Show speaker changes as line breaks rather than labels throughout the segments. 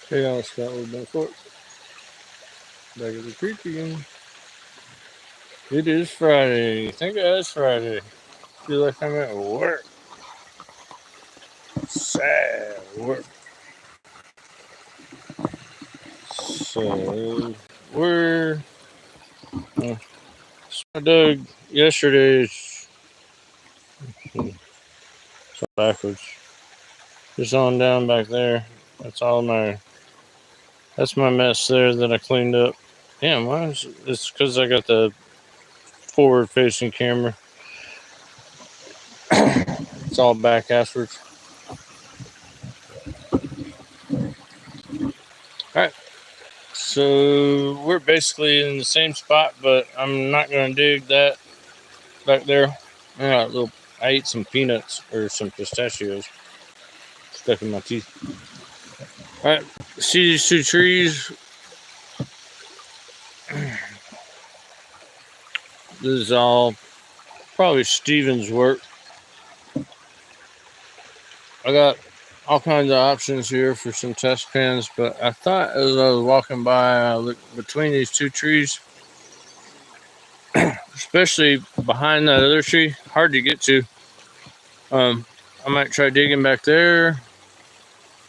Hey y'all, Scott with Ben Fort. Back at the creek again. It is Friday. Thank God it's Friday. Feel like I'm at work. Sad work. So I dug yesterday's backwards. Just on down back there. That's my mess there that I cleaned up. Damn, why is it's because I got the forward facing camera. It's all back afterwards. Alright. So we're basically in the same spot, but I'm not gonna dig that back there. I ate some peanuts or some pistachios stuck in my teeth. Alright, see these two trees? This is all probably Steven's work. I got all kinds of options here for some test pans, but I thought as I was walking by, I looked between these two trees, especially behind that other tree, hard to get to. I might try digging back there,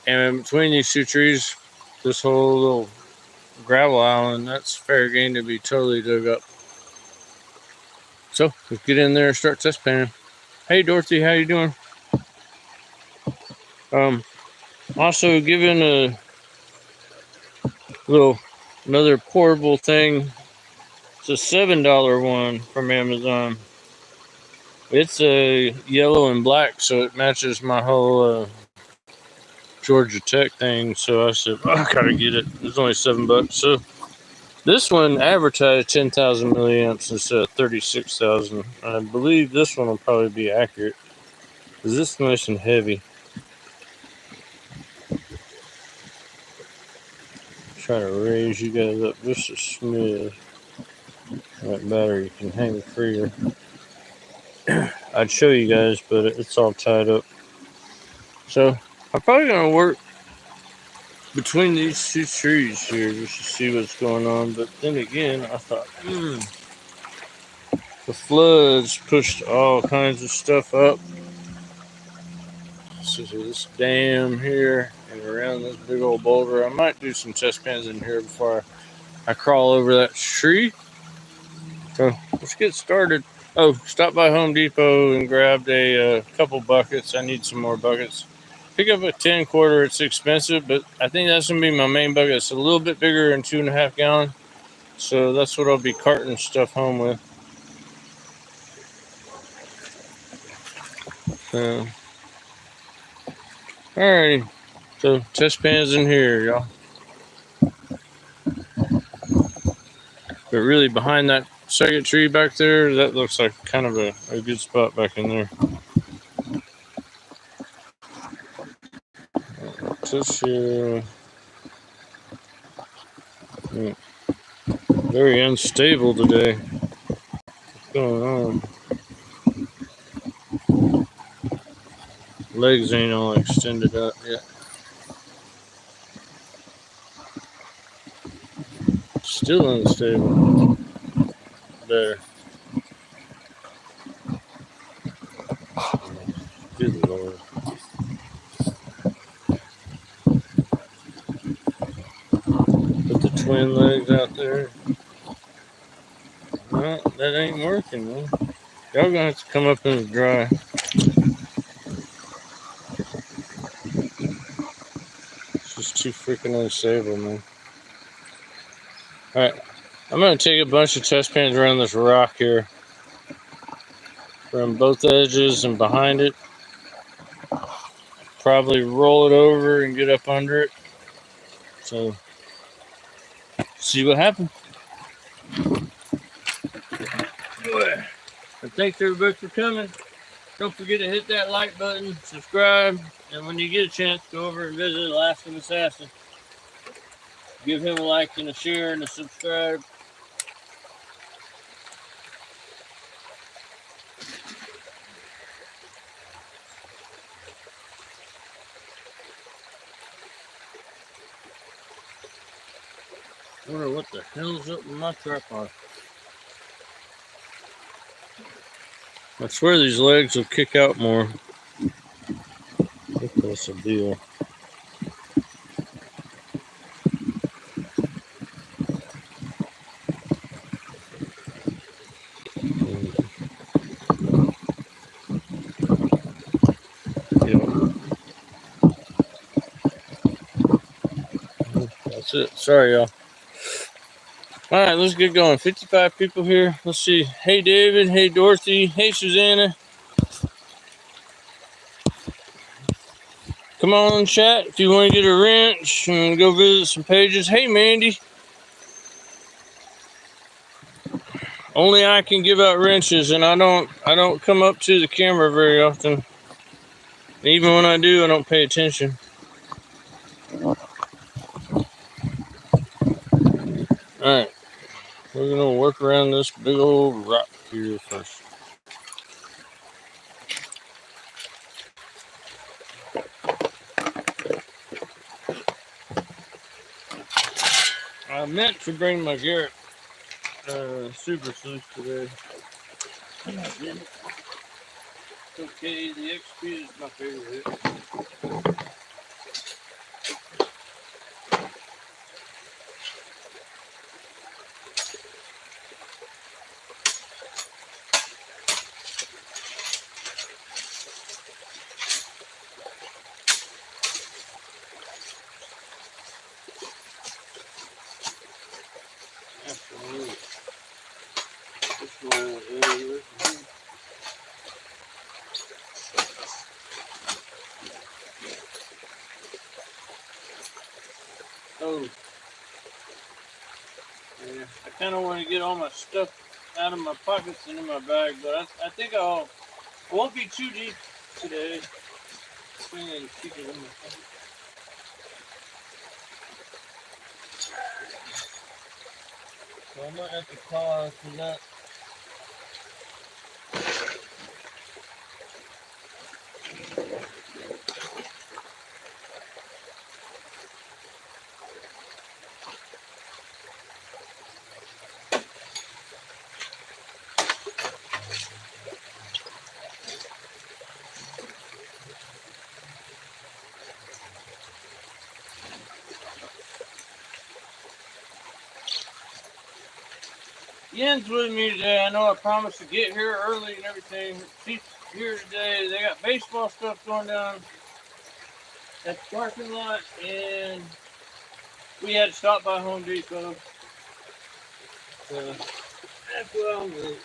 and in between these two trees, this whole little gravel island, that's fair game to be totally dug up. So let's get in there and start test panning. Hey Dorothy, how you doing? Also given another portable thing. It's a $7 one from Amazon. It's a yellow and black, so it matches my whole Georgia Tech thing. So I said, I gotta get it. It's only $7. So this one advertised 10,000 milliamps instead of 36,000. I believe this one will probably be accurate because this is nice and heavy. Try to raise you guys up just a smidge. That battery can hang freer. I'd show you guys, but it's all tied up. So I'm probably gonna work between these two trees here just to see what's going on. But then again, I thought, the floods pushed all kinds of stuff up. So this dam here and around this big old boulder. I might do some test pans in here before I crawl over that tree. So let's get started. Oh, stopped by Home Depot and grabbed a couple buckets. I need some more buckets. Pick up a 10 quarter. It's expensive, but I think that's going to be my main bucket. It's a little bit bigger than 2.5 gallon. So that's what I'll be carting stuff home with. So, alrighty. So test pans in here, y'all. But really behind that second tree back there, that looks like kind of a good spot back in there. Tissue. Very unstable today. What's going on? Legs ain't all extended up yet. Still unstable. There. Good Lord. Put the twin legs out there. No, that ain't working, man. Y'all gonna have to come up in the dry. It's just too freaking unstable, man. Alright. I'm gonna take a bunch of test pans around this rock here. From both edges and behind it. Probably roll it over and get up under it. So, see what happens. And thanks everybody for coming. Don't forget to hit that like button, subscribe, And when you get a chance, go over and visit Alaskan Assassin. Give him a like and a share and a subscribe. I wonder what the hell's up with my tripod. I swear these legs will kick out more. I think that's the deal. That's it. Sorry, y'all. All right, let's get going. 55 people here. Let's see. Hey, David. Hey, Dorothy. Hey, Susanna. Come on, chat if you want to get a wrench and go visit some pages. Hey, Mandy. Only I can give out wrenches, and I don't come up to the camera very often. Even when I do, I don't pay attention. All right, we're gonna work around this big old rock here first. I meant to bring my Garrett Super Sluice today. I didn't. It's okay, the XP is my favorite. Absolutely. This one, oh, yeah. I kind of want to get all my stuff out of my pockets and in my bag, but I think I won't be too deep today. Keep it in my pocket. So I might have to pause for that. Yen's with me today. I know I promised to get here early and everything. She's here today. They got baseball stuff going down at the parking lot, and we had to stop by Home Depot. So that's what I'm doing.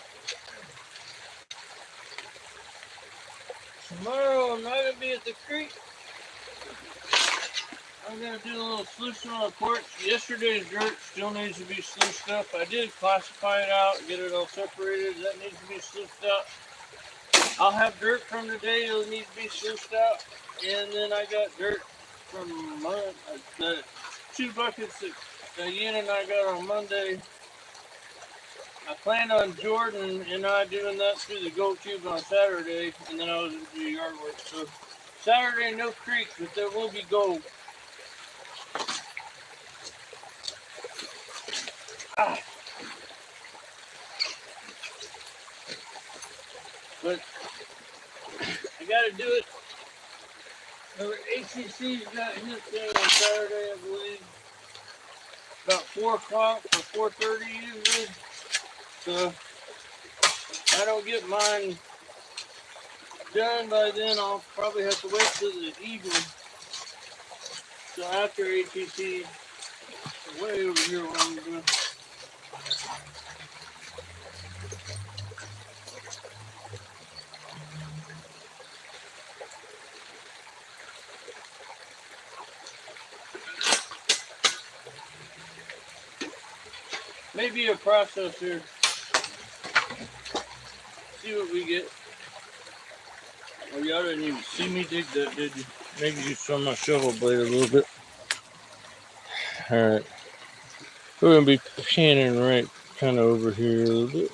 Tomorrow I'm not going to be at the creek. I'm going to do a little sluicing on the porch. Yesterday's dirt still needs to be sluiced up. I did classify it out, get it all separated. That needs to be sluiced out. I'll have dirt from today that'll need to be sluiced out. And then I got dirt from the 2 buckets that Yen and I got on Monday. I planned on Jordan and I doing that through the Gold Cube on Saturday, and then I was into the yard work. So Saturday, no creek, but there will be gold. But I gotta do it. ACC's got his thing on Saturday, I believe. About 4 o'clock or 4:30 usually. So if I don't get mine done by then, I'll probably have to wait till the evening. So after ATC, way over here what I'm doing. Maybe a process here. See what we get. Oh, y'all didn't even see me dig that, did you? Maybe use on my shovel blade a little bit. Alright. We're going to be panning right kind of over here a little bit.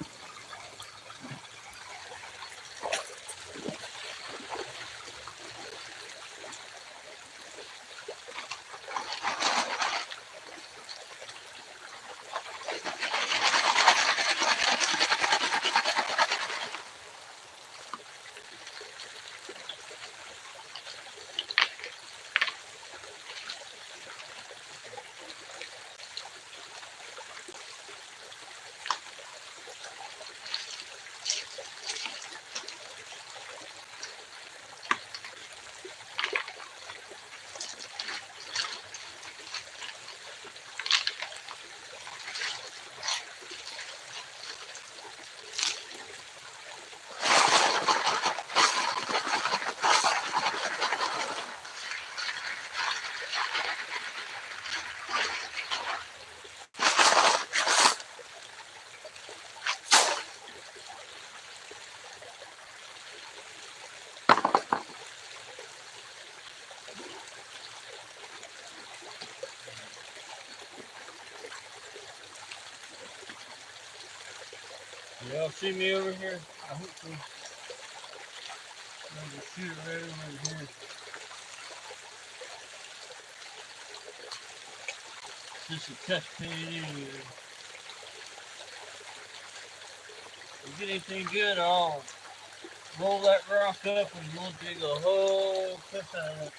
Y'all see me over here? I hope so. I'm just shoot it right over here. Just a test pit anyway. If you get anything good, I'll roll that rock up and we'll dig a whole piss out of it.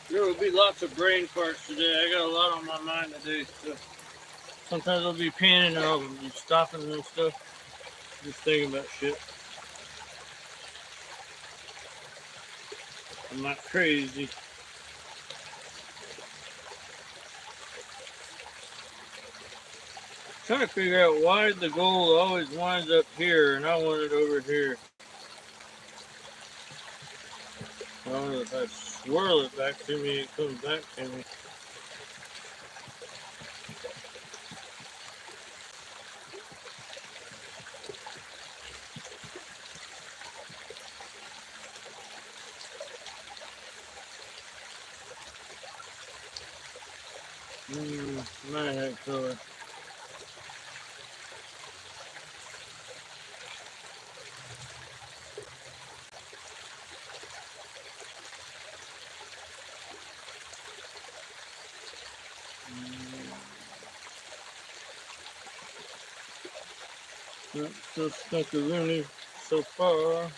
There will be lots of brain farts today. I got a lot on my mind today. So sometimes I'll be panning and I'll be stopping and stuff. Just thinking about shit. I'm not crazy. Trying to figure out why the gold always winds up here and I want it over here. I don't know if I swirl it back to me, it comes back to me. My heck color. Not so stuck a loony so far.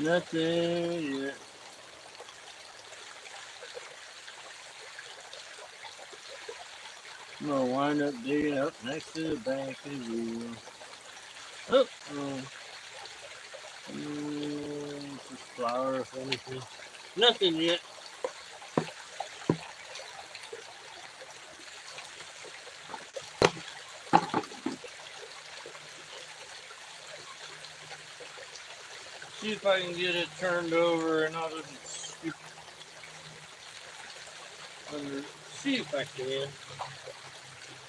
Nothing yet. I'm gonna wind up digging up next to the bank as usual. Oh, just flour if anything. Nothing yet. See if I can get it turned over and out of the under. See if I can.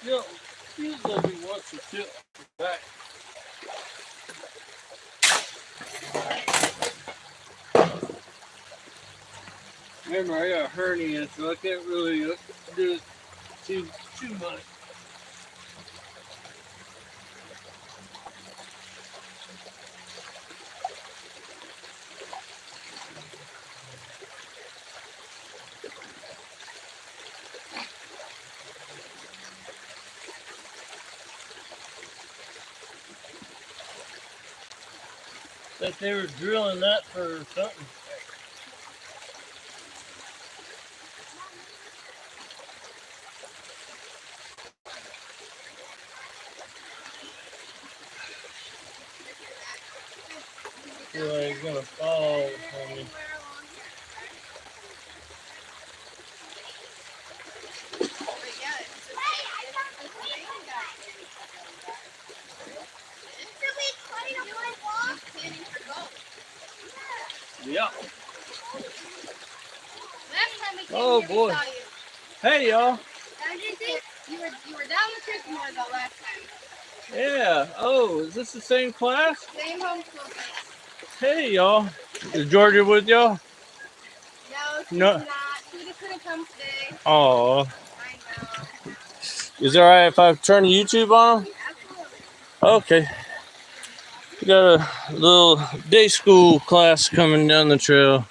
Yo, feels like he wants to tilt back. Remember, I got a hernia, so I can't really do it too much. Like they were drilling that for something. I feel like it's gonna fall on me. Yeah. Oh boy. Hey y'all.
You were down the creek more the last time.
Yeah. Oh, is this the same class?
Same homeschool class.
Hey y'all. Is Georgia with y'all?
No, she's
No.
not. She just couldn't come today.
Oh.
I know.
Is it alright if I turn YouTube on?
Absolutely.
Okay. We got a little day school class coming down the trail.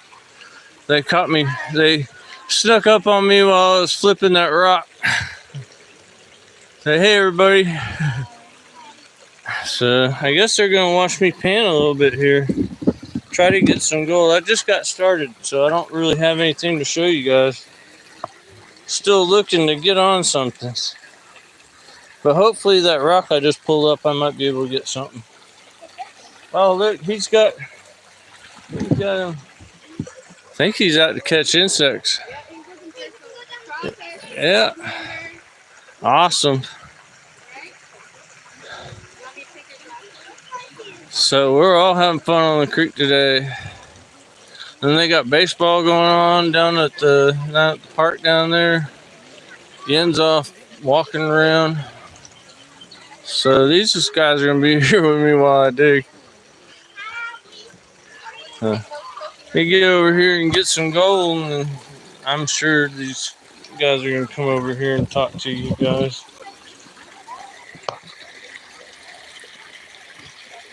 They caught me. They snuck up on me while I was flipping that rock. Say, hey everybody. So I guess they're gonna watch me pan a little bit here. Try to get some gold. I just got started, so I don't really have anything to show you guys. Still looking to get on something. But hopefully that rock I just pulled up, I might be able to get something. Oh look, he's got him. I think he's out to catch insects. Yeah. Awesome. So we're all having fun on the creek today. And they got baseball going on down at the park down there. Yen's off walking around. So these guys are gonna be here with me while I dig. They get over here and get some gold, and I'm sure these guys are gonna come over here and talk to you guys.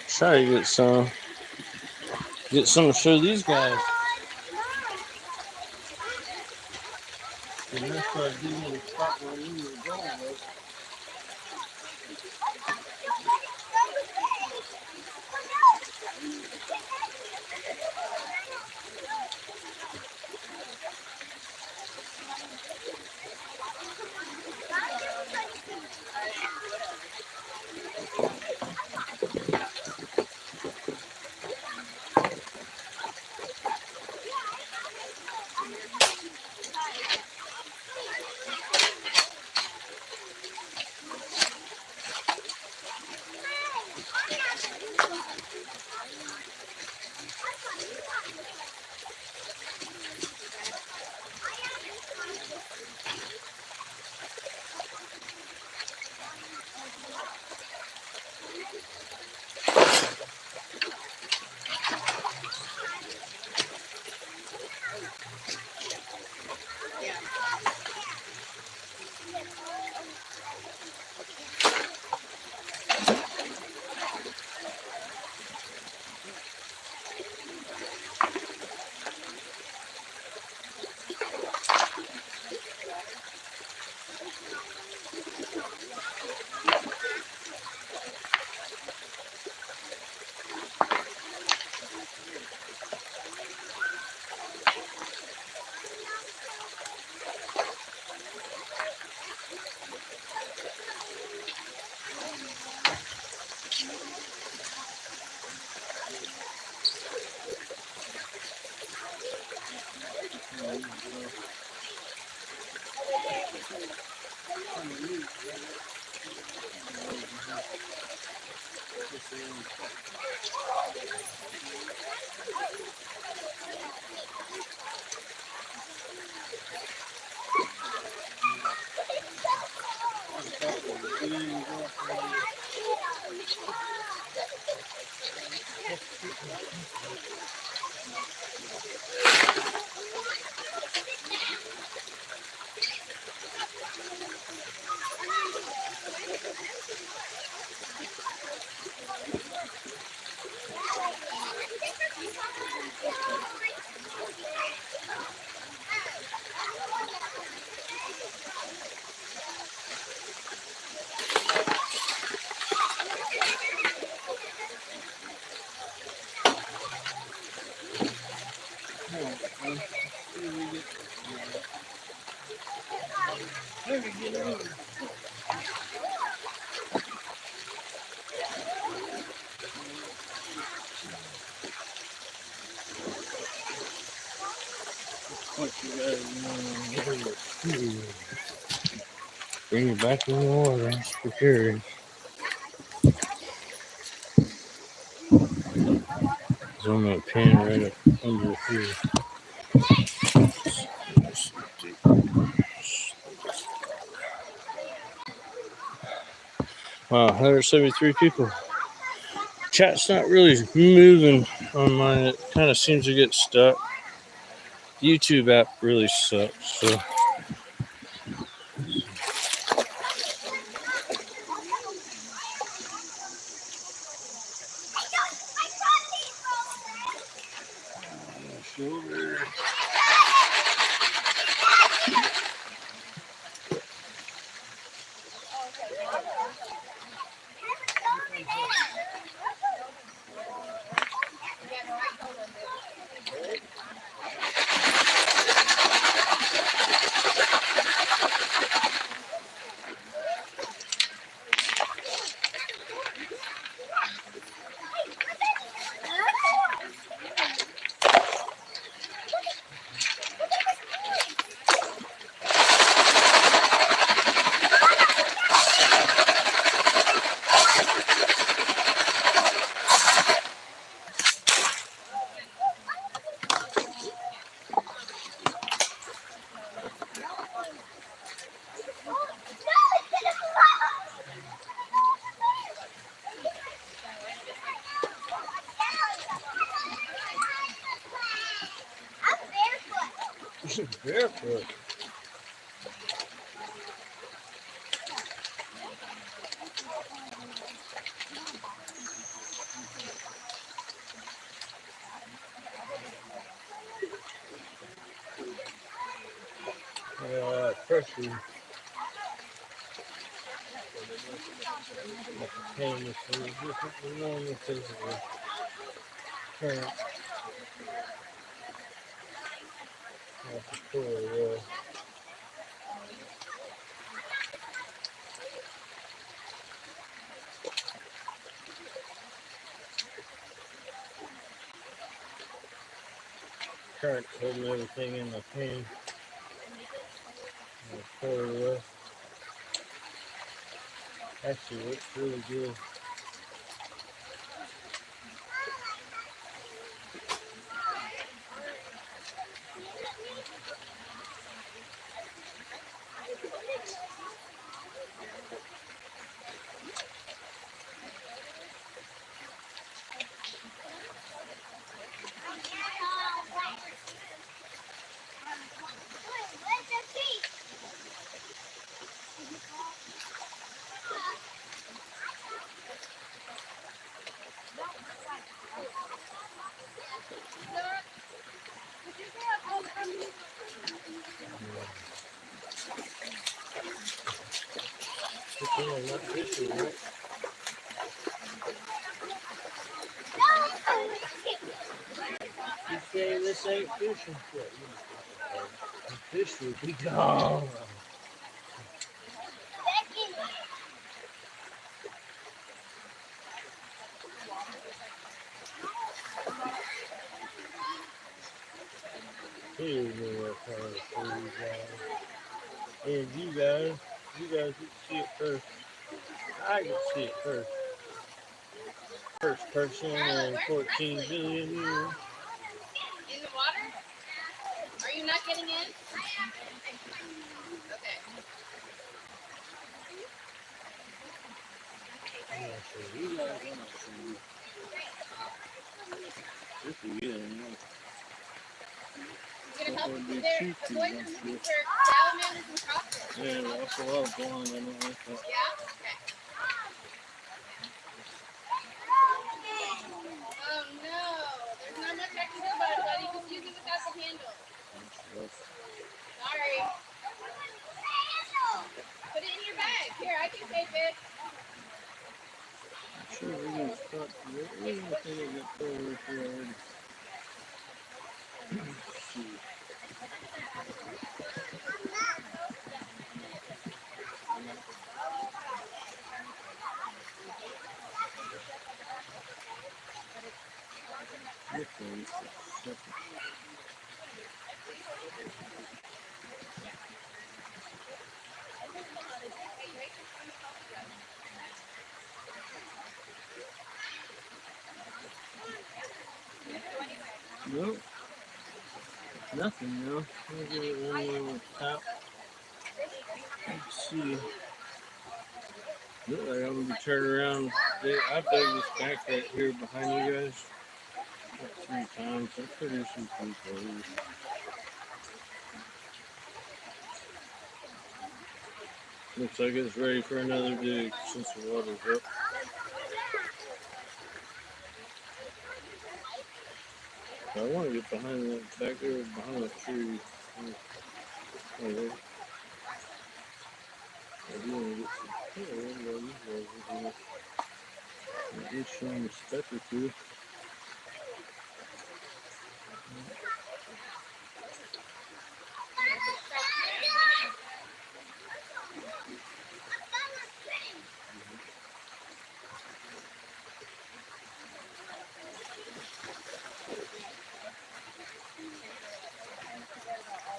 Try to get some to show these guys. And that's what I did in the spot where we were going with. Bring it back in the water for sure. It's on that pin right up under here. Wow, 173 people. Chat's not really moving on mine. It kind of seems to get stuck. The YouTube app really sucks. So. Shoulder. Barefoot. Pressure. Pain is a little different than normal physical current. Off the floor, current holding everything in the pan. Actually looks really good. Not fishing, right? You say this ain't fishing? The fish would be gone. Here's more color for you guys. And you guys get to see it first. I get to see it first. First person in 14 billion years.
In the water? Are you not getting in? Okay.
I'm not sure you guys, I'm not sure. This is good,
You're gonna help
would be
there.
cheap
The
to
boys
do
are looking
this.
for salamanders and crawfish.
Yeah, that's a lot of blonde. I don't like that.
Yeah? Okay. Oh no. There's not much I can do about it, buddy. Just use it without the handle. Sorry. Put it in your bag. Here, I can tape it.
I'm sure we're going to start to get everything that got pulled right there already. Let's see. This one's separate. Nope. Nothing now. I'll give it one little tap. Let's see. Look like I'm going to be turning around. I've dug this back right here behind you guys like 3 times. I'm pretty sure it's close. Looks like it's ready for another dig since the water's up. I want to get behind that back there, behind that tree. Oh, wait. I do want to get some. Yeah, you guys are doing. At least show them a step or two.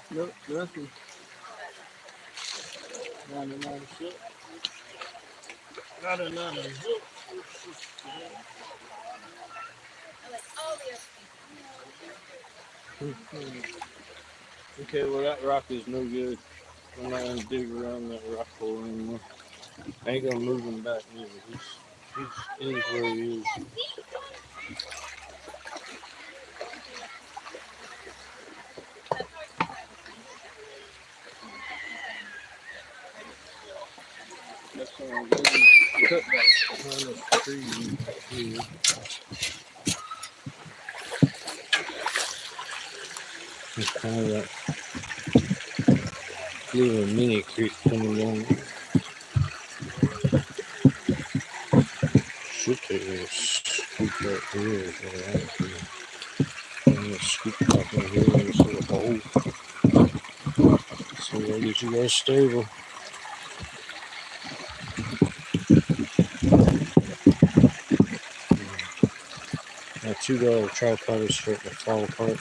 Nope, nothing. Not another zip. Got another zip. Okay, well that rock is no good. I'm not gonna dig around that rock hole anymore. I ain't gonna move him back neither. He's where he is. That's why I'm going to cut back behind this tree here. It's kind of that little mini creek coming down. Should take a scoop right here is what I want to do. I'm going to scoop back in here in this little hole. So I'll get you guys stable. My $2 tripod is starting to fall apart.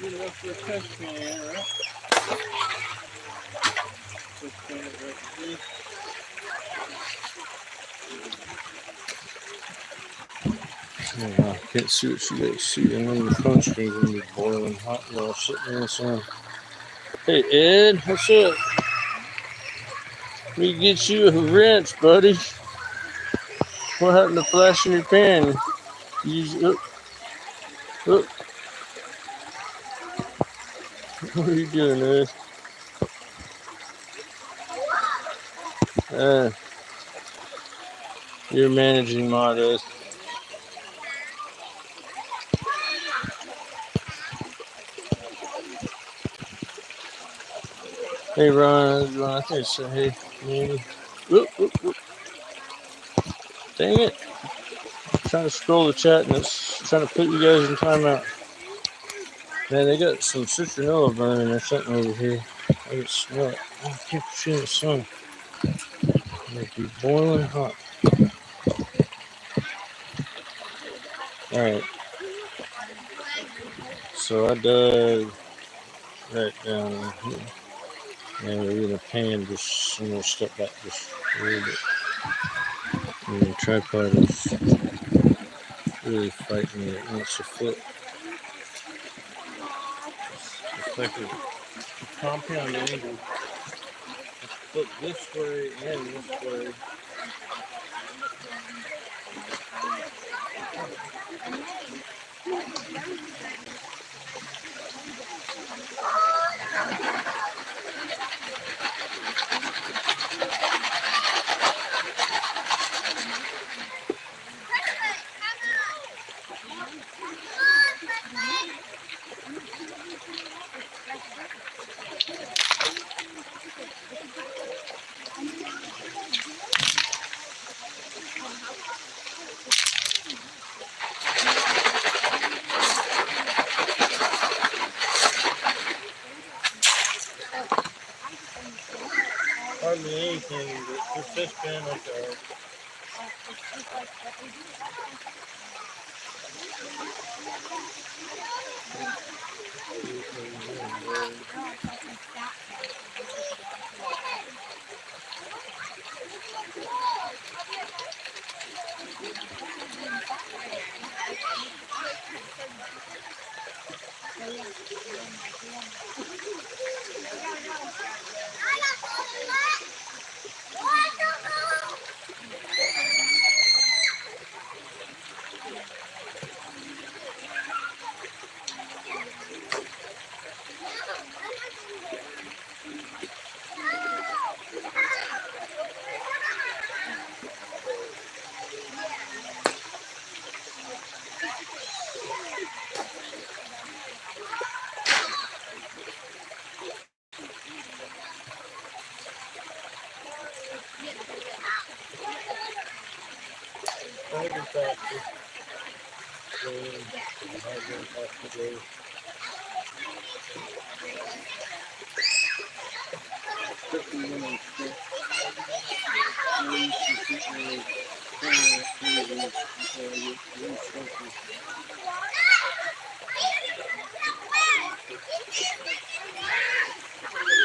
Good enough for a test can, right? Test can right here. Oh, I can't see what you guys see. I know your phone screen's gonna be boiling hot while sitting in the sun. Hey Ed, what's up? Let me get you a wrench, buddy. What happened to flashing your pan? Use up. What are you doing, Ed? You're managing my Hey Ron, I think it's hey Manny. Whoop. Dang it. I'm trying to scroll the chat and it's trying to put you guys in timeout. Man, they got some citronella burning or something over here. I can smell it. I can't see in the sun. It'll be boiling hot. Alright. So I dug right down here. And we're gonna pan just, I'm gonna step back just a little bit. And the tripod is really fighting me. It wants to flip. It's like a compound angle. Flip this way and this way. Hardly anything, but just this pan, okay.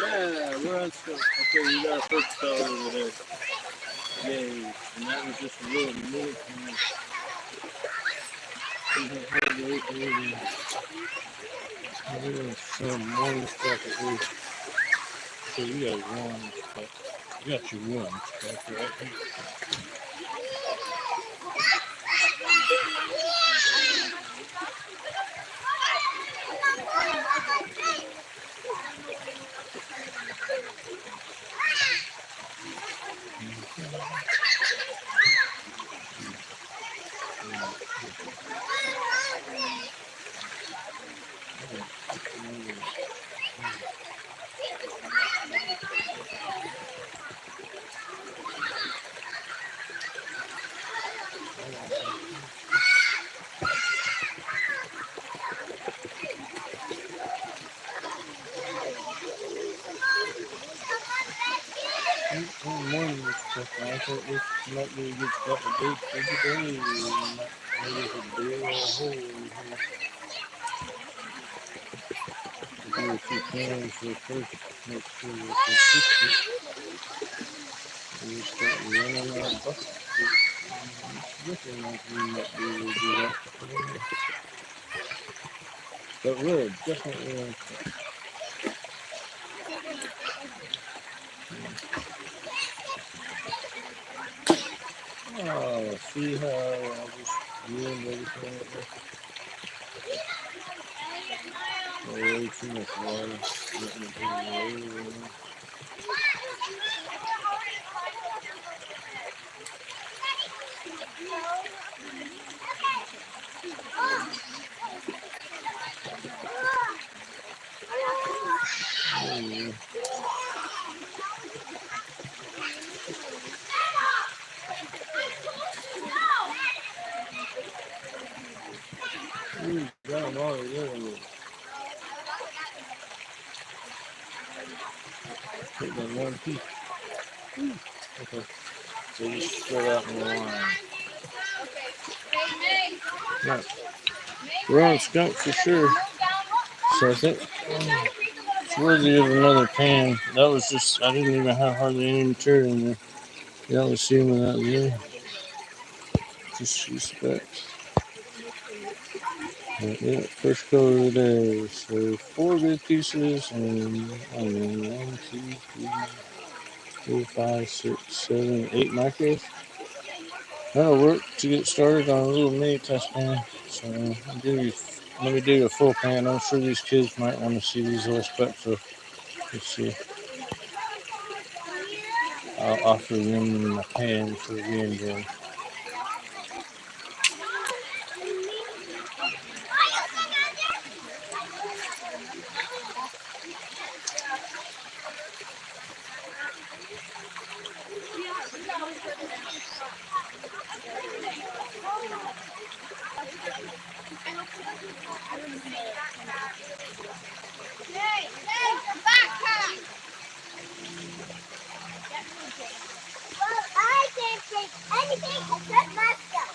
Yeah, we're on stuff. Okay, we got our first spell over there. Yay. And that was just a little mini pan. We're going to some one stuff at least. So you got one stuff. You got your one stuff right here. think this might be a good spot to bait for today. Maybe it's a drill or a hole in here. Do a few cans real first. Make sure they're consistent. We start running our bucket. It's looking like we might be able to do that. But we'll definitely want to. Oh, see how I just ruined everything up there? Way too much water. Letting it be way around. Ooh, got them all together. Hit that one piece. Okay. So you spread out in the line. Right. We're on skunk for sure. So I think it's worthy of another pan. That was just, I didn't even have hardly any material in there. Y'all was seeing that there. Just respect. But yeah, first color of the day. So 4 good pieces and I don't know, 1, 2, 3, 4, 5, 6, 7, 8 micros. That'll work to get started on a little mini test pan. So let me do a full pan. I'm sure these kids might want to see these little specks. So let's see. I'll offer them a pan for re-engine.
Anything except my stuff.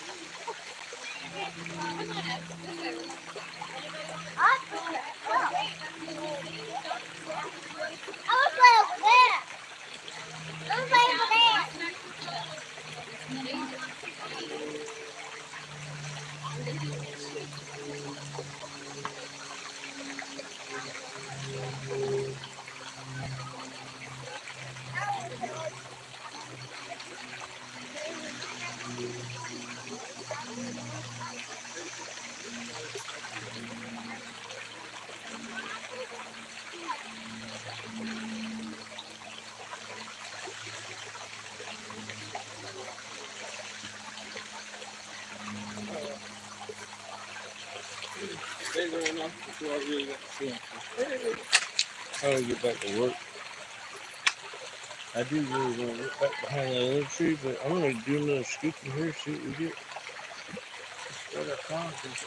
Stay there enough before I really got to see them. How do I get back to work? I do really want to look back behind that other tree, but I'm going to do another scoop in here, see what we get. What I found is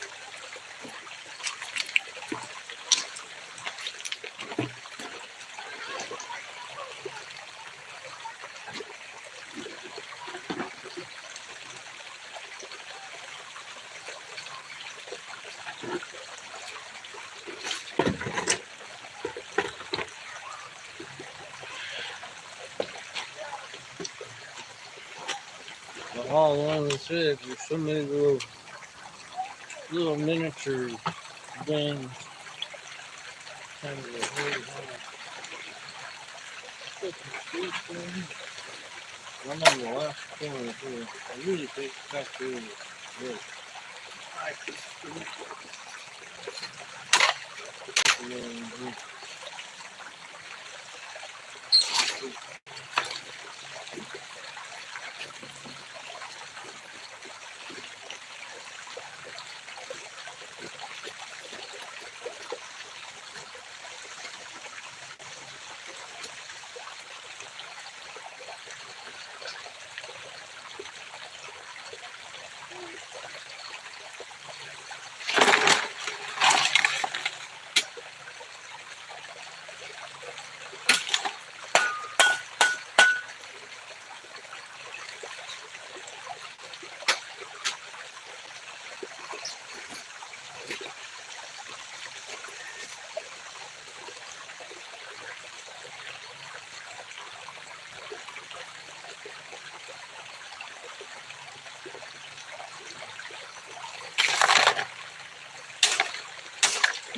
all along this edge, there's so many little miniature things. Kind of a really I'm on the last corner here. I really think back there is good.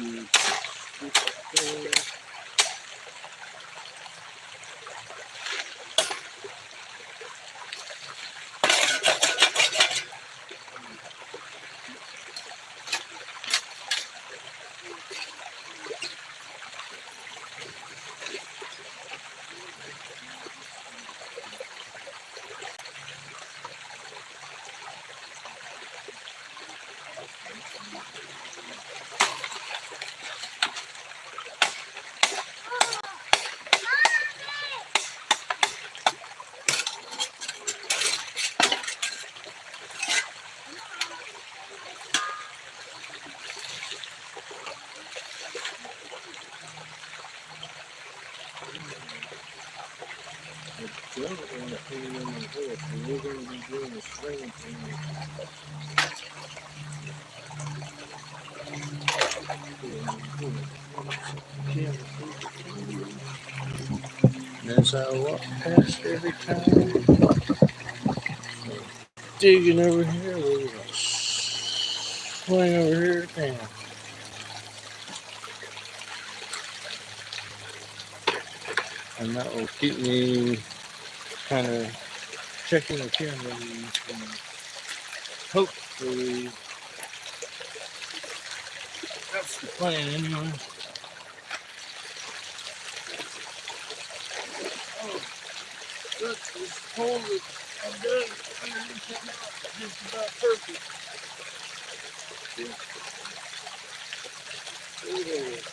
Don't want to hang in my horse, and we're going to be doing the swing thing. And as I walk past every time, digging over here, we're going to swing over here down. And that will keep me kind of checking the camera and hopefully that's the plan anyway. Oh, look, this hole that I've done underneath that mountain is just about perfect. Look at it.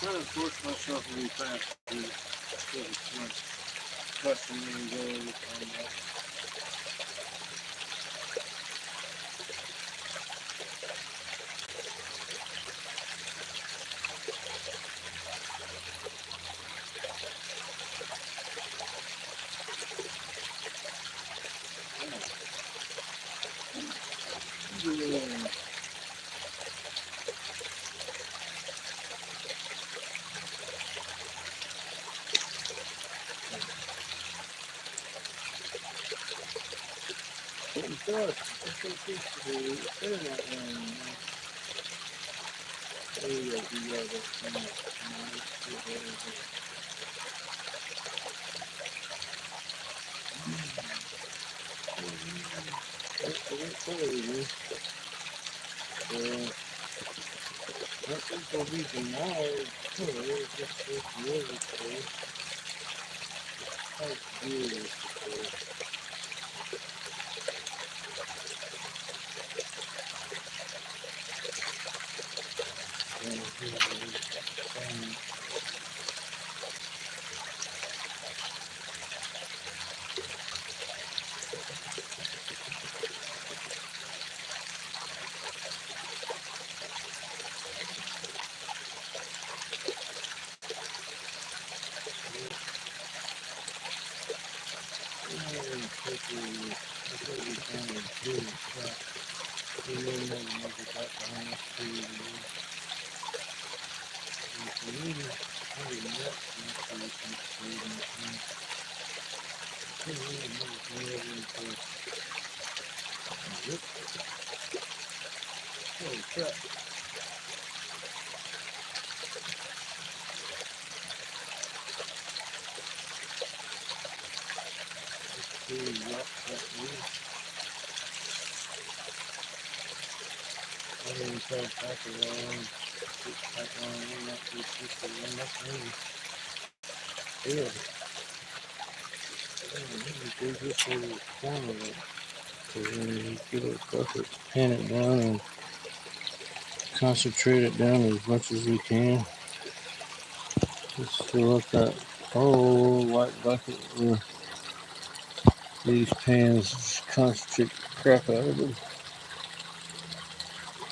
trying to force myself to be fast. It's not crushing me and going with that. Pan it down and concentrate it down as much as we can. Just fill up that whole white bucket with these pans. Just concentrate the crap out of them.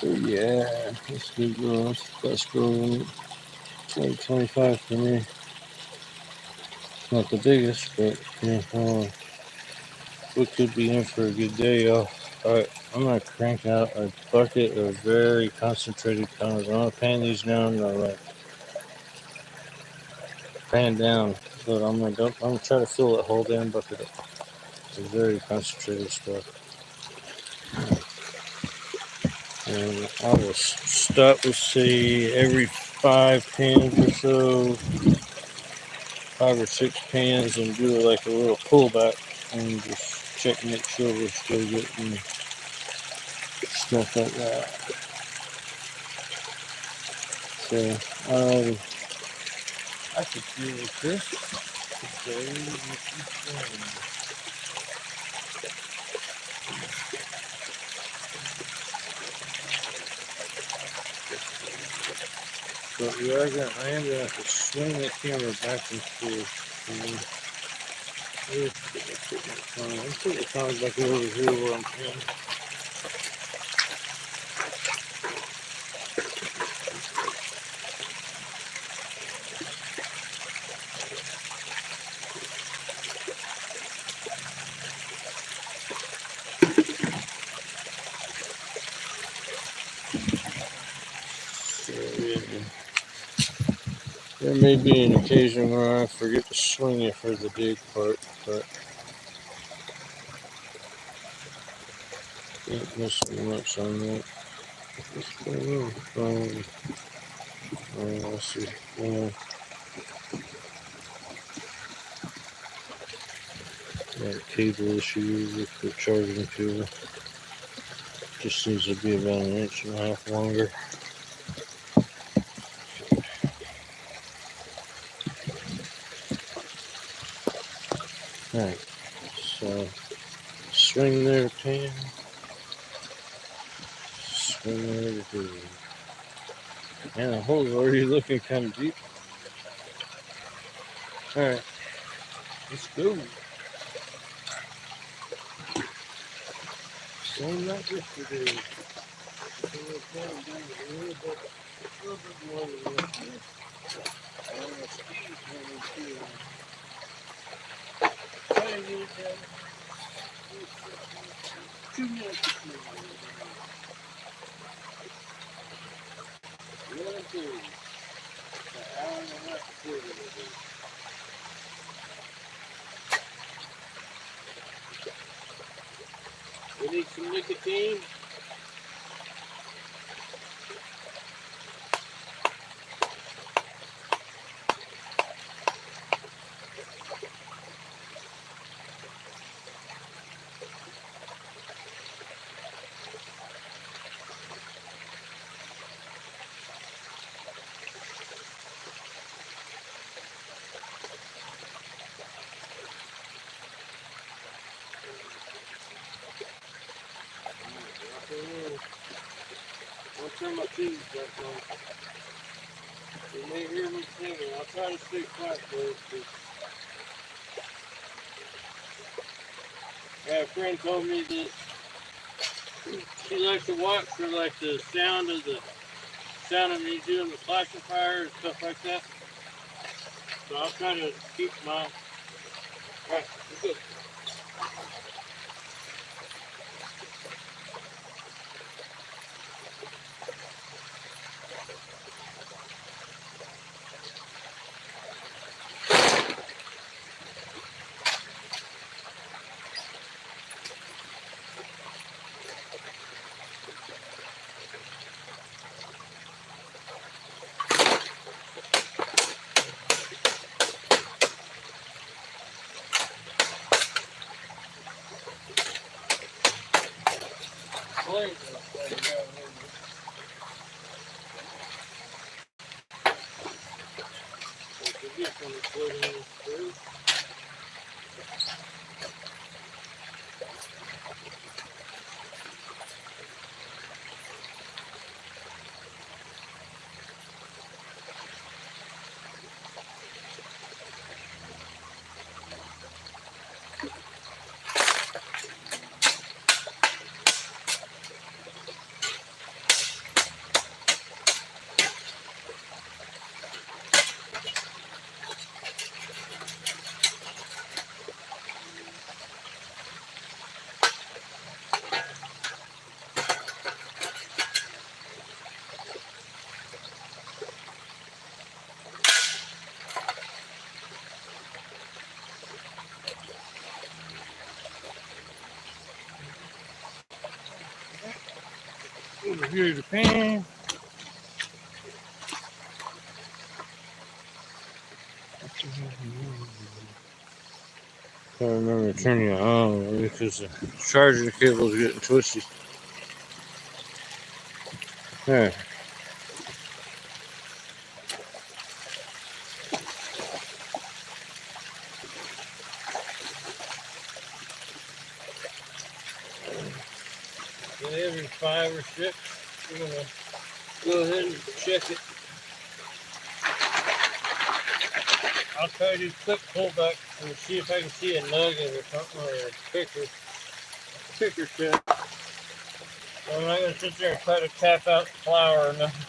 Oh yeah, that's good girl. That's the best girl. 25 for me. It's not the biggest, but yeah, we could be in for a good day, y'all. Alright, I'm gonna crank out a bucket of very concentrated colors. I'm gonna pan these down like pan down, but I'm gonna try to fill that whole damn bucket up. It's very concentrated stuff. And I will stop with say every 5 pans or so, 5 or 6 pans, and do like a little pullback and just check, make sure we're still getting stuff like that. So I could deal with this today but I am gonna have to swing the camera back and forth. I'm putting the tongs back over here where I'm panning. There may be an occasion where I forget to swing it for the big part, but ain't missing much on that. What's going on? Let's see. That cable issue with the charging cable. Just seems to be about 1.5 inches longer. Alright, so swing there, pan. Swing there, dude. And the hole's already looking kind of deep. Alright, let's go. Same like yesterday. So we're going down a little bit more than yesterday. And the speed coming too. Trying to get it down. 2 minutes to clean it. One, two. An hour and a half to clean it. We need some nicotine. I'll turn my tubes back on. You may hear me singing. I'll try to stay quiet though. Yeah, a friend told me that she likes to watch for like the sound of me doing the flashing fire and stuff like that. So I'll try to keep my right. Good. Over here the pan. Can't remember turning it on because the charging cable is getting twisty. There. And every 5 or 6, we're gonna go ahead and check it. I'll try to do quick pullback and see if I can see a nugget or something or a kicker set. I'm not gonna sit there and try to tap out the flour or nothing.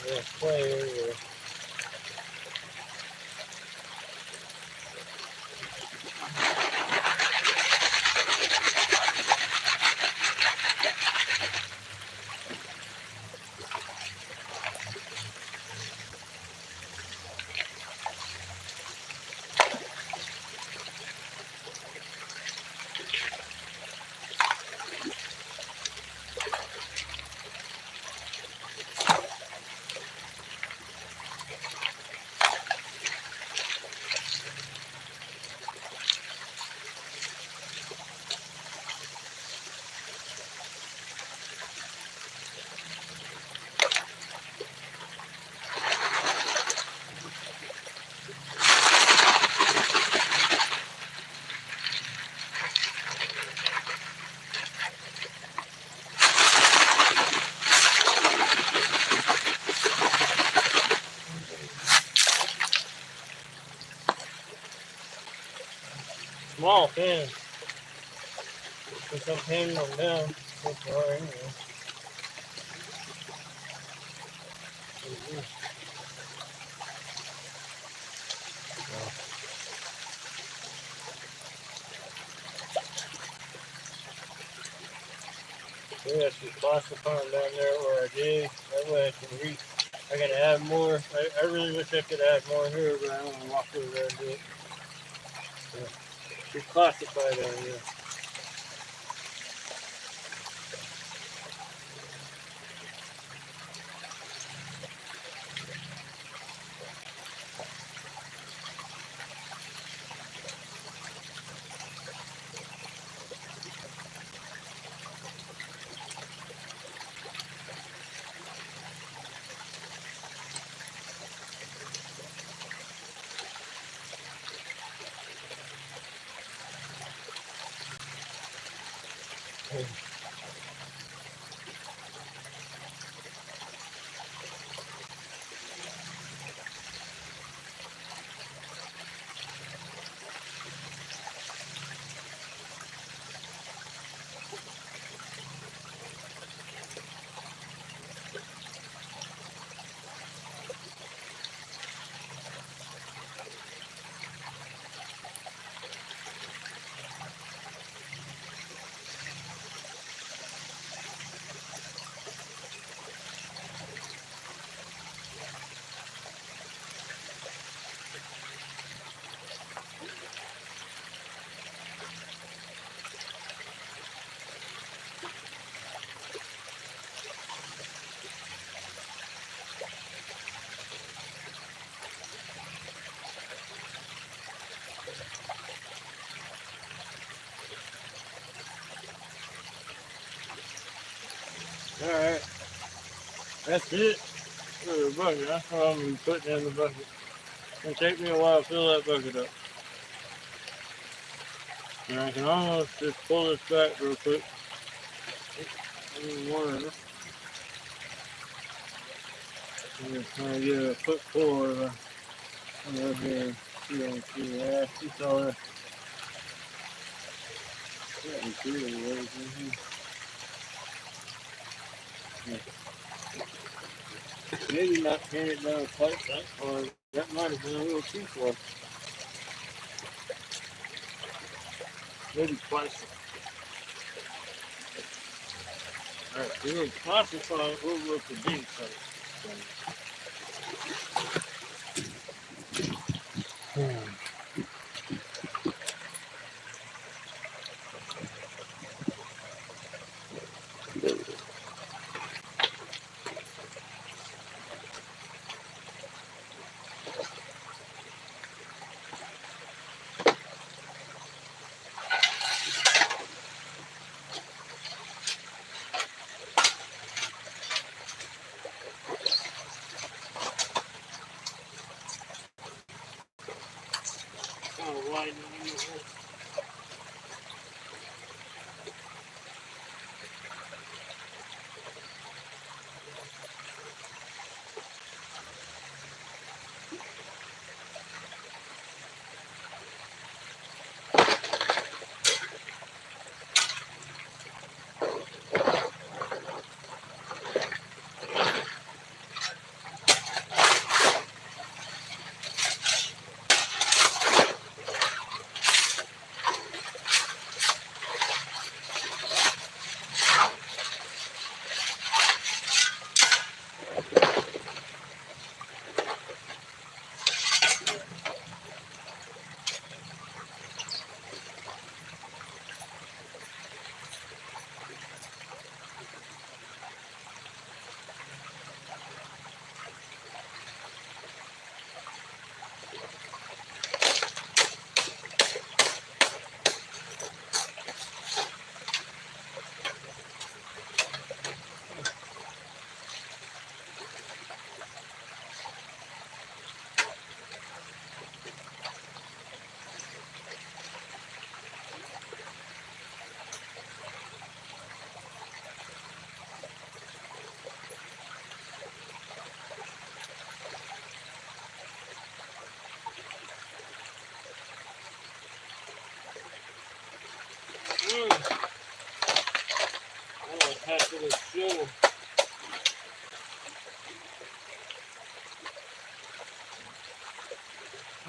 I'm gonna play everywhere. small fins. Since I'm painting them down so far anyway. We have to classify them down there where I did. That way I can add more. I really wish I could add more here, but I don't want to walk over there and do it. So, it's classified down here. Alright, that's it for the bucket. That's what I'm putting in the bucket. It's going to take me a while to fill that bucket up. And I can almost just pull this back real quick. I'm just trying to get a foot pour of up here. Yeah, it's all that. Maybe not tear it down quite that far. That might have been a little too far. Maybe twice. Alright, we're going to classify over at the deep side. Widen it.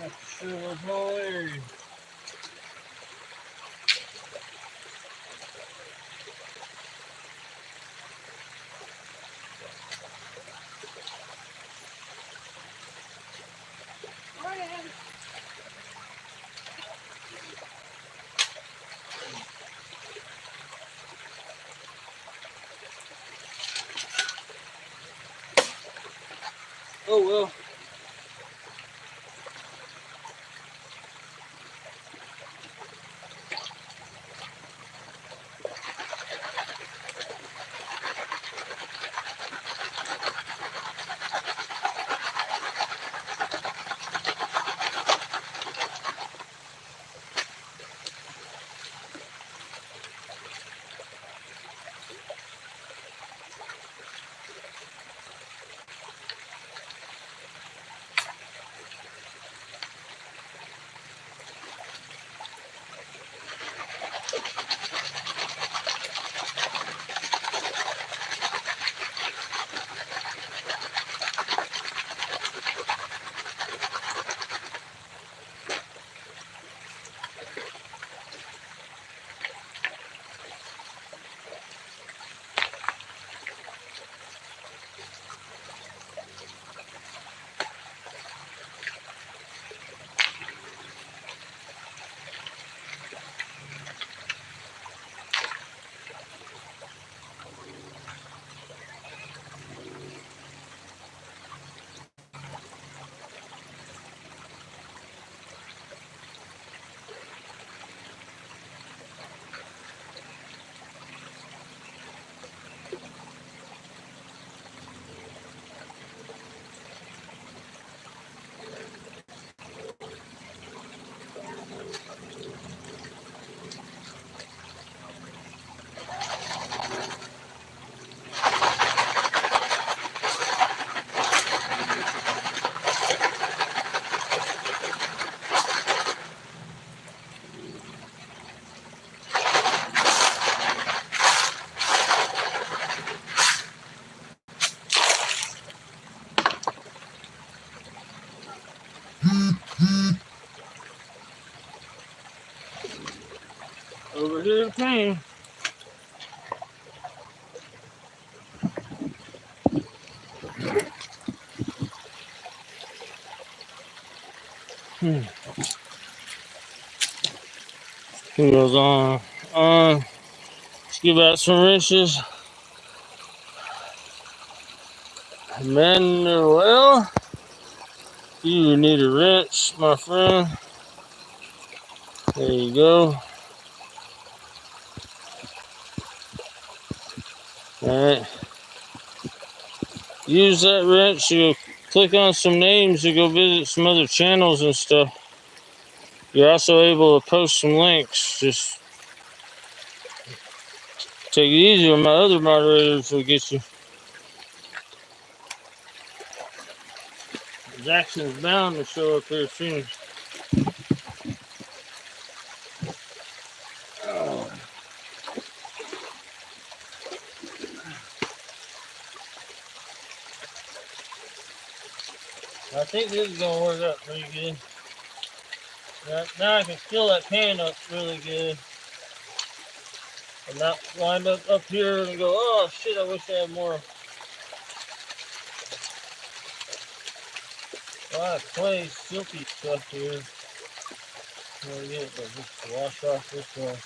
Not sure what's my area. Oh well. Over here to pain. Who goes on? Let's give out some wrenches. Manuel, you need a wrench, my friend. There you go. Alright. Use that wrench. You'll click on some names. You go visit some other channels and stuff. You're also able to post some links. Just take it easy with my other moderators will get you. Jackson's bound to show up here soon. Oh. I think this is going to work out pretty good. Now I can fill that pan up really good. And not wind up here and go, oh shit, I wish I had more. A lot of clay, silky stuff here. Really get it, but just wash off this one.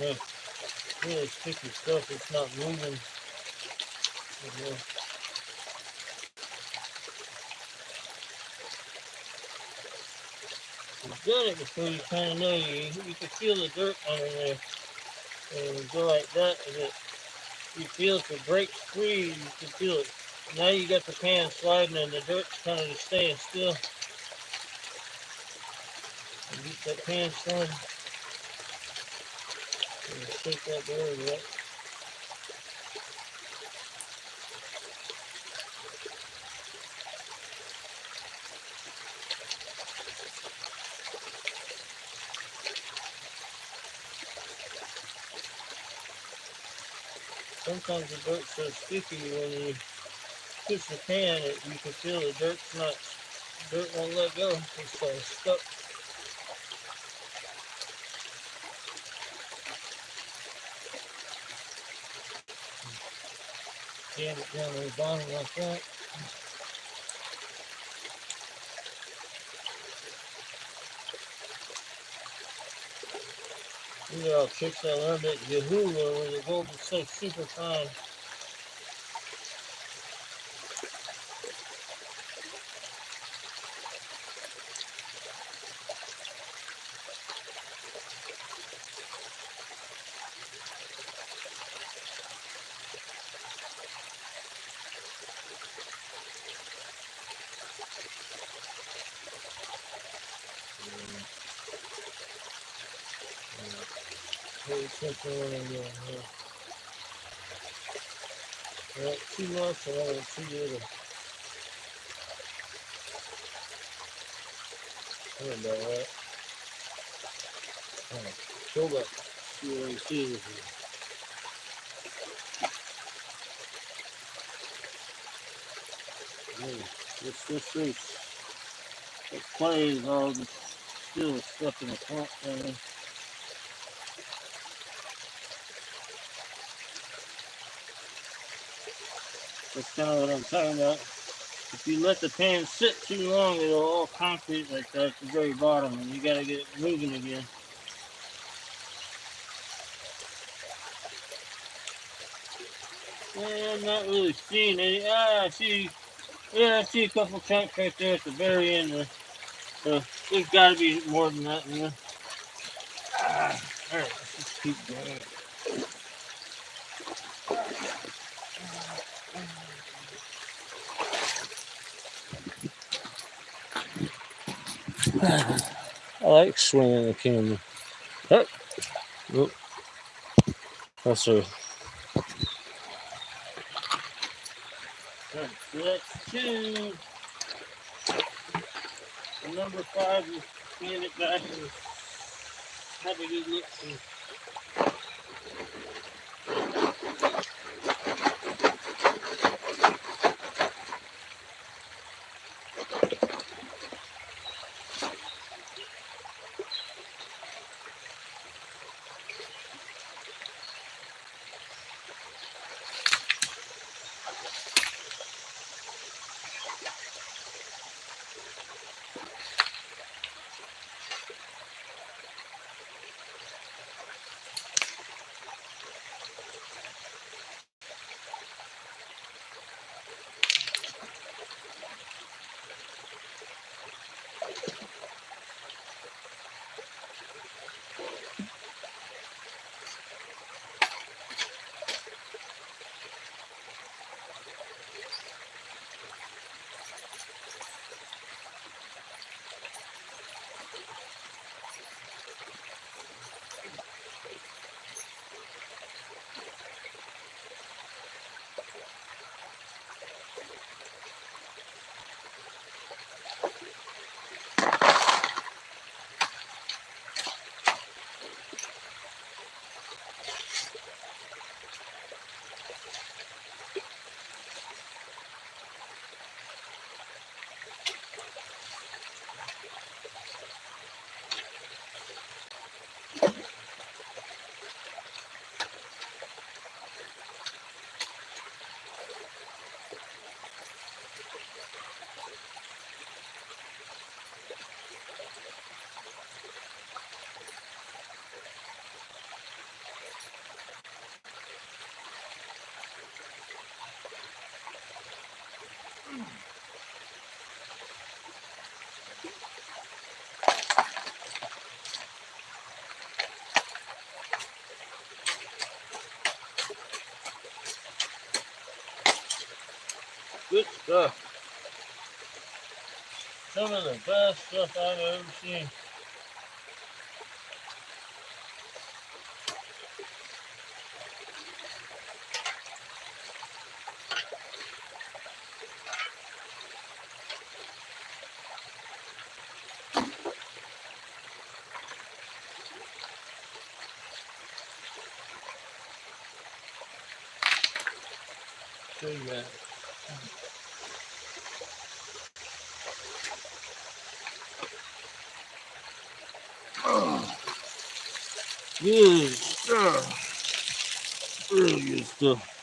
Yeah, really sticky stuff, it's not moving. You've done it before, you kind of know. You can feel the dirt under there. And you go like that, and you feel if it breaks free, you can feel it. Now you got the pan sliding, and the dirt's kind of just staying still. And get that pan sliding. And shake that dirt up. Sometimes the dirt's so sticky when you push the pan, you can feel the dirt won't let go. It's stuck. Jam it down to the bottom like that. These are all tricks I learned at Yahoo where the gold is so super fine. Pay attention when I'm doing here. Not too much, I don't want too little. How about that? Pull that. See what I can see with you. What's this loose? That clay is all just still stuck in the front there. That's kind of what I'm talking about. If you let the pan sit too long, it'll all concrete like that at the very bottom, and you gotta get it moving again. I'm not really seeing any. I see a couple chunks right there at the very end there. So there's got to be more than that in there. All right, let's just keep going. I like swinging the camera. Oh, that's a. Right, so that's 2. And number 5 is hand it back and have a good look. Good stuff. Some of the best stuff I've ever seen. Show you that. Oh, good stuff. Really good stuff.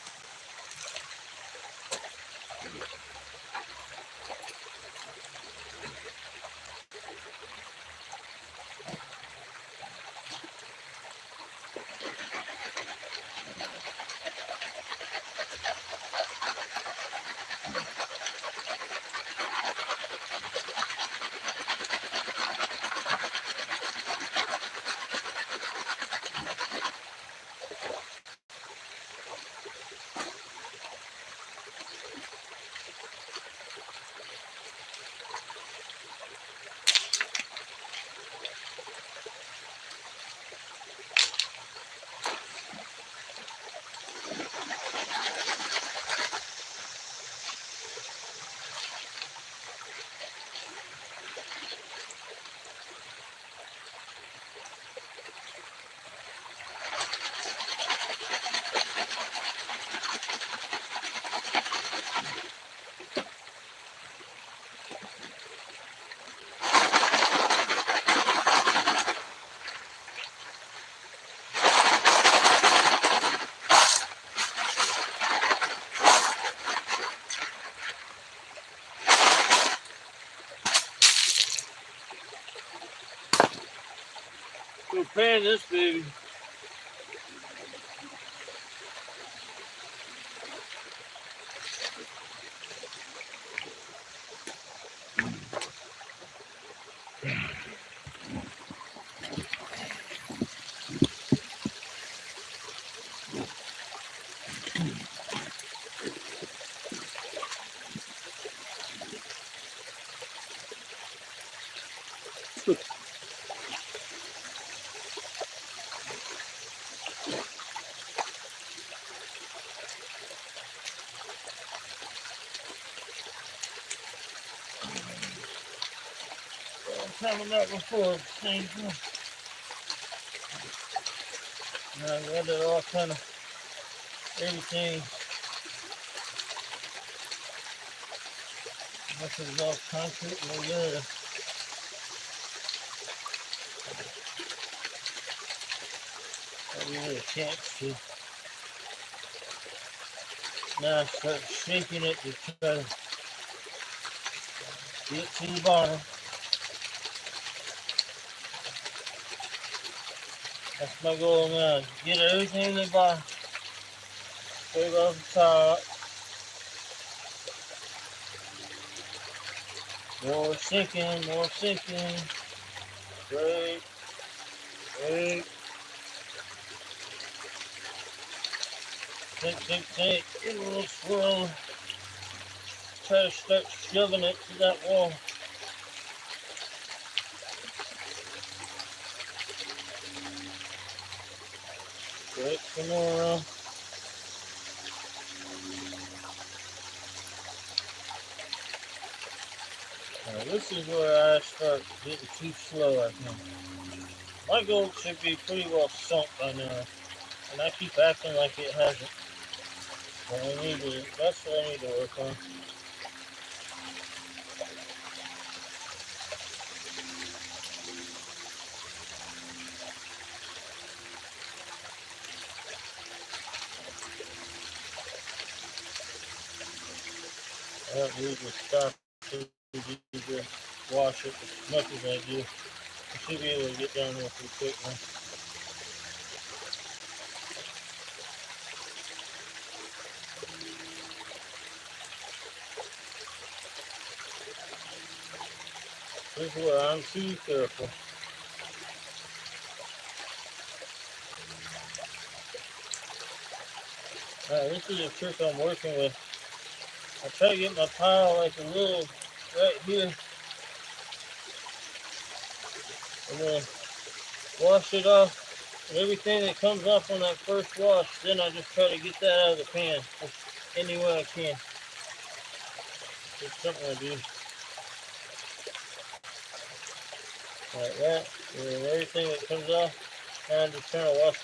We'll pan this baby. I've done that before. Same thing. Now I got it all kind of everything. This is all concrete and good. I really can't see. Now I start shaking it to try to get to the bottom. That's my goal now. Get everything in the bottom. Straight off the top. More sinking, more sinking. Great. Great. Sink. Get a little swirl. Try to start shoving it to that wall. Great, some more around. Now this is where I start getting too slow, I think. My gold should be pretty well sunk by now, and I keep acting like it hasn't. But that's what I need to work on. I don't need to stop to wash it as much as I do. I should be able to get down there pretty quick now. This is where I'm too careful. Alright, this is a trick I'm working with I try to get my pile like a little right here, and then wash it off. And everything that comes off on that first wash, then I just try to get that out of the pan any way I can. It's something I do like that. And then everything that comes off, and I'm just trying to wash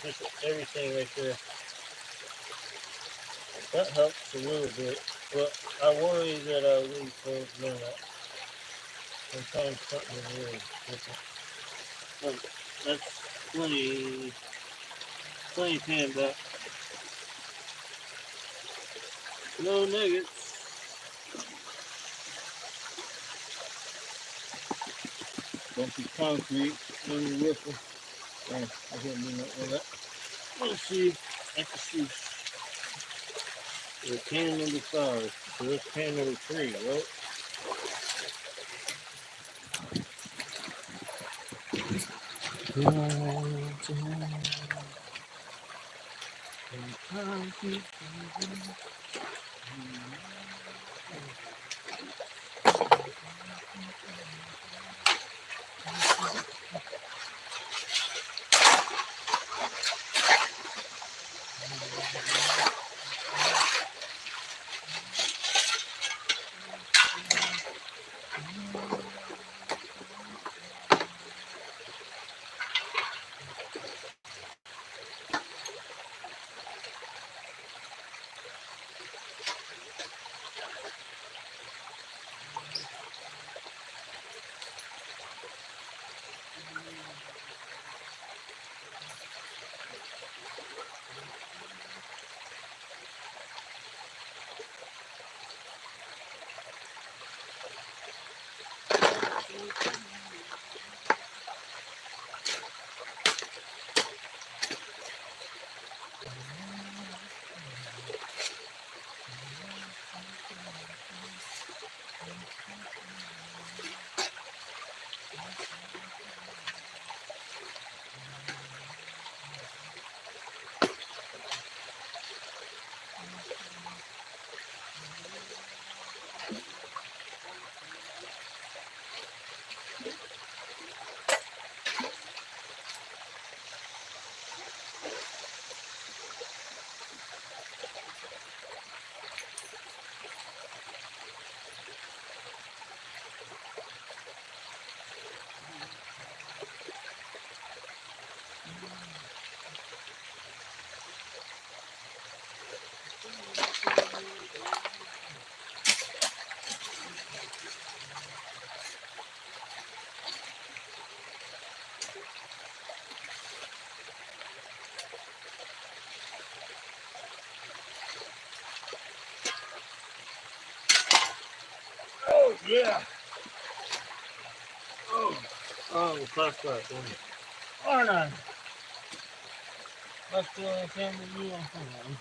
just everything right there. That helps a little bit, but I worry that I lose things doing that. Sometimes something is really different. But that's plenty pan back. No nuggets. Bumpy concrete, no ripple. Oh, I can't do nothing with that. Let's see. That's the sluice. Can number 5. So that's can number 3, right? Oh, yeah. Oh, the flashlight. Aren't I? That's the only thing to do on phone.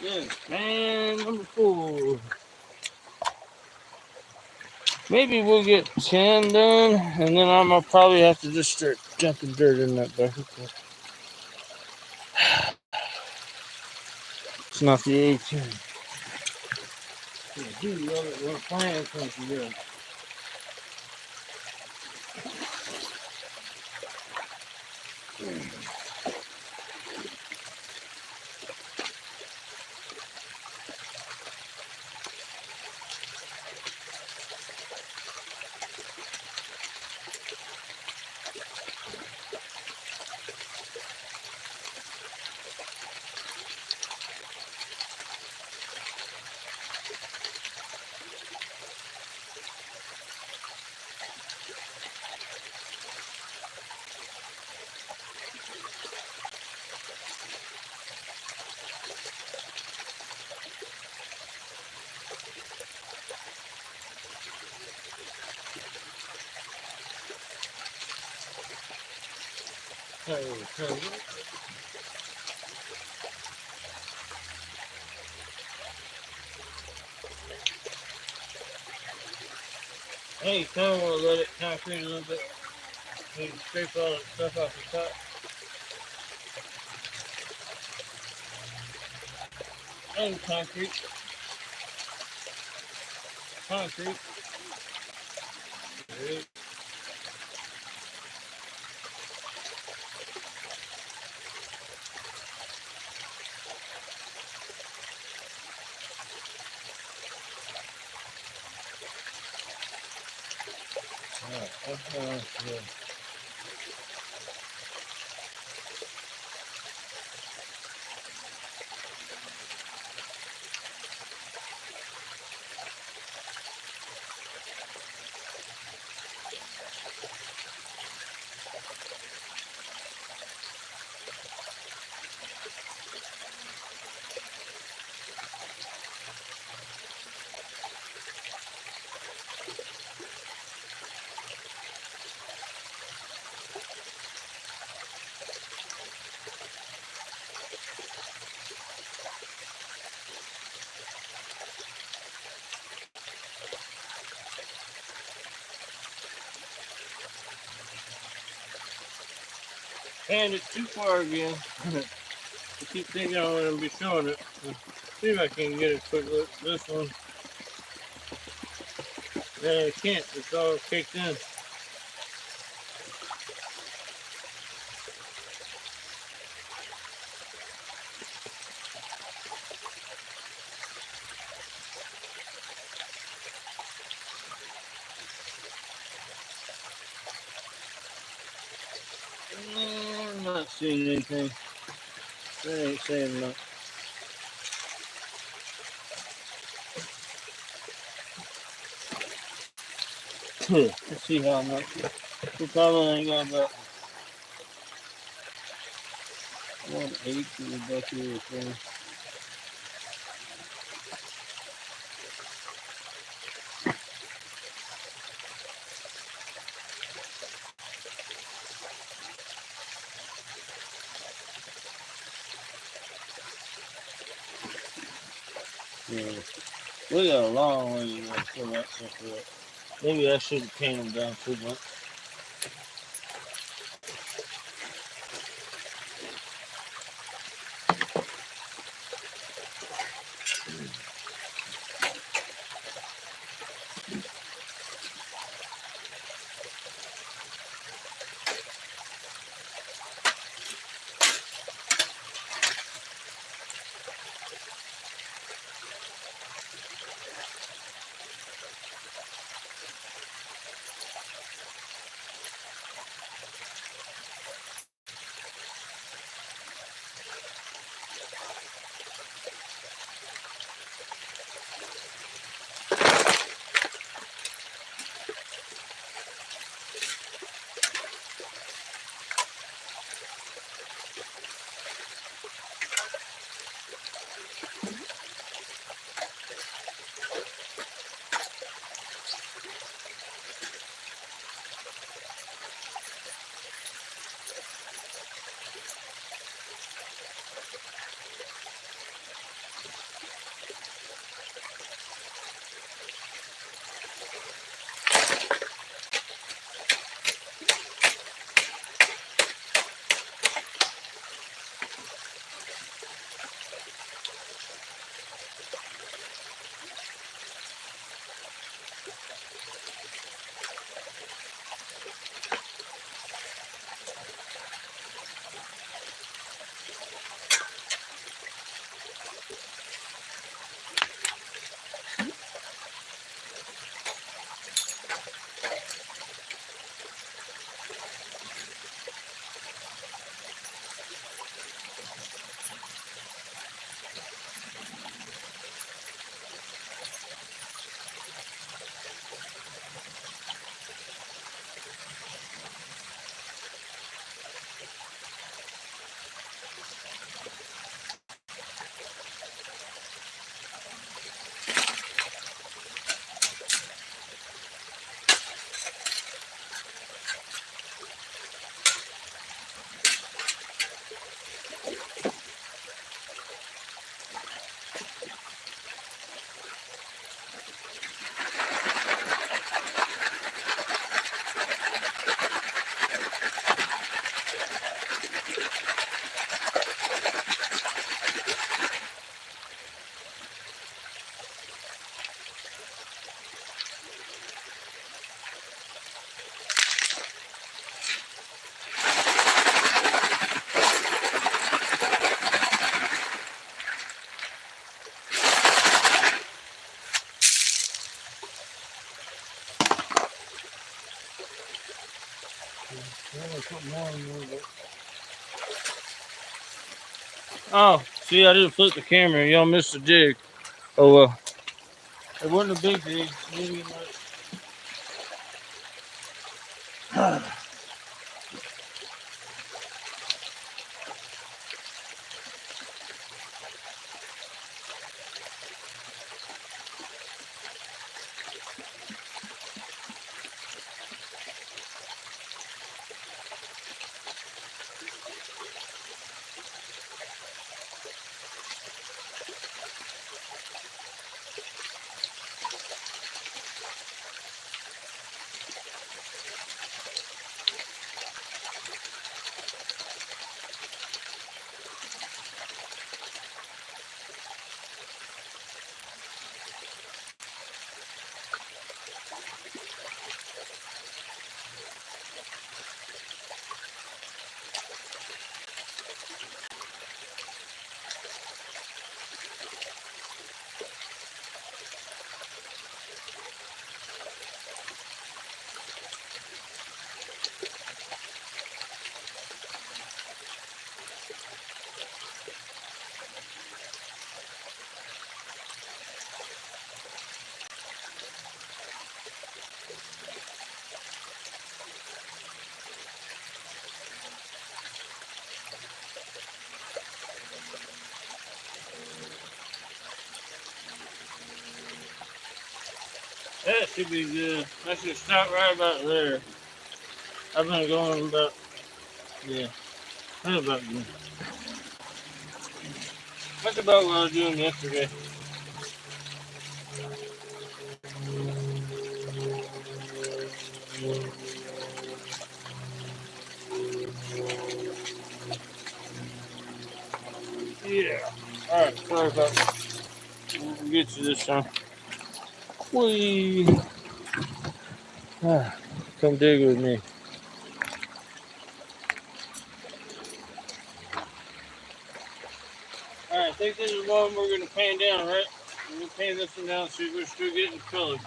Yeah, man, number 4. Maybe we'll get 10 done, and then I'm gonna probably have to just start dumping dirt in that bucket. It's not the A10. I do love it when a plan comes together. Hey, you kind of want to let it concrete a little bit. You can scrape all that stuff off the top. And concrete. Concrete. Good. Alright, that's good. And it's too far again. I keep thinking I'm going to be showing it. See if I can get a quick look at this one. Yeah, I can't. It's all caked in. I'm not seeing anything. That ain't saying much. Let's see how much. We probably ain't got about 1/8 of the bucket or so. Yeah. We got a long way to go to fill that sucker up. Maybe I should have came down too much. Oh, see, I didn't flip the camera. Y'all missed the dig. Oh well. It wasn't a big dig. That should be good. I should stop right about there. I've been going about, yeah, that's about good. That's about what I was doing yesterday. Yeah. Alright, sorry about that. We'll get you this time. Whee! Come dig with me. Alright, I think this is one we're going to pan down, right? We're going to pan this one down so we're still getting color.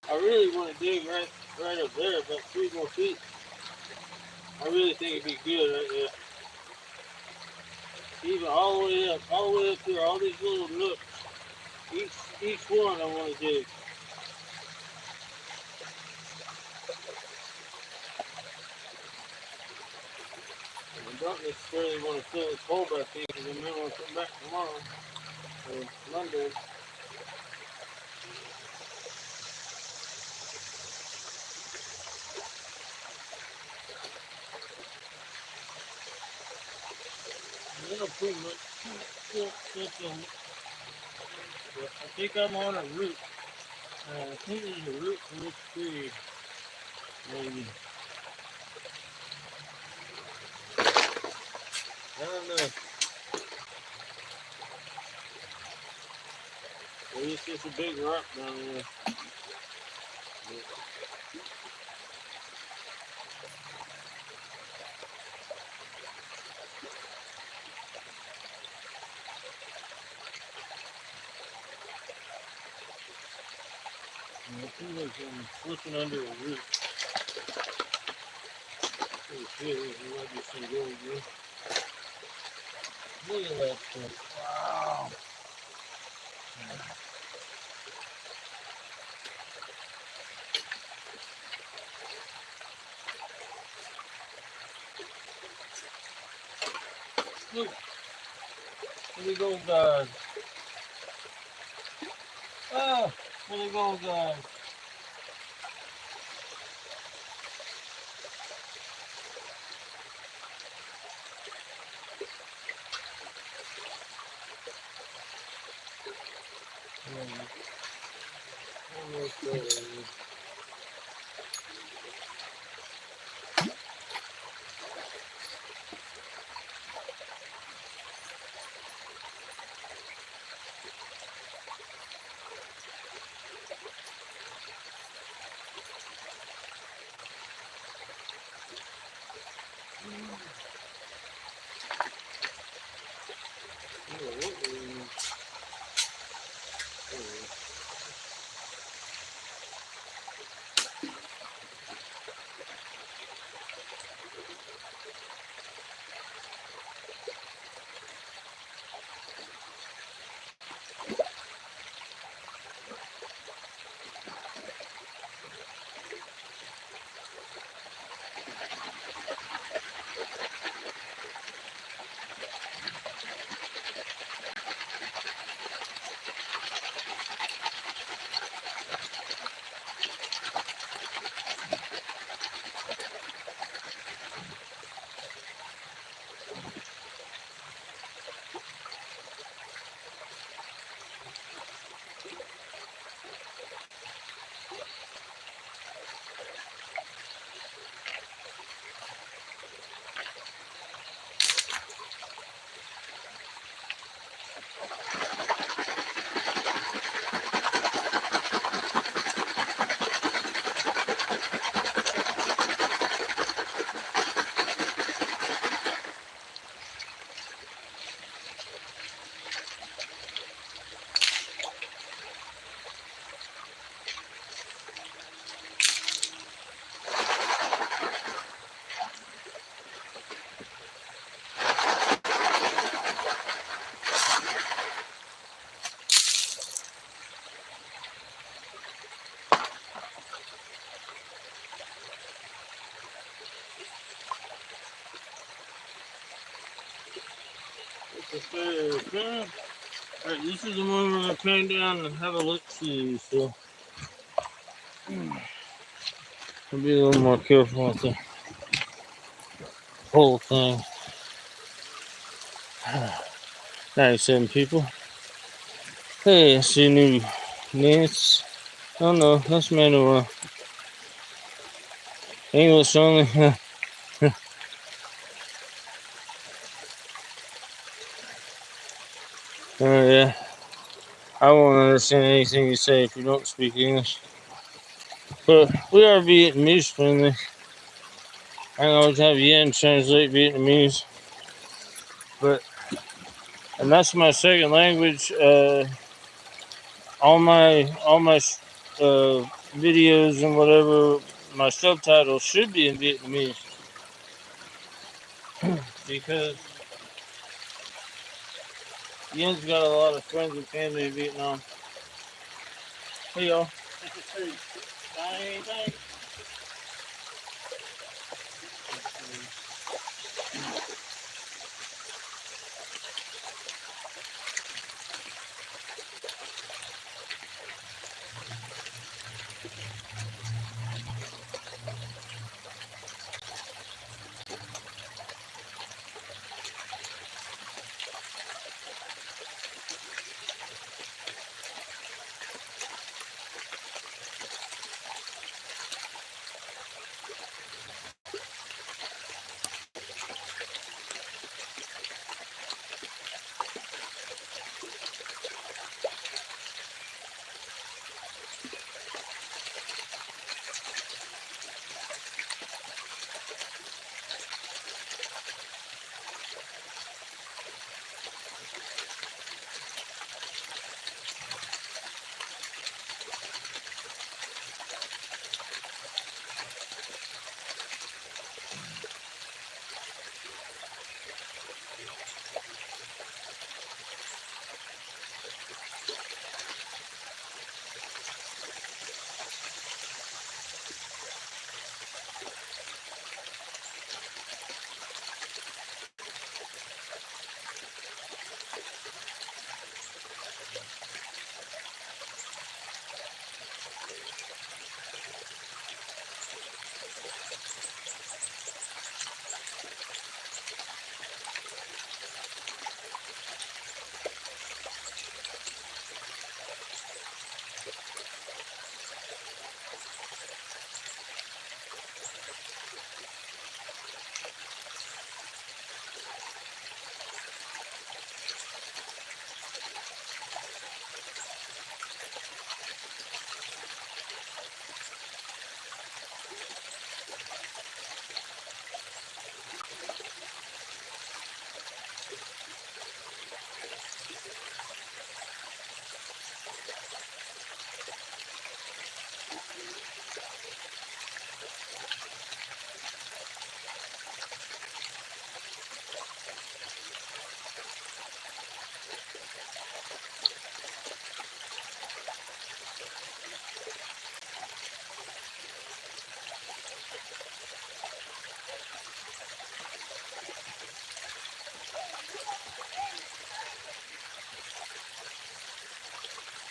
I really want to dig right up there, about 3 more feet. I really think it'd be good right there. Even all the way up there, all these little nooks. Each one I want to dig. I don't necessarily want to fill this hole back in because I may want to come back tomorrow or Monday. That'll pretty much that's on. But I think I'm on a root. I think there's a root for this tree. Maybe. I don't know. Maybe it's just a big rock down there. I feel like I'm slipping under a root. Pretty sure there might be some gold here. Look at that stuff. Wow. Look. There we go, guys. Oh, there we go, guys. Okay. Alright, this is the one we're gonna pan down and have a look see. So I'll be a little more careful with the whole thing. 97 people. Hey, I see new nets. Oh no, that's manual. English only. Yeah. I won't understand anything you say if you don't speak English. But we are Vietnamese friendly. I can always have Yen translate Vietnamese. And that's my second language. All my videos and whatever, my subtitles should be in Vietnamese because Yen's got a lot of friends and family in Vietnam. Hey y'all. Bye, bye.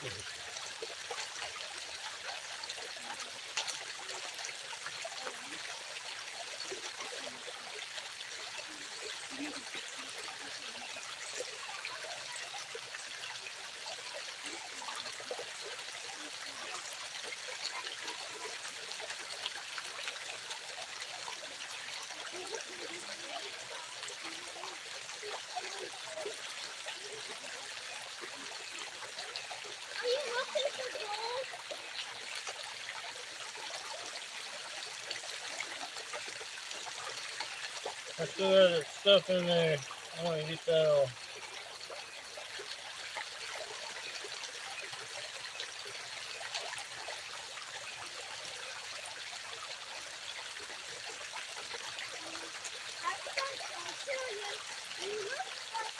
Are you looking for gold?
I still got that stuff in there. I want to get that off.
I'll show you. You look like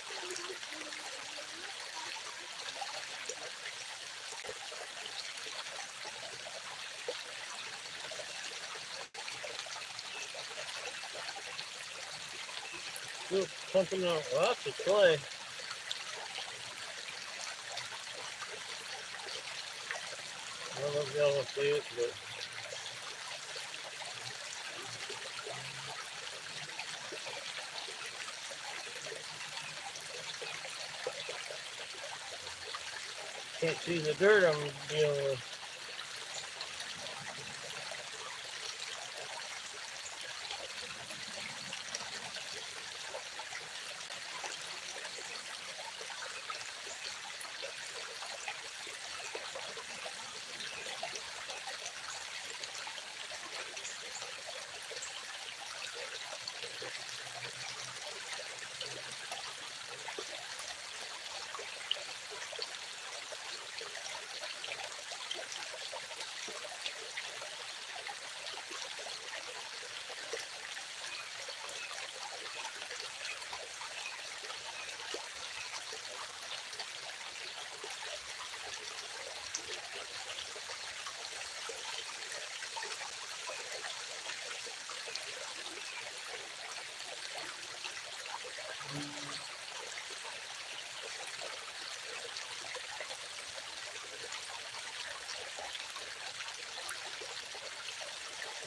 Still pumping out lots of clay. I don't know if y'all will see it, but can't see the dirt I'm dealing with.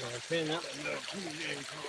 My opinion, that would go pretty dang far.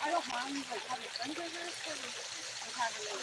I don't mind like having friends over or like having a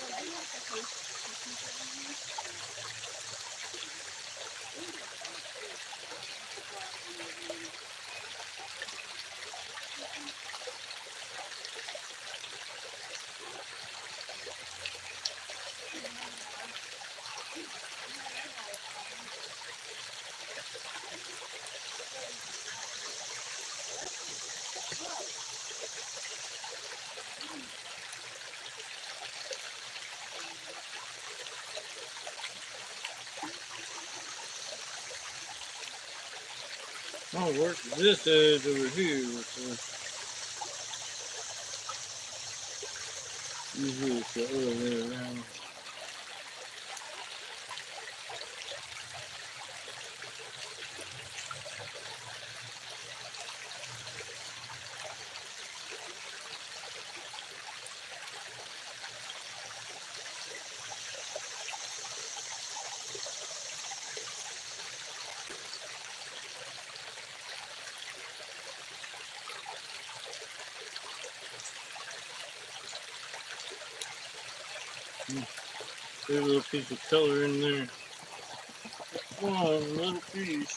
I'll work this edge over here. Usually it's the other way around. There's a little piece of color in there. One little piece.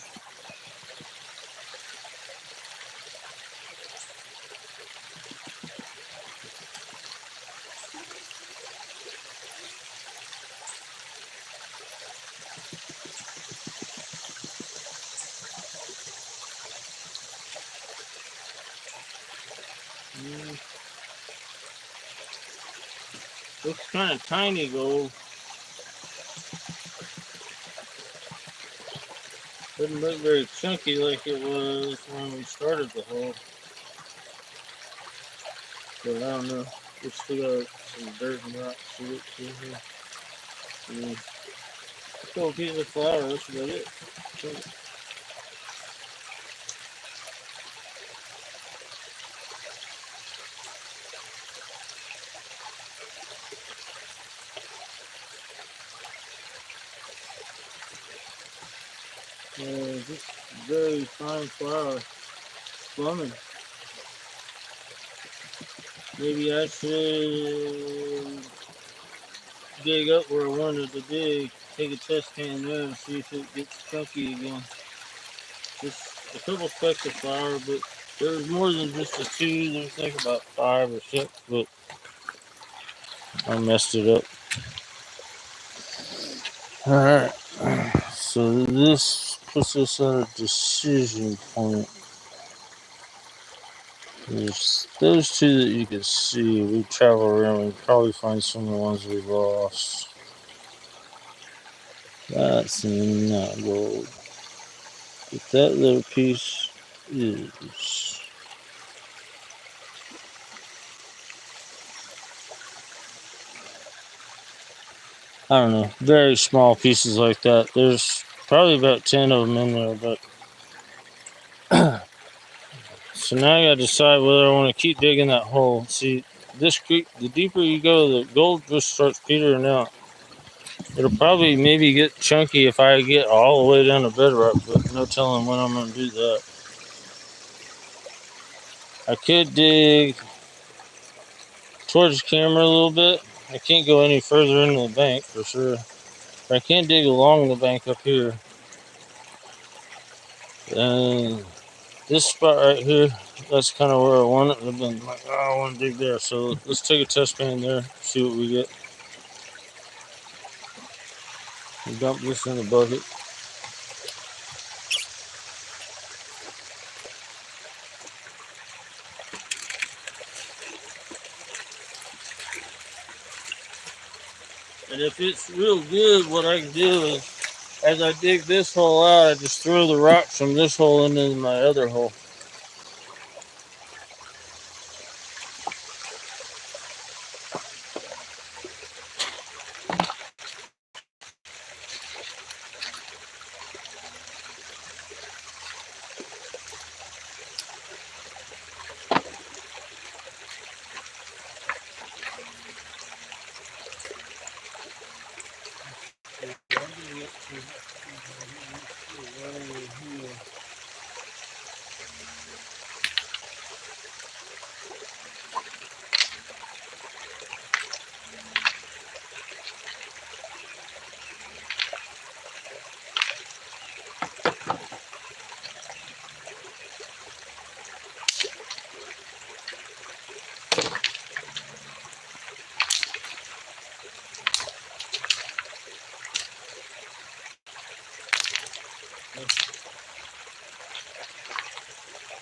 Looks kind of tiny gold. Doesn't look very chunky like it was when we started the hole. But I don't know. We still got some dirt and rocks to get to here. Yeah. A couple pieces of flour, that's about it. Just very fine flour. Plumbing. Maybe I should dig up where I wanted to dig, take a test can there and see if it gets chunky again. Just a couple specks of flour, but there's more than just the two. There's like about 5 or 6, but I messed it up. Alright, so this puts us at a decision point. There's those two that you can see. We travel around, we probably find some of the ones we lost. That's not gold. But that little piece is. I don't know, very small pieces like that. There's probably about 10 of them in there, but so now I gotta decide whether I want to keep digging that hole. See, this creek, the deeper you go, the gold just starts petering out. It'll probably maybe get chunky if I get all the way down to bedrock, but no telling when I'm gonna do that. I could dig towards the camera a little bit. I can't go any further into the bank for sure. But I can dig along the bank up here. And this spot right here, that's kind of where I want it. I've been like, oh, I want to dig there. So let's take a test pan there, see what we get. And dump this in the bucket. And if it's real good, what I can do is, as I dig this hole out, I just throw the rocks from this hole into my other hole.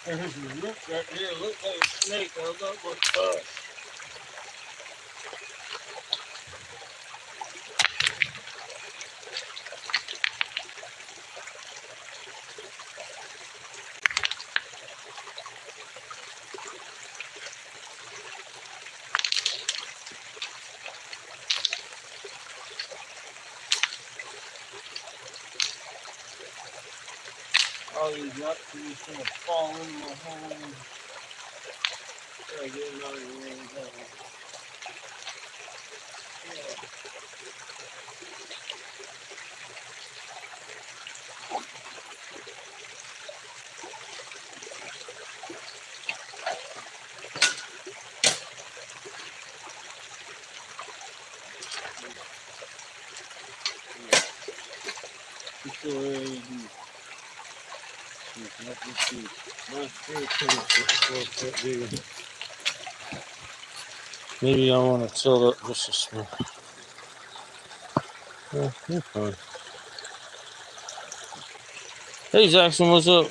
There's a root right there. Looks like a snake. I don't know what it's called. All these nuts are just gonna fall in my hole. Gotta get another one. Maybe I want to tilt up just a small. Yeah, you're fine. Hey Jackson, what's up?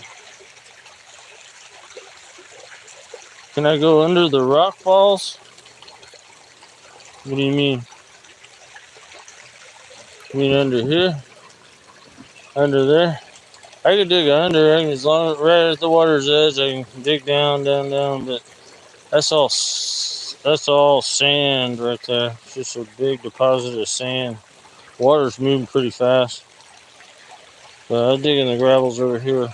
Can I go under the rock balls? What do you mean? You mean under here? Under there? I can dig under. I can, as long right at the water's edge, I can dig down, down, down. But that's all sand right there. It's just a big deposit of sand. Water's moving pretty fast. But I dig in the gravels over here.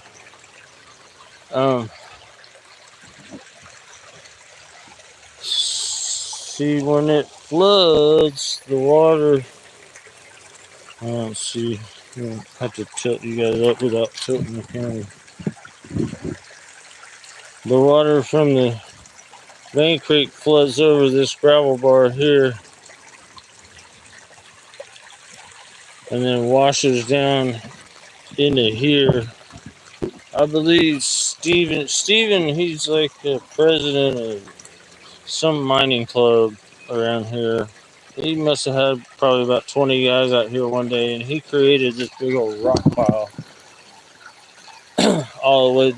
See, when it floods, the water. Let's see. I have to tilt you guys up without tilting the camera. The water from the main creek floods over this gravel bar here and then washes down into here. I believe Steven, he's like the president of some mining club around here. He must have had probably about 20 guys out here one day, and he created this big old rock pile all the way.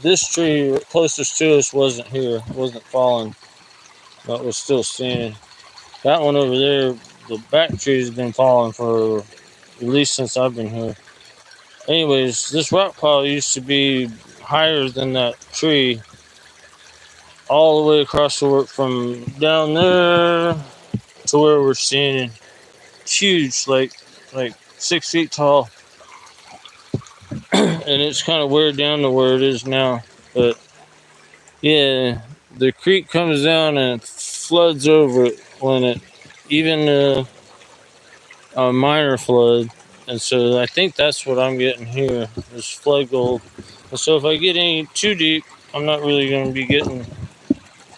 This tree closest to us wasn't here, wasn't falling, but was still standing. That one over there, the back tree has been falling for at least since I've been here. Anyways, this rock pile used to be higher than that tree, all the way across the work from down there to where we're standing. Huge, like 6 feet tall, and it's kind of weared down to where it is now. But yeah, the creek comes down and floods over it when it even a minor flood, and so I think that's what I'm getting here is flood gold. And so if I get any too deep, I'm not really going to be getting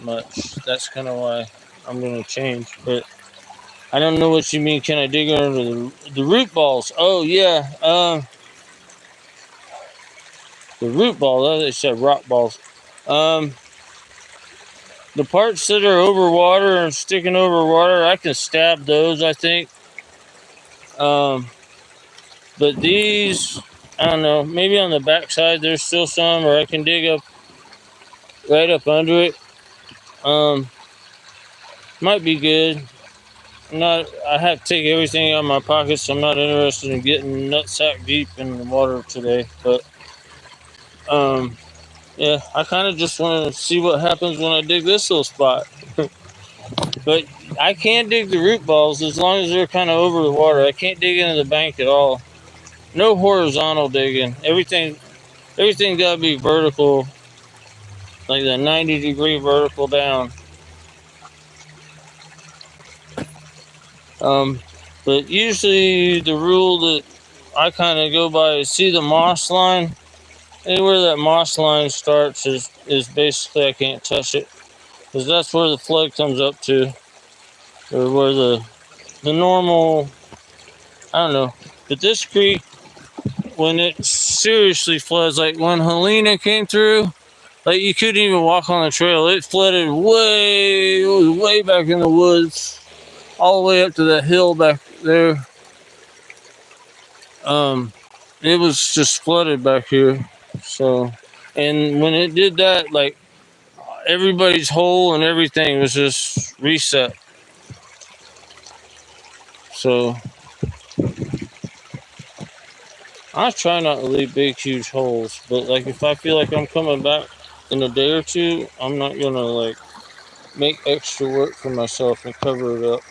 much. That's kind of why I'm going to change. But I don't know what you mean. Can I dig under the root balls? Oh yeah, the root balls. They said rock balls. The parts that are over water and sticking over water, I can stab those, I think. But these, I don't know, maybe on the backside there's still some, or I can dig up right up under it. Might be good. I have to take everything out of my pockets, so I'm not interested in getting nutsack deep in the water today. But yeah, I kind of just want to see what happens when I dig this little spot. But I can dig the root balls as long as they're kind of over the water. I can't dig into the bank at all. No horizontal digging. Everything gotta be vertical, like that 90-degree vertical down. But usually the rule that I kind of go by is see the moss line. Anywhere that moss line starts is basically I can't touch it, because that's where the flood comes up to, or where the normal. I don't know. But this creek, when it seriously floods, like when Helena came through, like you couldn't even walk on the trail. It flooded way back in the woods, all the way up to that hill back there. It was just flooded back here. So, and when it did that, like everybody's hole and everything was just reset. So I try not to leave big, huge holes, but like if I feel like I'm coming back in a day or two, I'm not gonna like make extra work for myself and cover it up,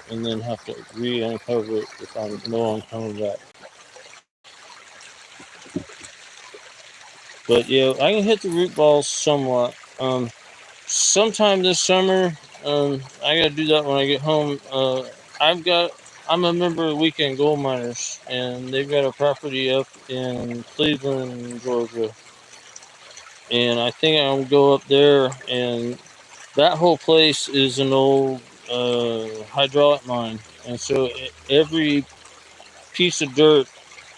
and then have to re-uncover it if I know I'm coming back. But yeah, I can hit the root balls somewhat. Sometime this summer, I gotta do that when I get home. I'm a member of Weekend Gold Miners, and they've got a property up in Cleveland, Georgia. And I think I'll go up there, and that whole place is an old hydraulic mine. And so every piece of dirt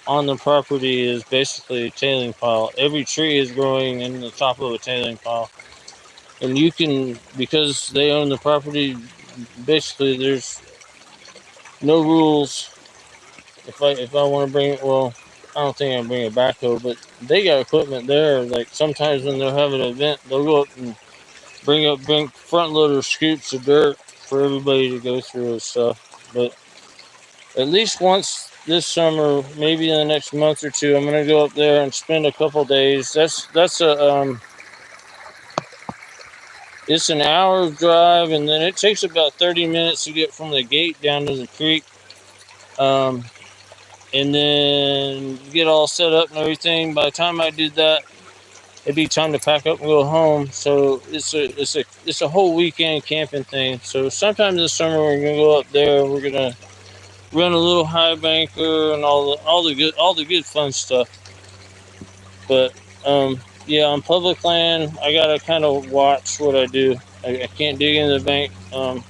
on the property is basically a tailing pile. Every tree is growing in the top of a tailing pile. And you can, because they own the property, basically there's no rules. If I want to bring it, well, I don't think I can bring a backhoe, but they got equipment there. Like sometimes when they're having an event, they'll go up and bring front loader scoops of dirt for everybody to go through and stuff. But at least once this summer, maybe in the next month or two, I'm gonna go up there and spend a couple days. That's a it's an hour drive, and then it takes about 30 minutes to get from the gate down to the creek. And then get all set up and everything. By the time I did that, it'd be time to pack up and go home. So it's a whole weekend camping thing. So sometime this summer we're gonna go up there. We're gonna run a little high banker and all the good fun stuff. But yeah, on public land, I gotta kind of watch what I do. I can't dig into the bank. I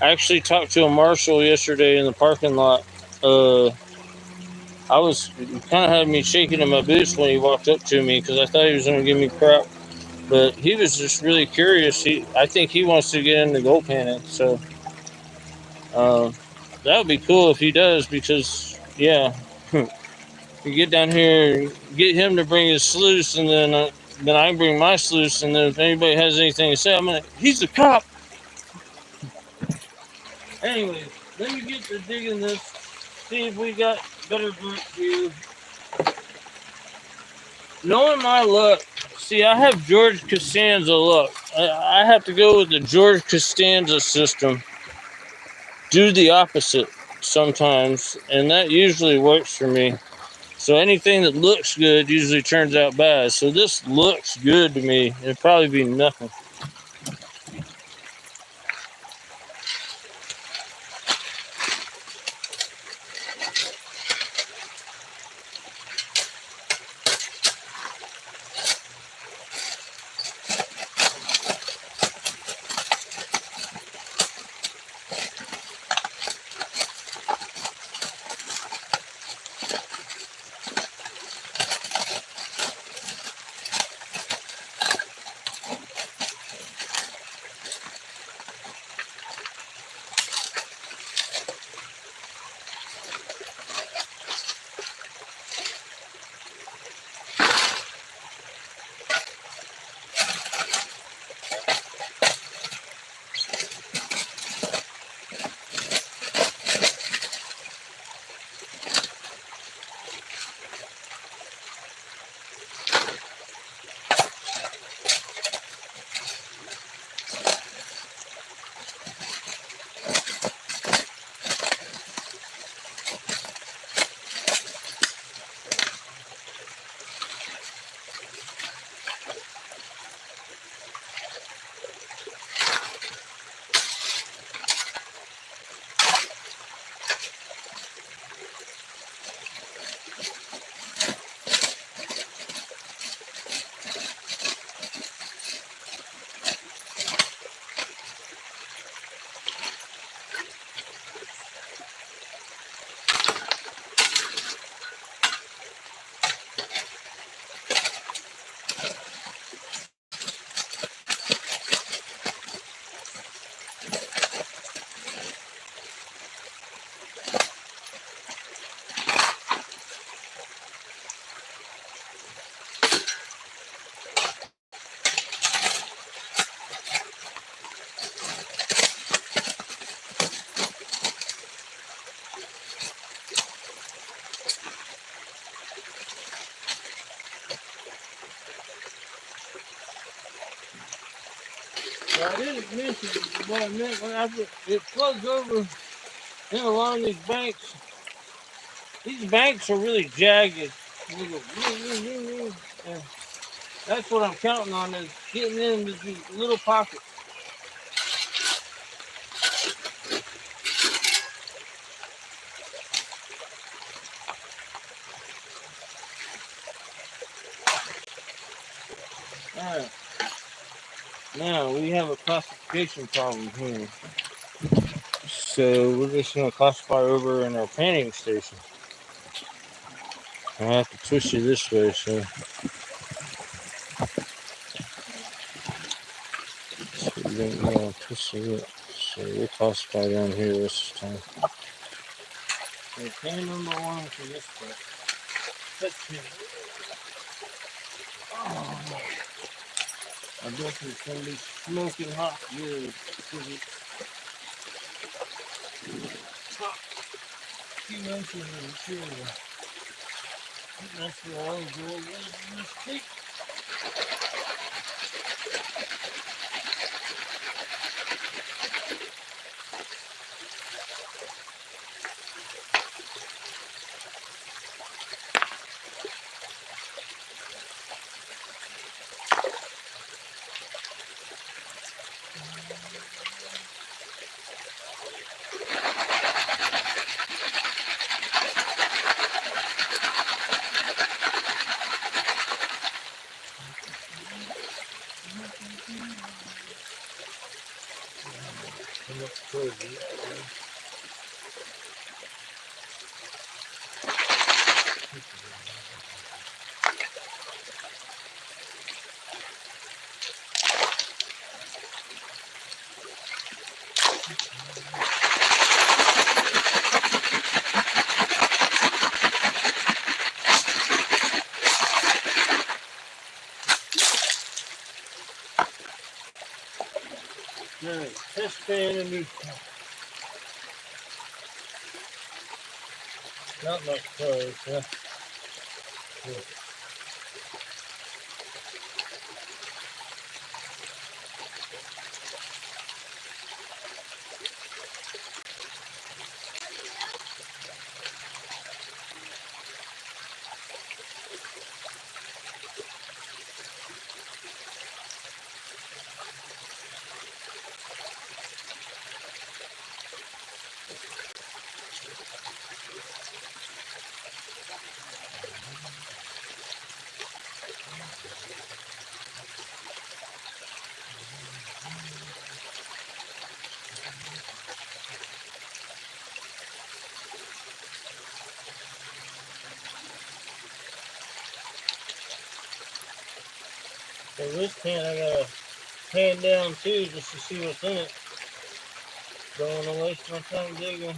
actually talked to a marshal yesterday in the parking lot. I was kind of had me shaking in my boots when he walked up to me because I thought he was going to give me crap, but he was just really curious. I think he wants to get into gold panning, so that would be cool if he does because yeah, you get down here and get him to bring his sluice, and then I bring my sluice, and then if anybody has anything to say, he's a cop. Anyway, let me get to digging this. See if we got better group here. Knowing my luck, see, I have George Costanza luck. I have to go with the George Costanza system. Do the opposite sometimes, and that usually works for me. So anything that looks good usually turns out bad. So this looks good to me. It'd probably be nothing. I didn't mention what I meant when it floods over in along these banks. These banks are really jagged. And that's what I'm counting on is getting into these little pockets. Alright. Now we have a classification problem here. So we're just going to classify over in our panning station. I have to twist you this way, so you don't want to twist it. So we'll classify down here this time. So pan number one for this part. Oh, I guess it's going to be smoking hot good. few inches of material. That's where all the gold was in this creek. Come up towards you. Alright, test fan and new. Not much clothes, huh? Yeah. So this can I gotta hand down too just to see what's in it. Don't wanna waste my time digging.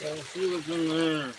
Gotta see what's in there.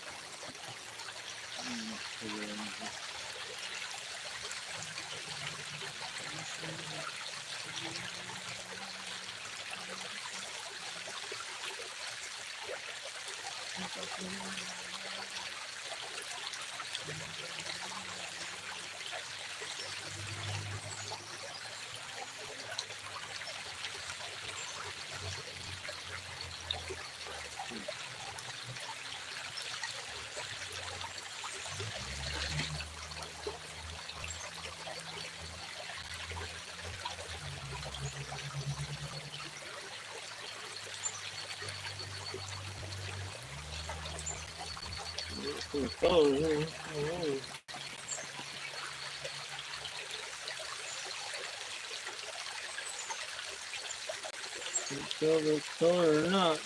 Some colors in. Can't tell if it's color or not.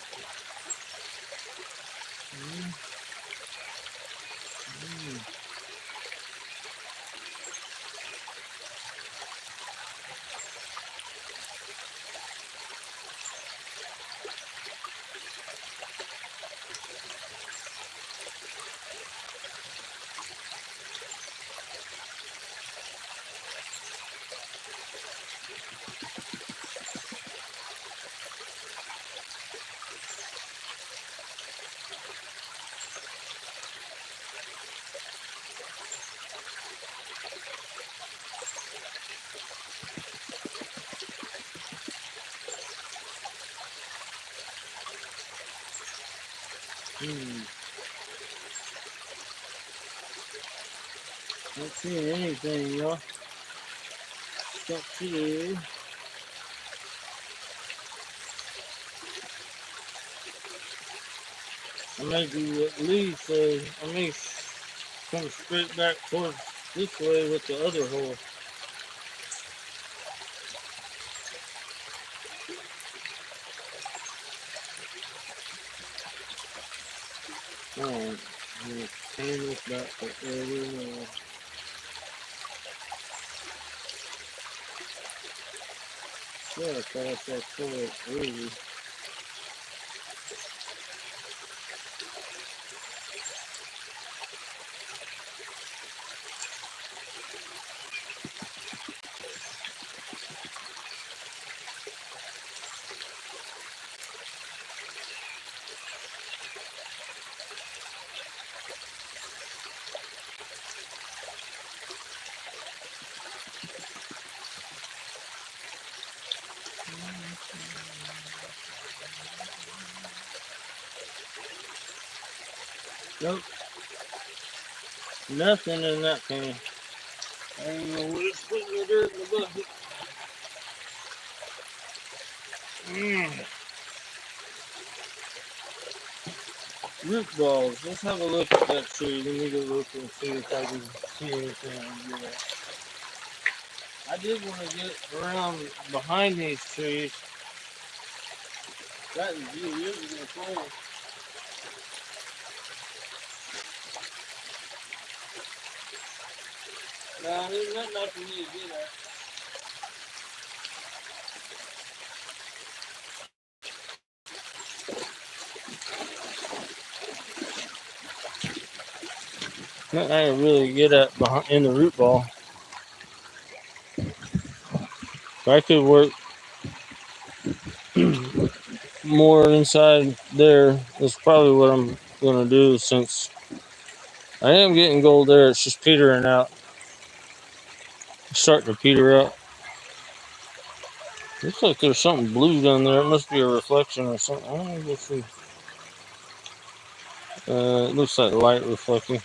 Not seeing anything, y'all. Stuck to there. I may do what Lee says. I may come straight back towards this way with the other hole. Alright, I'm gonna pan this back forever. Yeah, I thought I saw it early. Nope, nothing in that pan. I don't know what it's putting the dirt in the bucket. Root balls. Let's have a look at that tree. Let me go look and see if I can see anything. I did want to get around behind these trees. That is years ago. No, there's nothing I can really get at. Nothing I can really get at behind, in the root ball. If I could work more inside there, that's probably what I'm going to do, since I am getting gold there. It's just petering out. It's starting to peter out. Looks like there's something blue down there. It must be a reflection or something. I don't know if it looks like light reflecting.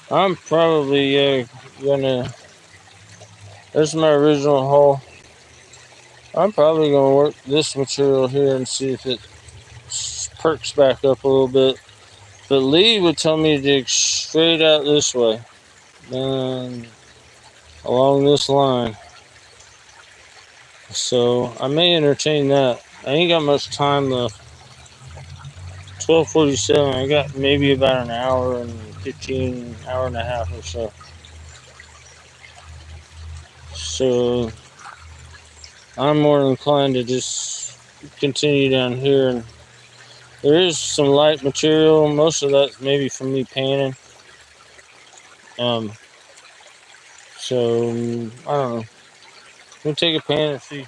I'm probably gonna. There's my original hole. I'm probably gonna work this material here and see if it perks back up a little bit. But Lee would tell me to dig straight out this way, then along this line. So I may entertain that. I ain't got much time left. 12:47. I got maybe about an hour and 15, hour and a half or so. So I'm more inclined to just continue down here. And there is some light material. Most of that's maybe from me panning. So I don't know. I'm gonna take a pan and see.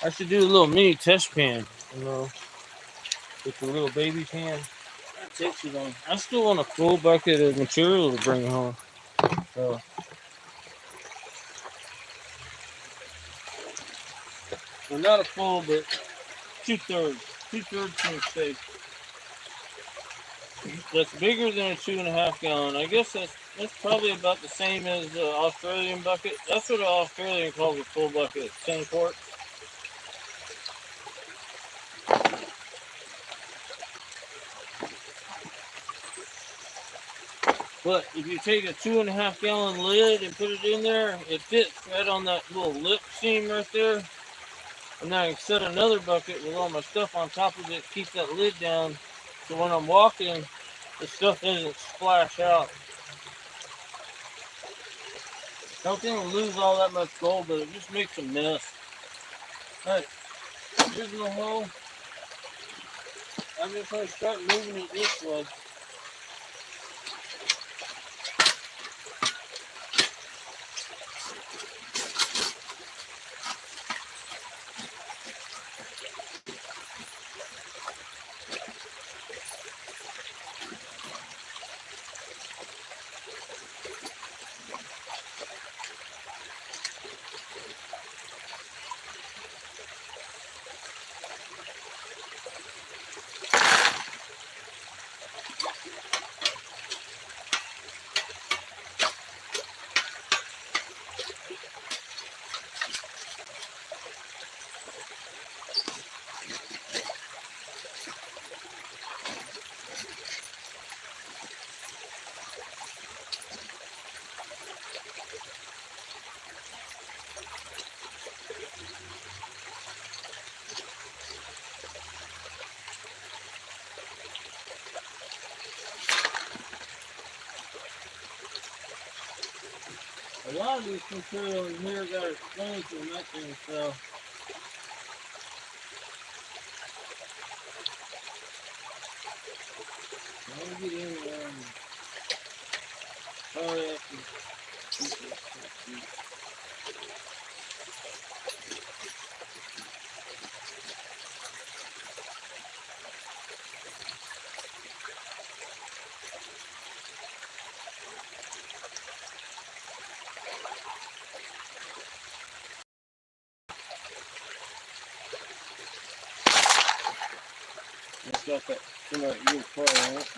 I should do a little mini test pan, with the little baby pan. That takes it on. I still want a full bucket of material to bring home. So, well, not a full, but 2/3. 2/3 seems safe. That's bigger than a 2.5 gallon. I guess that's probably about the same as the Australian bucket. That's what an Australian calls a full bucket, 10 quart. But if you take a 2.5 gallon lid and put it in there, it fits right on that little lip seam right there. And then I can set another bucket with all my stuff on top of it, keep that lid down, so when I'm walking, the stuff doesn't splash out. Don't think we'll lose all that much gold, but it just makes a mess. Alright, here's my hole. I'm just going to start moving it this way. A lot of this material in here got explained to nothing, so. Let me get in there and probably have to keep this. It's got that wood clay on it.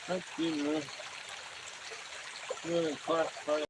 That's good enough. Really classified.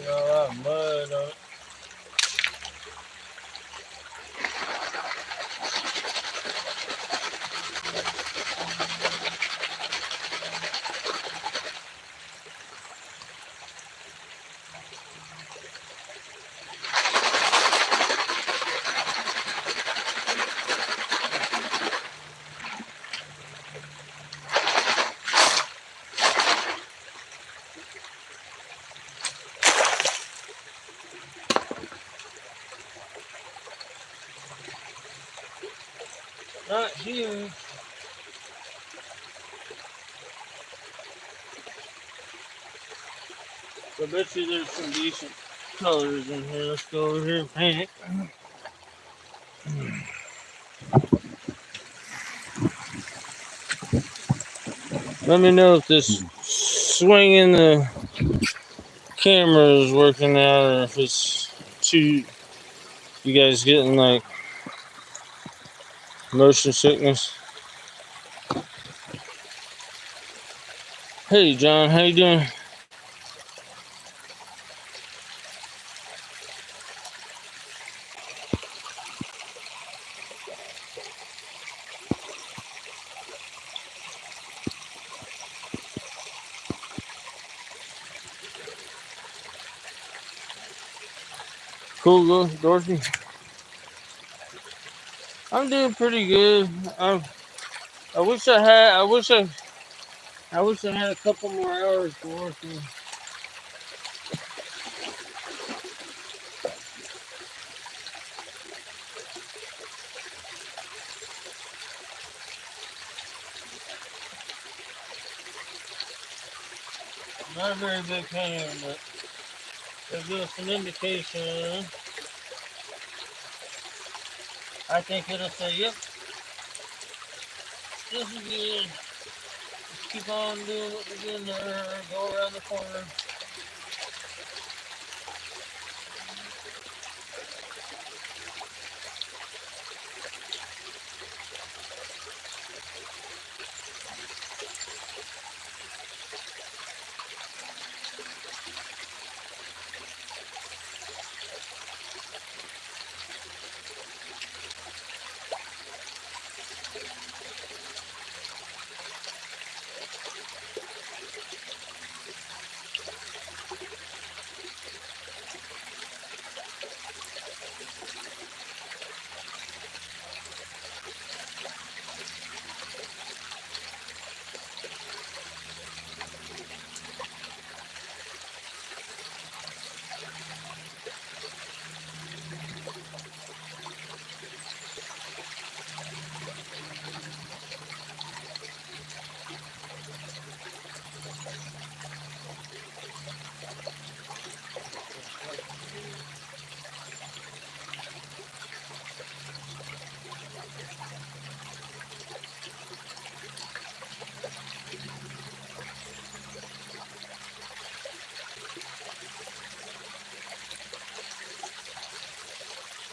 Got a lot of mud on it. Not huge. I bet you there's some decent colors in here. Let's go over here and paint it. Let me know if this swinging the camera is working out or if it's too, you guys getting like motion sickness. Hey John, how you doing? Cool, Dorothy. I'm doing pretty good. I wish I had. I wish I had a couple more hours to work in. Not a very big hand, but it'll give us an indication. I think it'll say, yep, this is good. Just keep on doing what we're doing there. Go around the corner.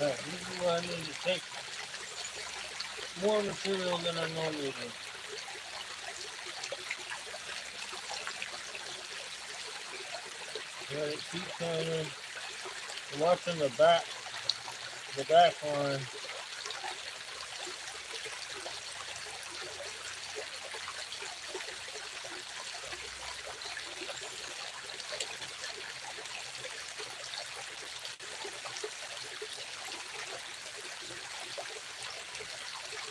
Alright, this is where I need to take more material than I normally do. Let it keep coming. I'm watching the back line.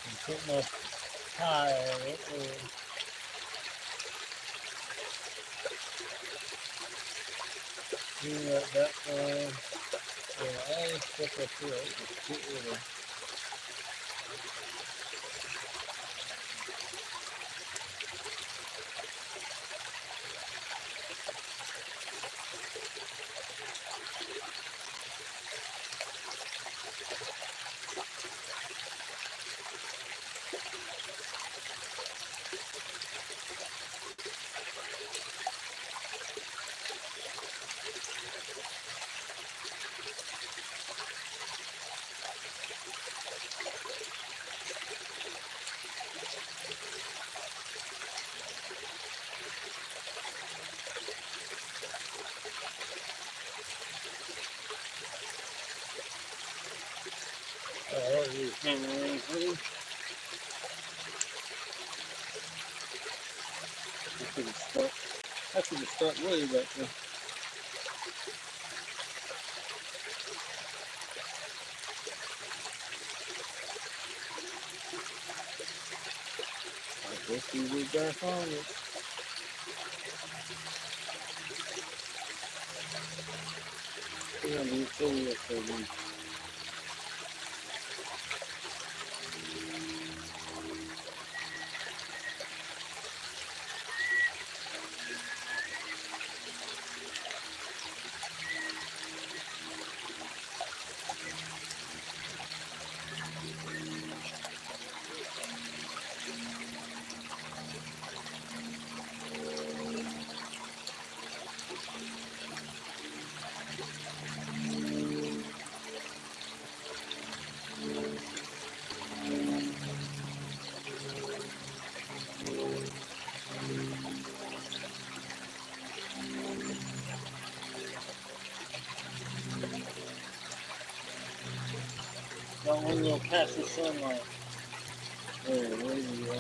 And put my tie on it. Do that back line. And all this stuff up here, I just get rid of. I should have stuck way back there. I guess we will back on it. We're gonna do it till we get there. Got one little patch of sunlight. There you go.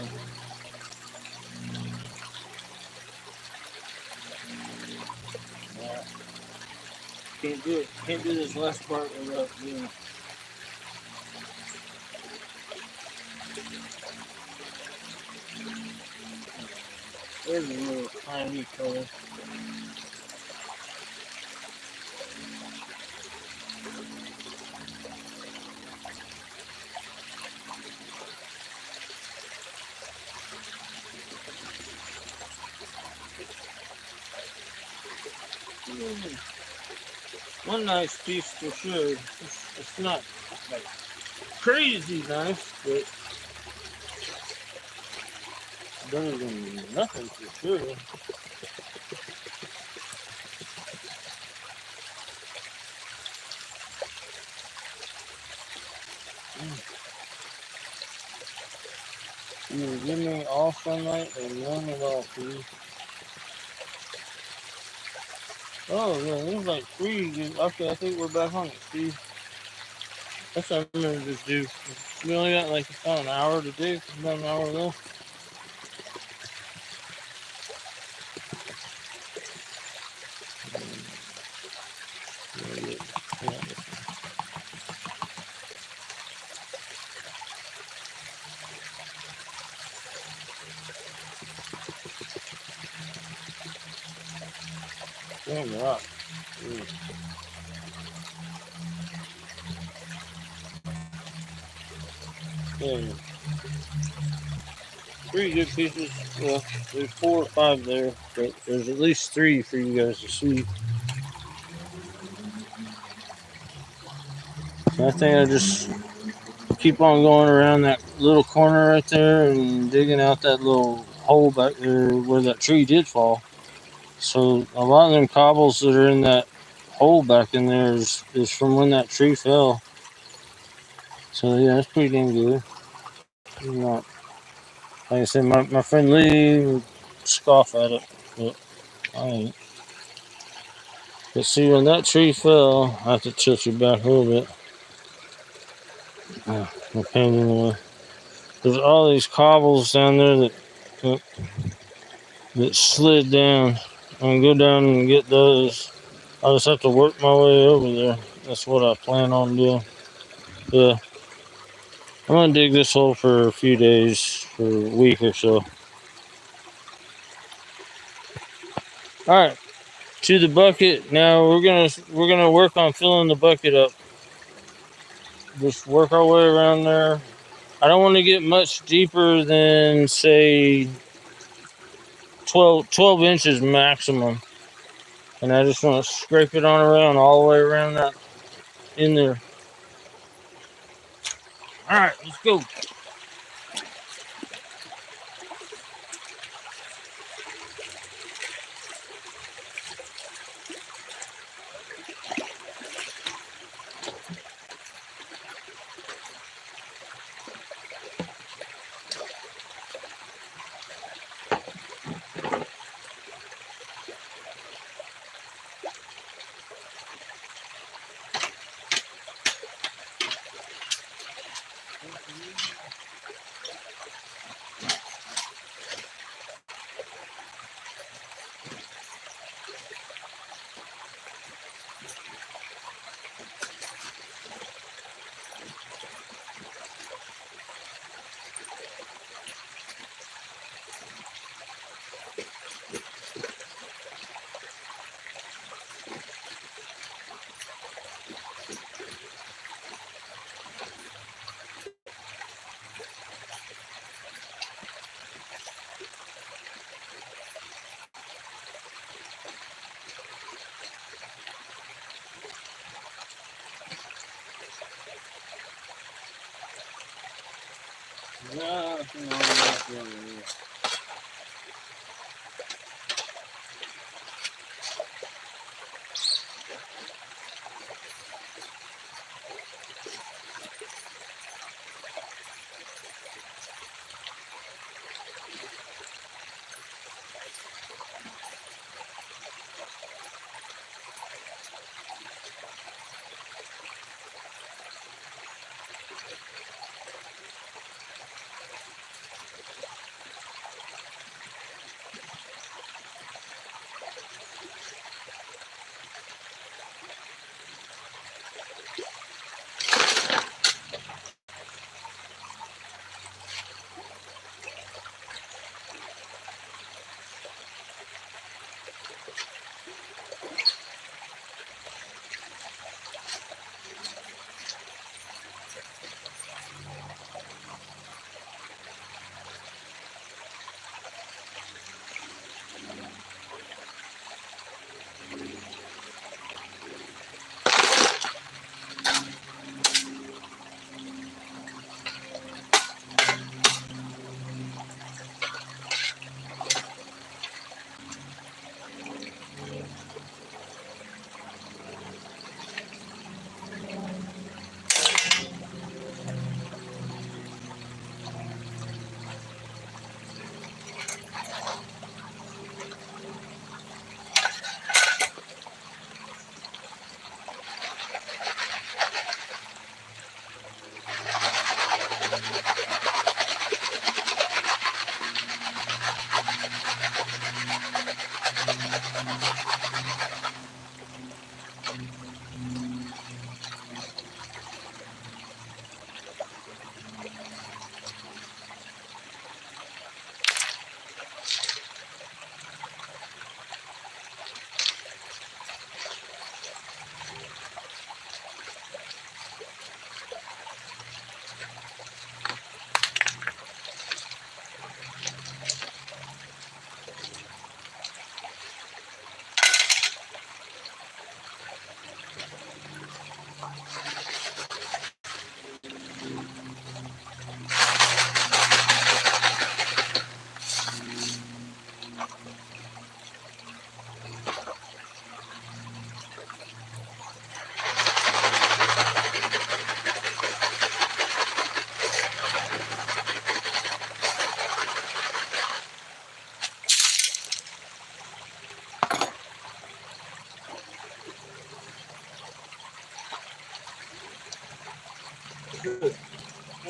Can't do it. Can't do this last part without doing it. There's a little tiny color. One nice piece for sure. It's not like crazy nice, but better than nothing for sure. Either give me all sunlight or none at all, please. Oh, yeah, there's like 3. Okay, I think we're back on it, Steve. That's what I'm gonna just do. We only got like about an hour to do. About an hour left. Damn rock. Yeah. 3 good pieces. Well, there's 4 or 5 there, but there's at least 3 for you guys to see. So I think I just keep on going around that little corner right there and digging out that little hole back there where that tree did fall. So a lot of them cobbles that are in that hole back in there is from when that tree fell. So yeah, that's pretty damn good. Not, like I said, my friend Lee would scoff at it, but I ain't. But see, when that tree fell, I have to tilt you back a little bit. My pain in the way. There's all these cobbles down there that slid down. I can go down and get those. I just have to work my way over there. That's what I plan on doing. Yeah. I'm gonna dig this hole for a few days, for a week or so. Alright, to the bucket. Now we're gonna work on filling the bucket up. Just work our way around there. I don't want to get much deeper than say 12 inches maximum. And I just want to scrape it on around all the way around that in there. Alright, let's go.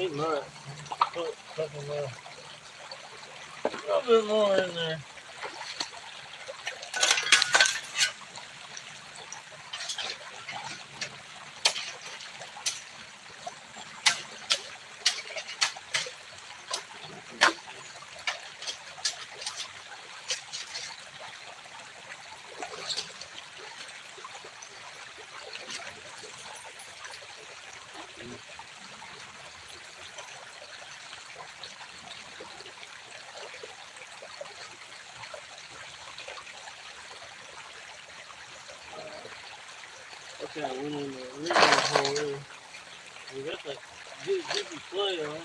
ain't much. Put a couple more, a little bit more in there. Okay, I went in the original hole here. We got that good dippy clay on it.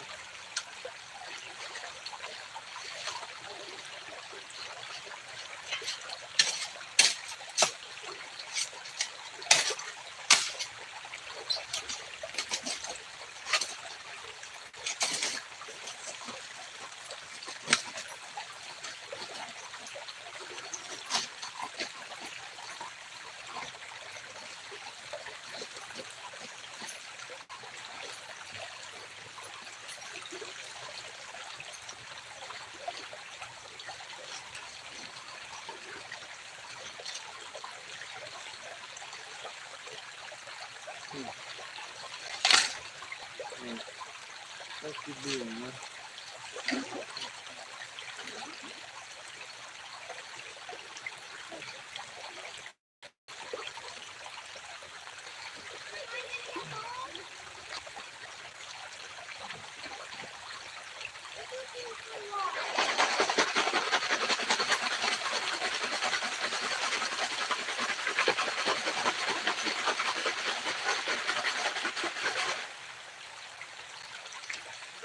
That's good deal, man.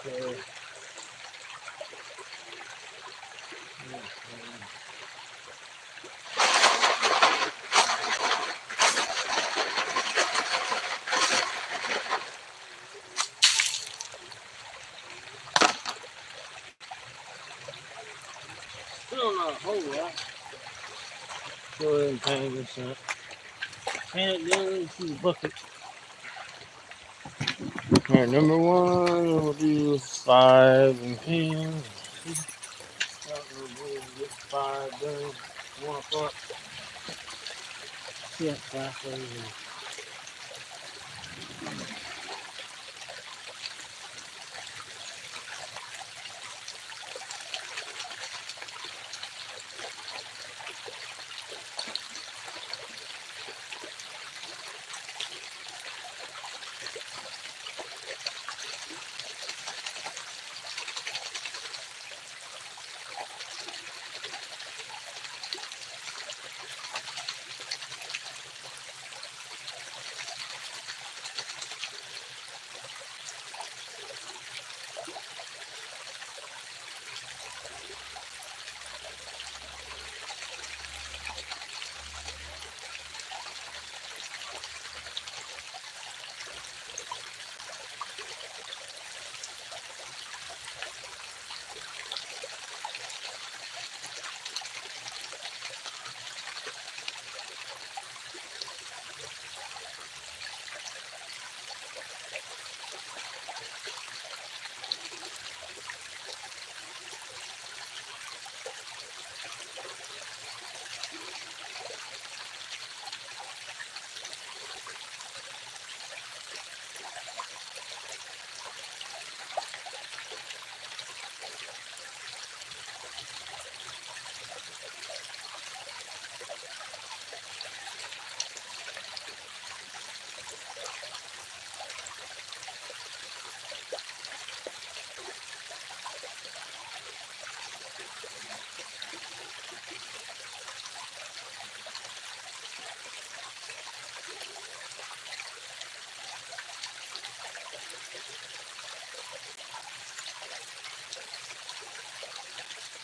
So, still not a whole lot. Go ahead and pan this up. Pan it down into the bucket. Alright, number one, we'll do 5 and 10. We'll get 5 done. 1 o'clock. Yeah, 5:30.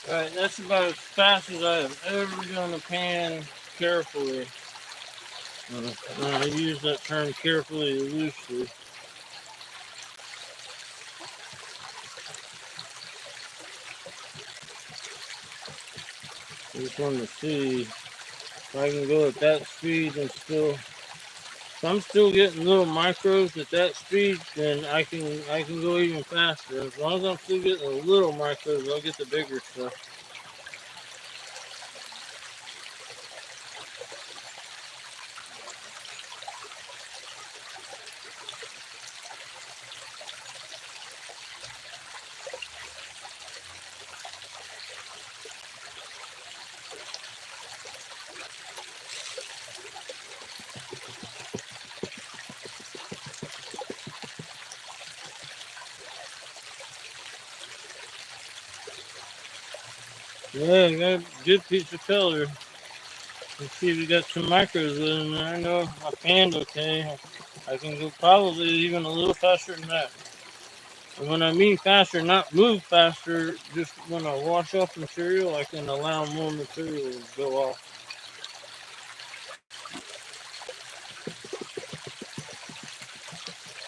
Alright, that's about as fast as I have ever done a pan carefully. I use that term carefully loosely. I just wanted to see if I can go at that speed and still If I'm still getting little micros at that speed, then I can go even faster. As long as I'm still getting the little micros, I'll get the bigger stuff. Yeah, I got a good piece of color. Let's see if we got some micros in there. I know my pan's okay. I can go probably even a little faster than that. And when I mean faster, not move faster, just when I wash off material, I can allow more material to go off.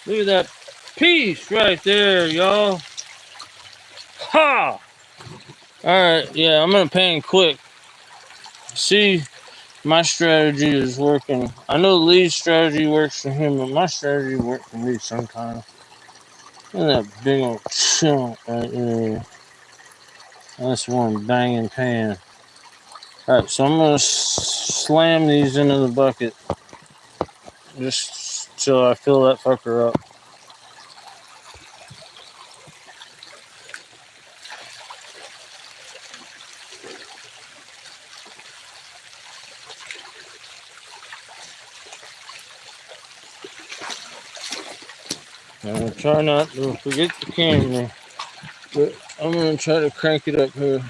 Look at that piece right there, y'all. Ha! Alright, yeah, I'm gonna pan quick. See, my strategy is working. I know Lee's strategy works for him, but my strategy works for me sometimes. Look at that big old chunk right there. That's one banging pan. Alright, so I'm gonna slam these into the bucket just till I fill that fucker up. I'm gonna try not to forget the camera, but I'm gonna try to crank it up here.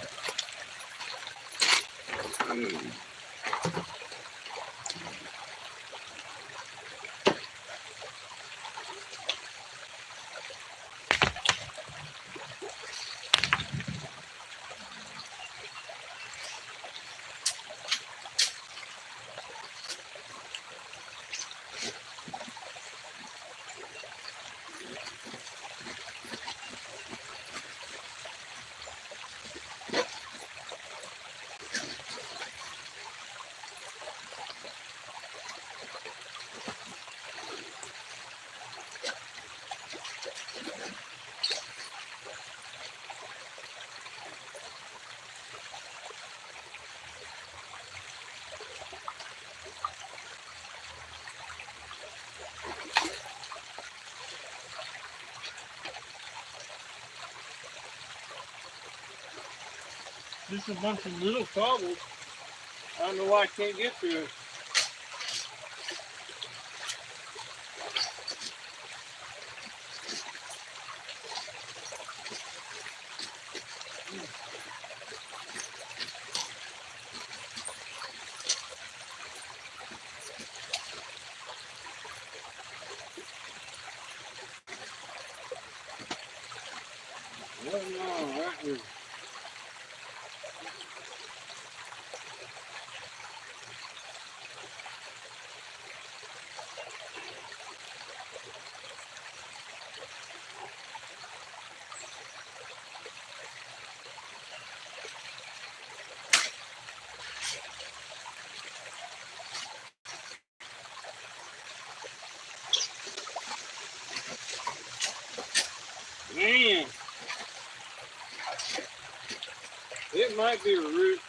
Just a bunch of little cobbles. I don't know why I can't get through it. Man, it might be a root.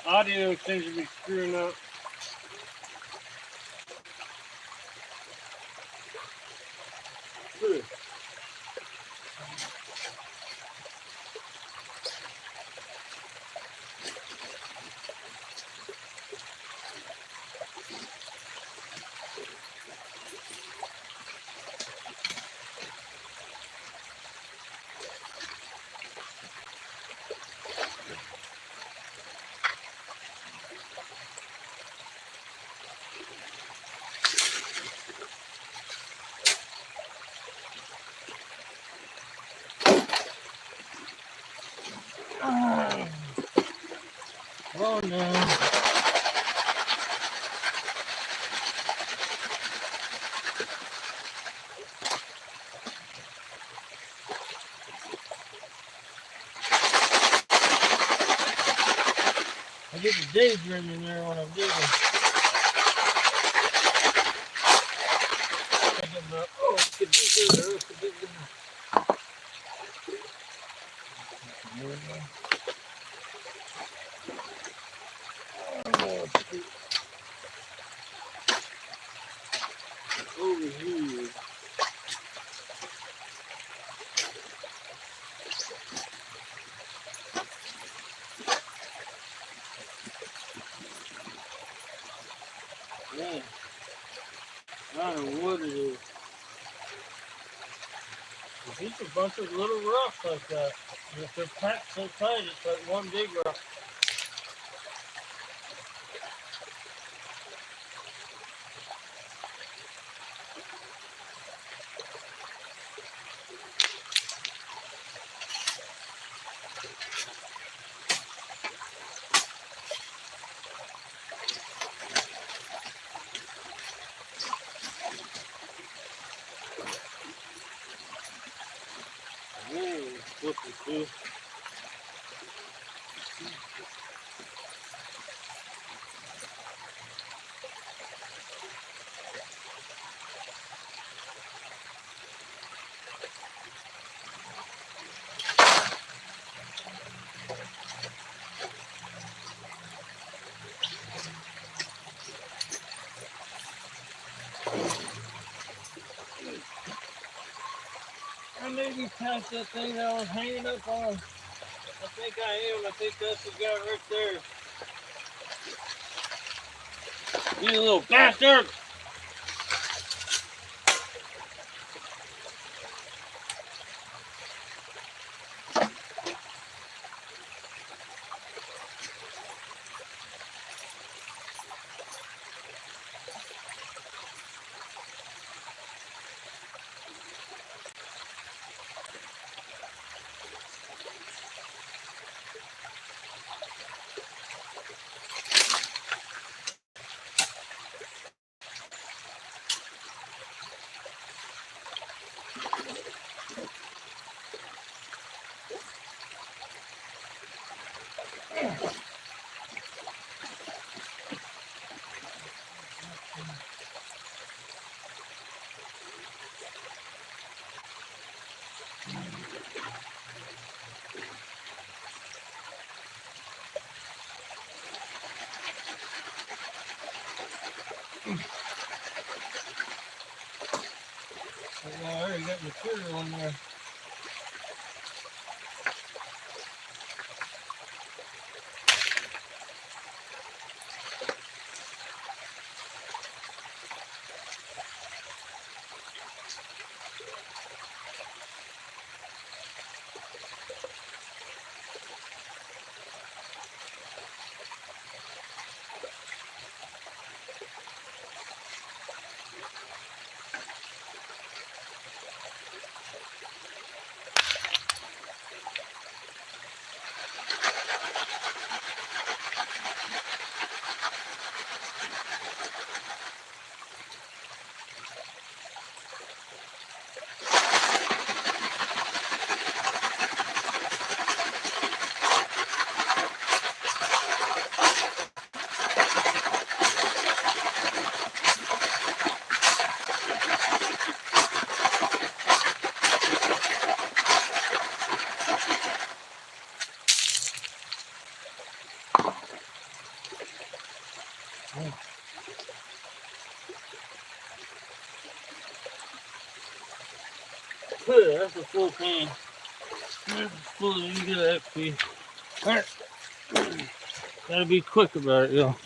Audio seems to be screwing up. Good. Oh no. I get the daydream in there when I'm digging. Oh, could be good. Could be good. Over here. Yeah. I don't know what it is. It's just a bunch of little rocks like that. And if they're packed so tight, it's like one big rock. Whoa, what the hell? I may be past that thing that I was hanging up on. I think I am. I think that's the guy right there. You little bastard! Oh, I already got material in there. there, that's a full pan. Full of, you can get an XP. Alright. Gotta be quick about it, yo.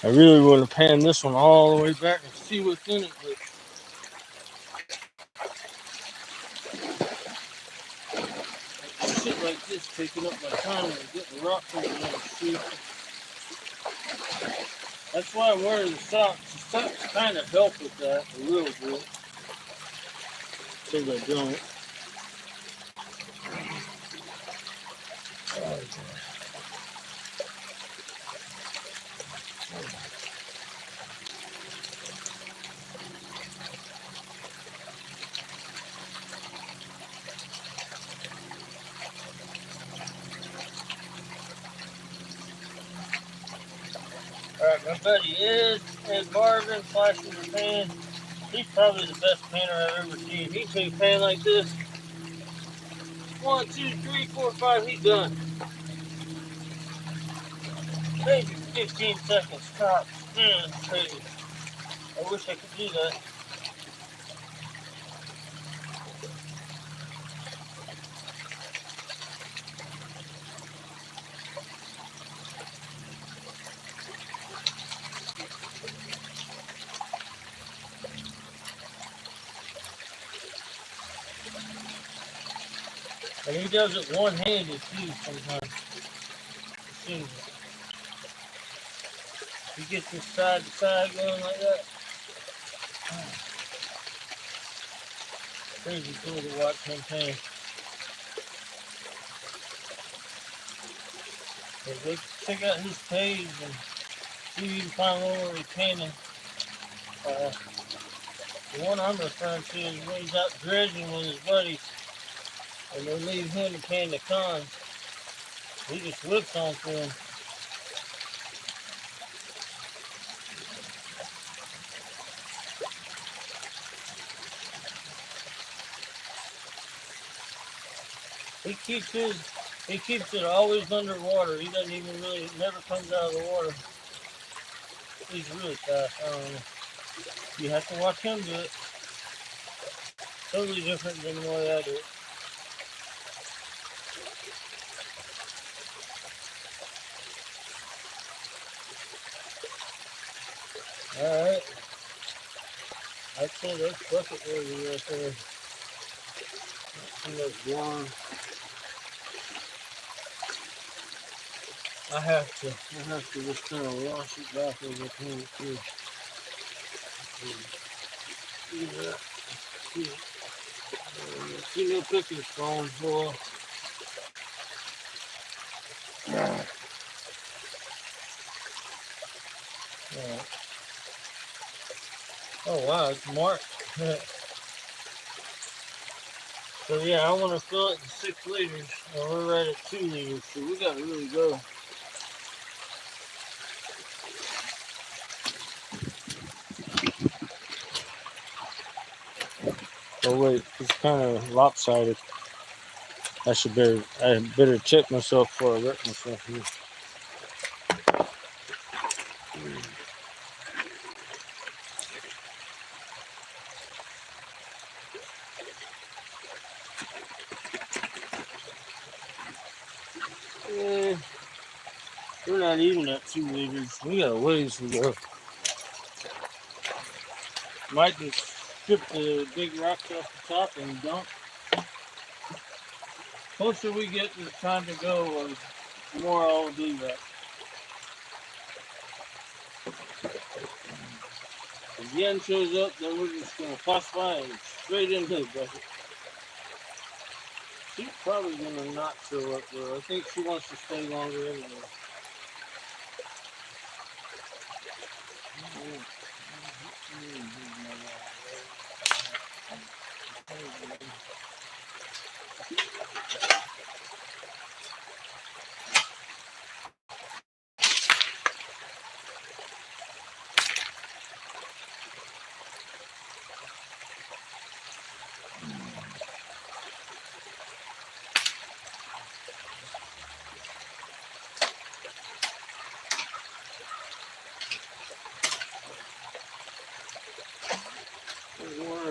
I really want to pan this one all the way back and see what's in it, but shit like this taking up my time and getting rocks over there and shit. That's why I'm wearing the socks. The socks kind of help with that a little bit. So they don't. Alright, my buddy Ed Marvin, Flashing the Pan. He's probably the best panner I've ever seen. He takes a pan like this. 1, 2, 3, 4, 5, he's done. Maybe 15 seconds tops. Man, that's crazy. I wish I could do that. And he does it one-handed too sometimes. He gets this side to side going like that. Crazy cool to watch him pan. So go check out his page and see if you can find one where he's panning. The one I'm referring to is when he's out dredging with his buddies and they leave him to pan the cons. He just whips on to them. He keeps it always underwater. He doesn't even really, it never comes out of the water. He's really fast. I don't know. You have to watch him do it. Totally different than the way I do it. Alright. I'd say that's bucket worthy right there. That's too much blonde. I have to just kind of wash it back as I can too. Look at that. See no cooking spawn for. Alright. Oh wow, it's marked. So yeah, I want to fill it in 6 liters, and we're right at 2 liters, so we gotta really go. Oh wait, it's kind of lopsided. I better check myself before I wreck myself here. We're not even at 2 liters. We got a ways to go. Might just strip the big rocks off the top and dump. Closer we get to the time to go, the more I'll do that. If Yen shows up, then we're just gonna pass by and straight into the bucket. She's probably gonna not show up though. I think she wants to stay longer anyway.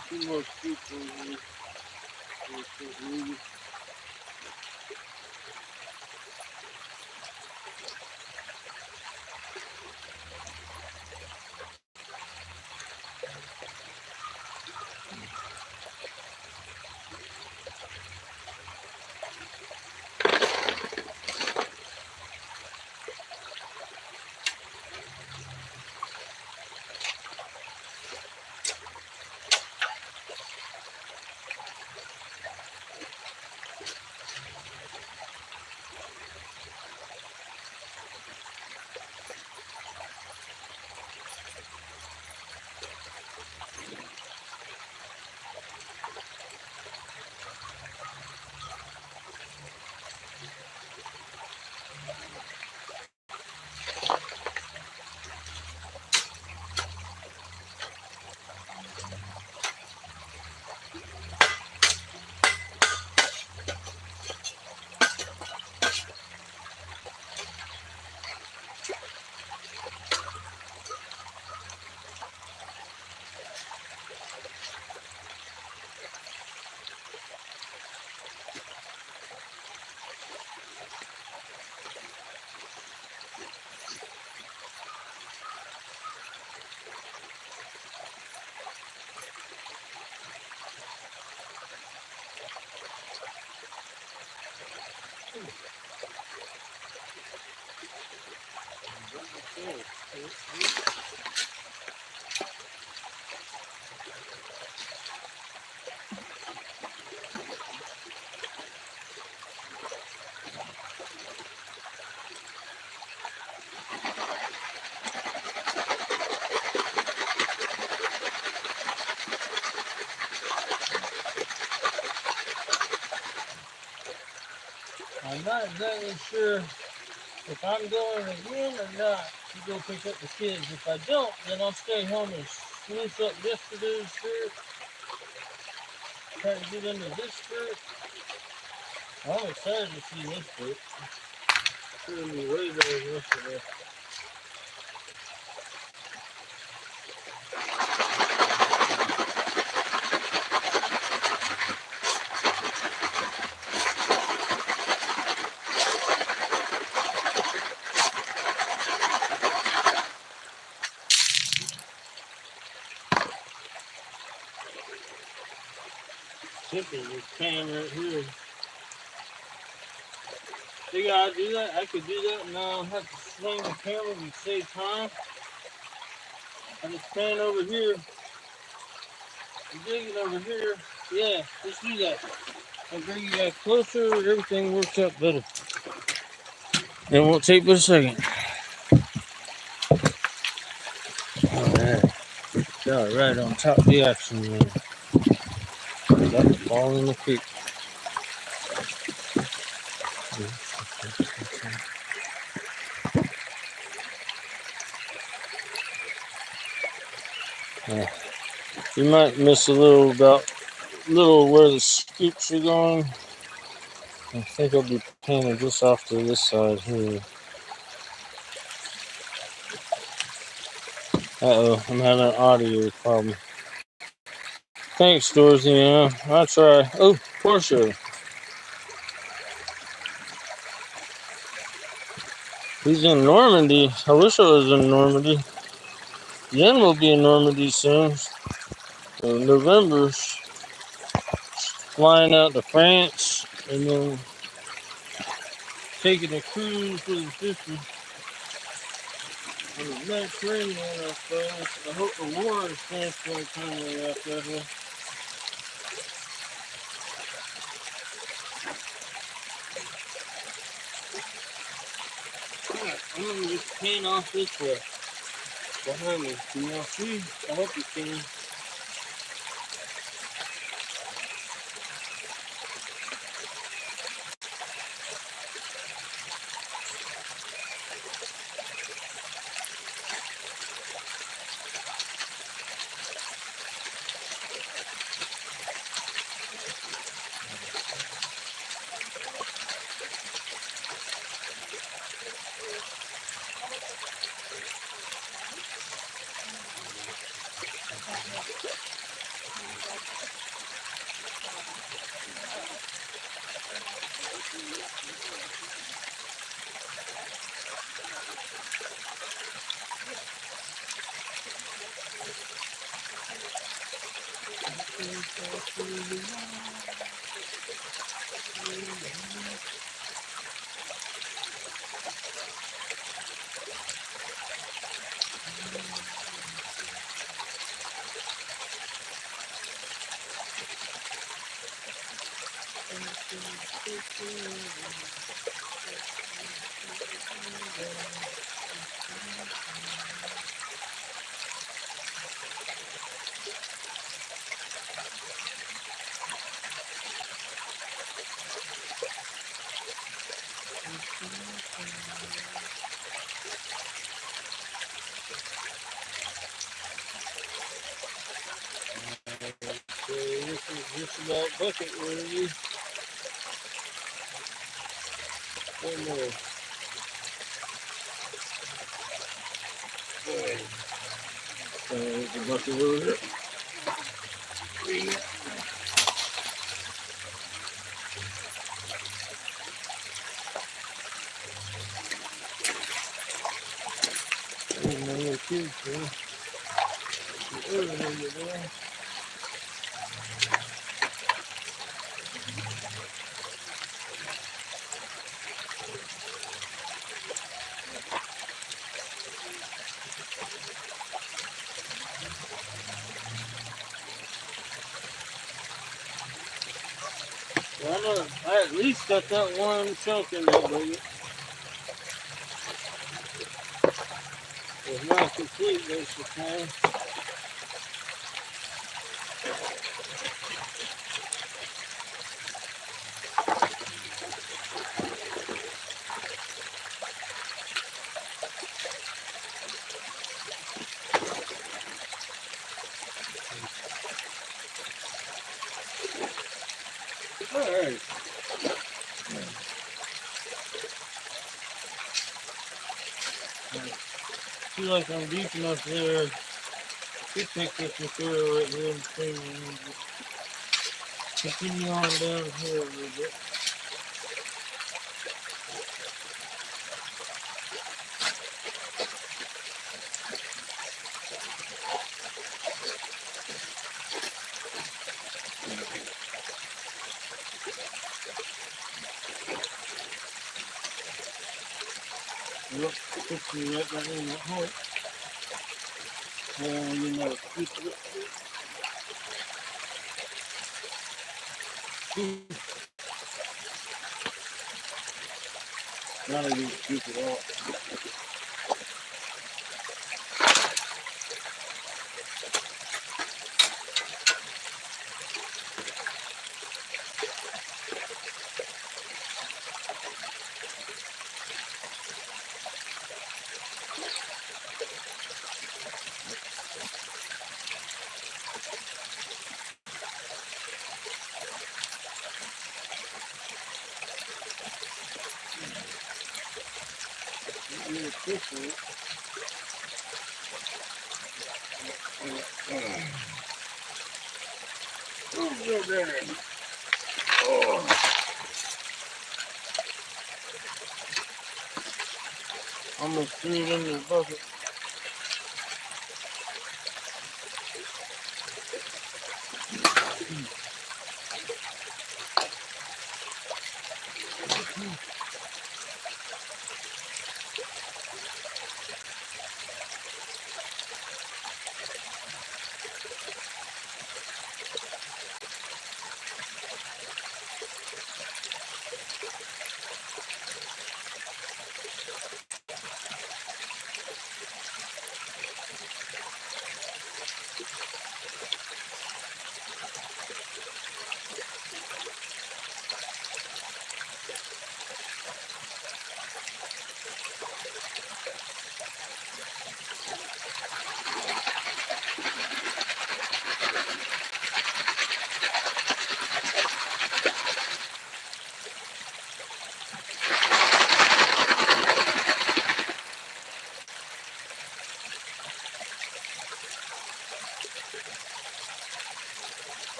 a few more scoops in here. I'm not exactly sure if I'm going again or not to go pick up the kids. If I don't, then I'll stay home and sluice up yesterday's skirt. Try to get into this skirt. I'm excited to see this skirt. It's going to be way better than yesterday. Tipping this pan right here. See how I do that? I could do that and I don't have to swing the camera and save time. I just pan over here. I'm digging over here. Yeah, just do that. I'll bring you guys closer. Everything works out better. It won't take but a second. Alright. Got right on top of the action, man. Got the ball in the creek. You might miss a little where the scoops are going. I think I'll be painting just off to this side here. Uh-oh, I'm having an audio problem. Thanks, Dorsey. Yeah, I'll try. Oh, Portia. He's in Normandy. I wish I was in Normandy. Jen will be in Normandy soon. So November's flying out to France and then taking a cruise with his sister on the Mediterranean, I suppose. I hope the war is finished by the time we're out there. Alright, I'm gonna just pan off this way behind me. Can y'all see? I hope you can. So this is just about bucket worthy. One more. There's the bucket worthy. There's my little kids here. Well, I know I at least got that one chunk in that bucket. It's not complete, that's the time. Alright. I feel like I'm deep enough there to pick this material right here and continue on down here a little bit. Yep, puts me right back in that hole. Well, you know, keep it. Now I need to keep it off. Oh, there. Oh. Almost threw it into the bucket.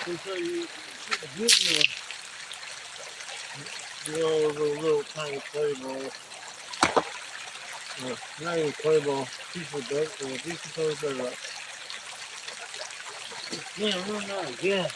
until you get all over a little tiny clay ball. Not even clay ball, piece of dirt, or a piece of dirt. Yeah, run out again.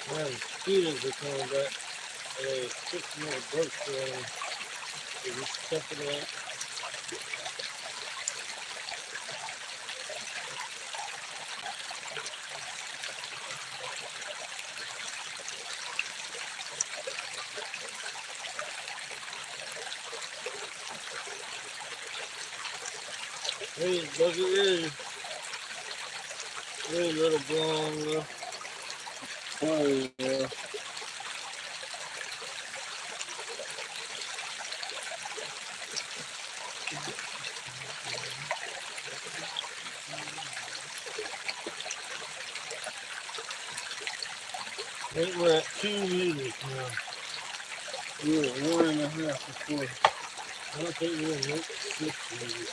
Man, mosquitoes are coming back. 6 more bugs around. So just check it out. Hey, bucket ready. Hey, little blonde. Oh, yeah. I think we're at 2 meters now. We were at 1.5 before. I don't think we're at 6 meters.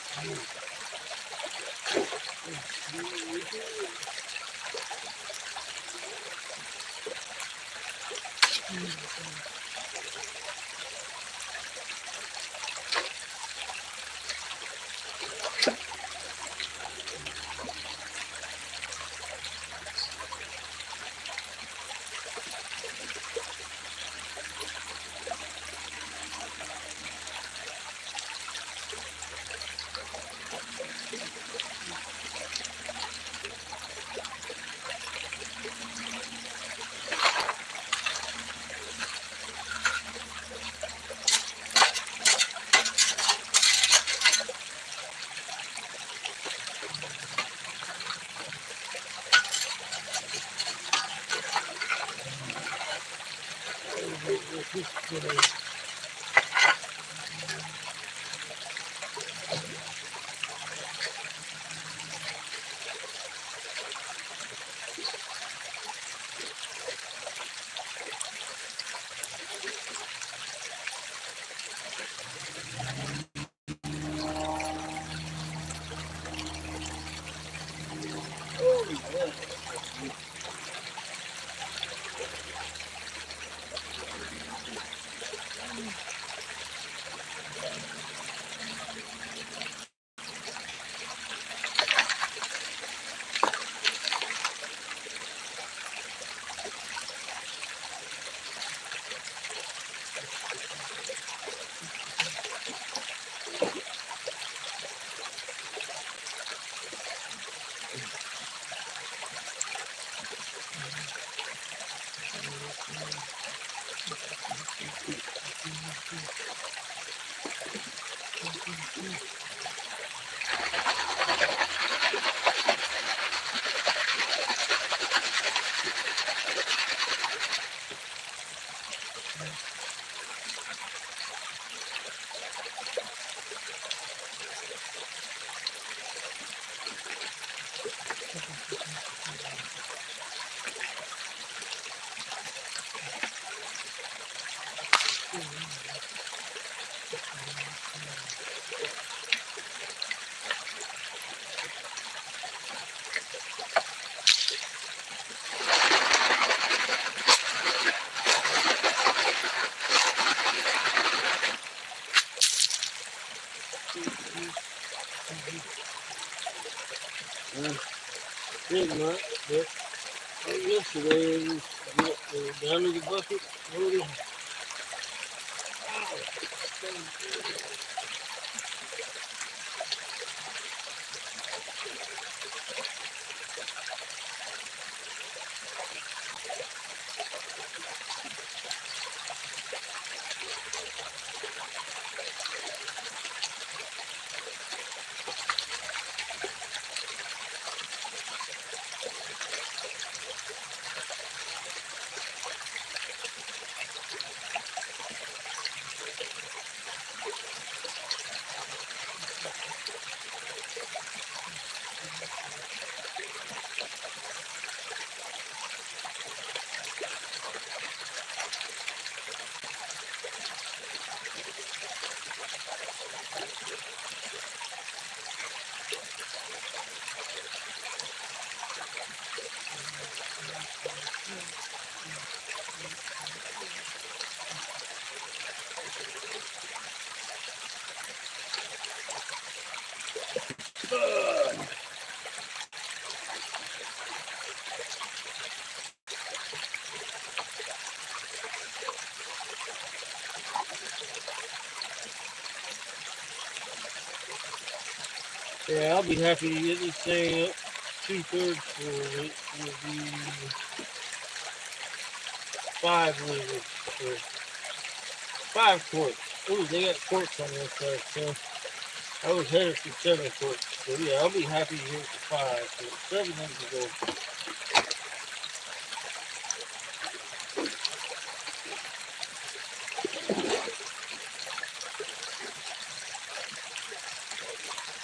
Oh, yeah. Pretty much, but yesterday it was down to the bucket. Loaded. Yeah, I'll be happy to get this thing up 2/3 full. It will be 5 liters or 5 quarts. Ooh, they got quarts on this side, so I was headed for 7 quarts. So yeah, I'll be happy to get it to 5. So 7 needs to go.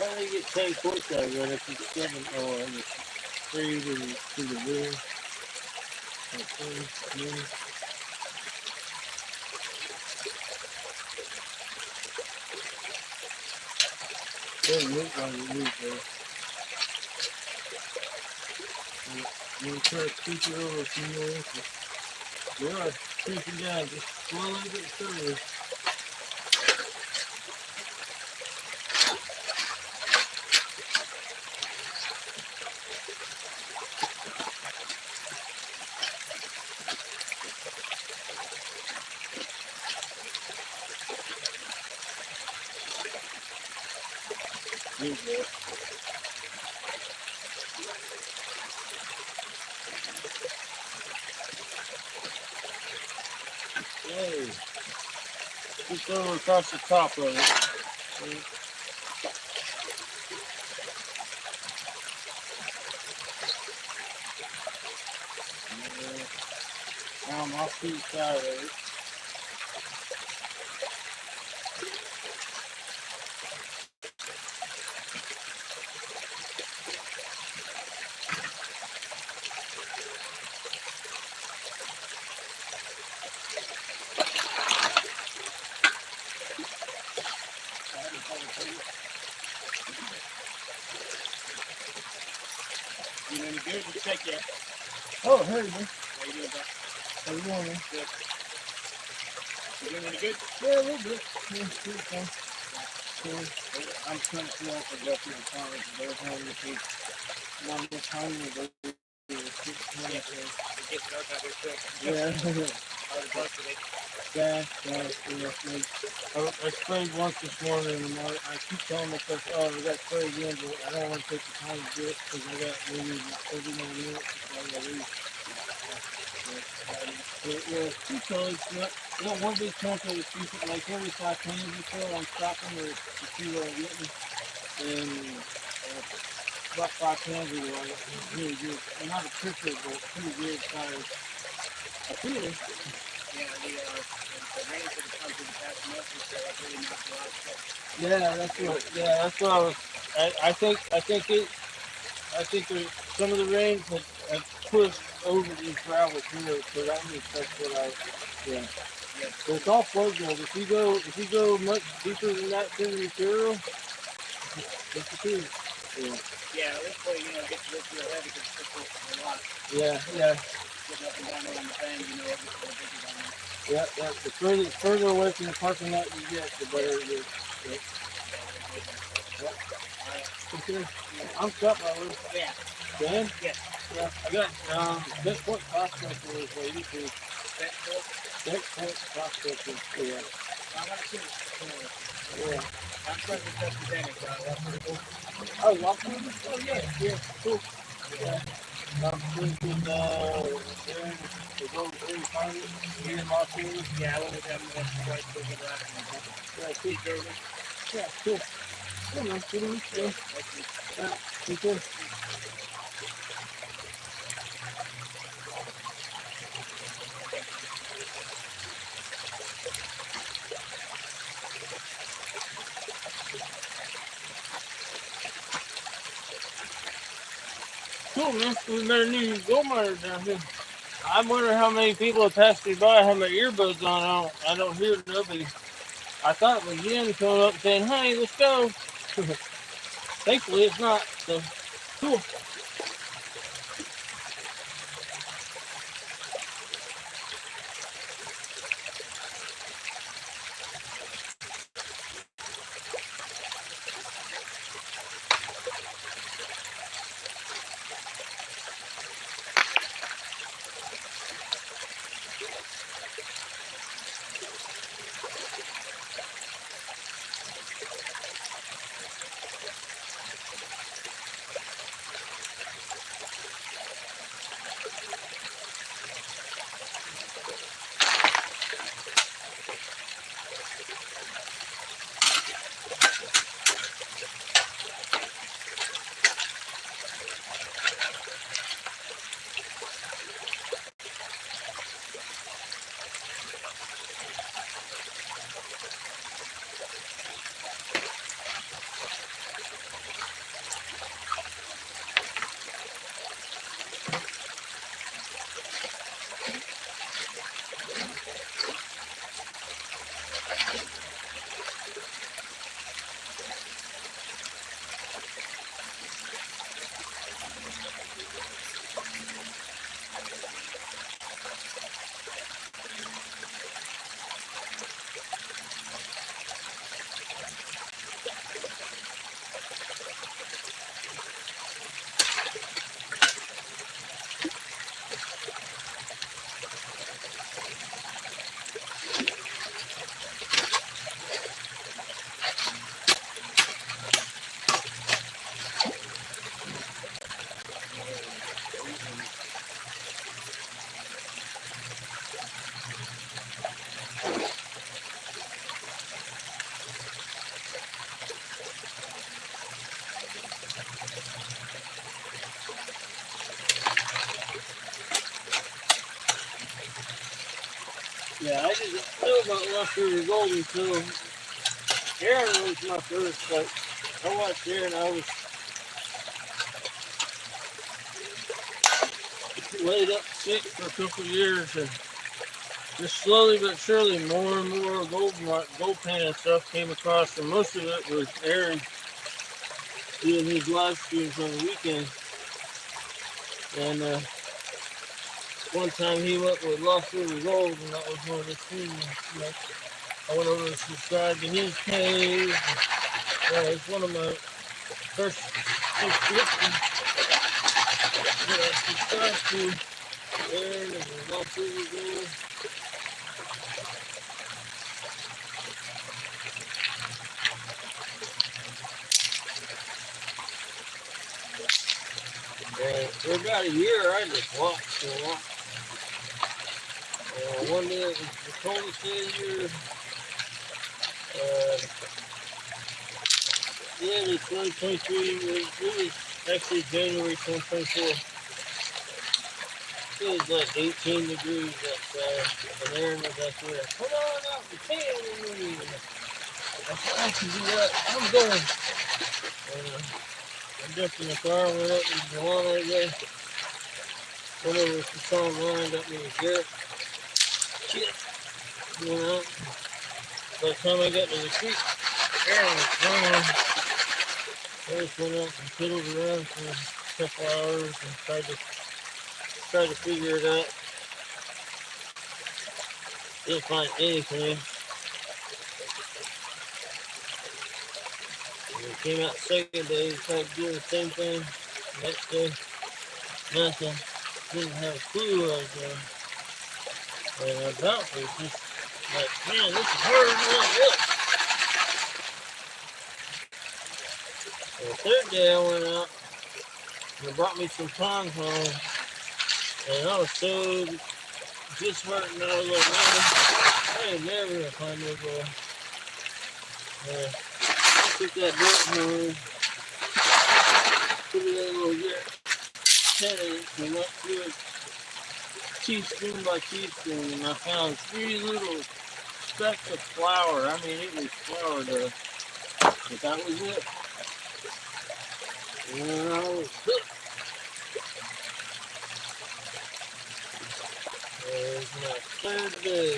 How do they get 10 quarts out of that if it's 7? Oh, and it's 3 to the room. Doesn't look like it is though. We'll try to keep it over a few more inches. We are creeping down just slowly but surely. There you go. Hey, just over across the top of it. Now I'm off to the side of it.
You know, any good? Just check that.
Oh, hey, man.
How you doing, Doc?
How you doing, man?
Good. You doing any good?
Yeah, a little bit. Yeah, pretty fun.
Cool. I'm trying to feel like I go through the college and they're home to take one more time and go through the 6 minutes. It gets dark out here quick.
Yeah.
Hard to bust today.
Yeah. I sprayed once this morning and I keep telling myself, oh, I got to spray again, but I don't want to take the time to do it because I got maybe 30 more minutes before I got to leave. Yeah, two colors. You know, one big chunk of the piece, like every 5 pounds or so, I'm stopping to see what I'm getting. And about 5 pounds of it, it's really good. And not a picture, but pretty good size. I feel it.
Yeah, the rains that have come through the past month or so have really knocked a lot of stuff.
That's what I was. I think there's some of the rains have pushed over these gravel here, so that means that's what yeah. So it's all flood goes. If you go much deeper than that through the material, it's the key.
Yeah, this way, you know, gets real heavy because it's a lot.
Yeah.
Getting up and down on the thing, you know, it gets a little bigger down there.
Yeah. The further away from the parking lot you get, the better it is. Yeah.
Okay. I'm cut by one.
Yeah.
Dan?
Yes.
Yeah. I got that point prospector is ready to
That cool.
that point prospector. Yeah.
I want to see it.
Yeah.
I'm trying to touch the damage.
Oh, lost one? Oh yeah. Yeah. Cool. Yeah. This is Aaron, the gold in pilot here in Los Angeles.
Yeah, I want to have them twice to the last one.
Yeah, cool. Yeah, cool. Cool, man. Good to meet you. Yeah, you too. Cool, man. We got a new gold miner down here. I wonder how many people have passed me by. I have my earbuds on. I don't hear nobody. I thought it was Jen coming up saying, "Hey, let's go." Thankfully, it's not. So cool. Yeah, I didn't know about Lost River Gold until Aaron was my first. Like, I watched Aaron. I was laid up sick for a couple of years, and just slowly but surely, more and more gold pan stuff came across, and most of it was Aaron doing his live streams on the weekend. And one time he went with Lost River Gold, and that was one of the things. You know, I went over and subscribed to his page. And, it's one of my first subscriptions that I subscribed to. Aaron and Lost River Gold. For about a year, I just watched a lot. One day it was the coldest day of the year. The end of 2023, it was actually January 2024. It was like 18 degrees outside, and Aaron was out there, "Come on out the can with me." I said, "I can do that. I'm going." And, I jumped in the car, went up to the lawn that day, went over to Tom Ryan, got me a Garrett kit, went out. By the time I got to the creek, Aaron was gone. I just went out and fiddled around for a couple hours and tried to figure it out. Didn't find anything. Came out second day, tried doing the same thing. Next day, nothing. Didn't have a clue what I was doing. And I bounced it. Just like, man, this is harder than it looks. And the third day I went out and I brought me some tongs home. And I was so just hurting out of the water. I ain't never gonna find those little. Took that dirt home, put it in a little dirt, 10-inch, and went through it teaspoon by teaspoon, and I found 3 little specks of flour. I mean, it was flour though, but that was it. And I was hooked. It was my 3rd day.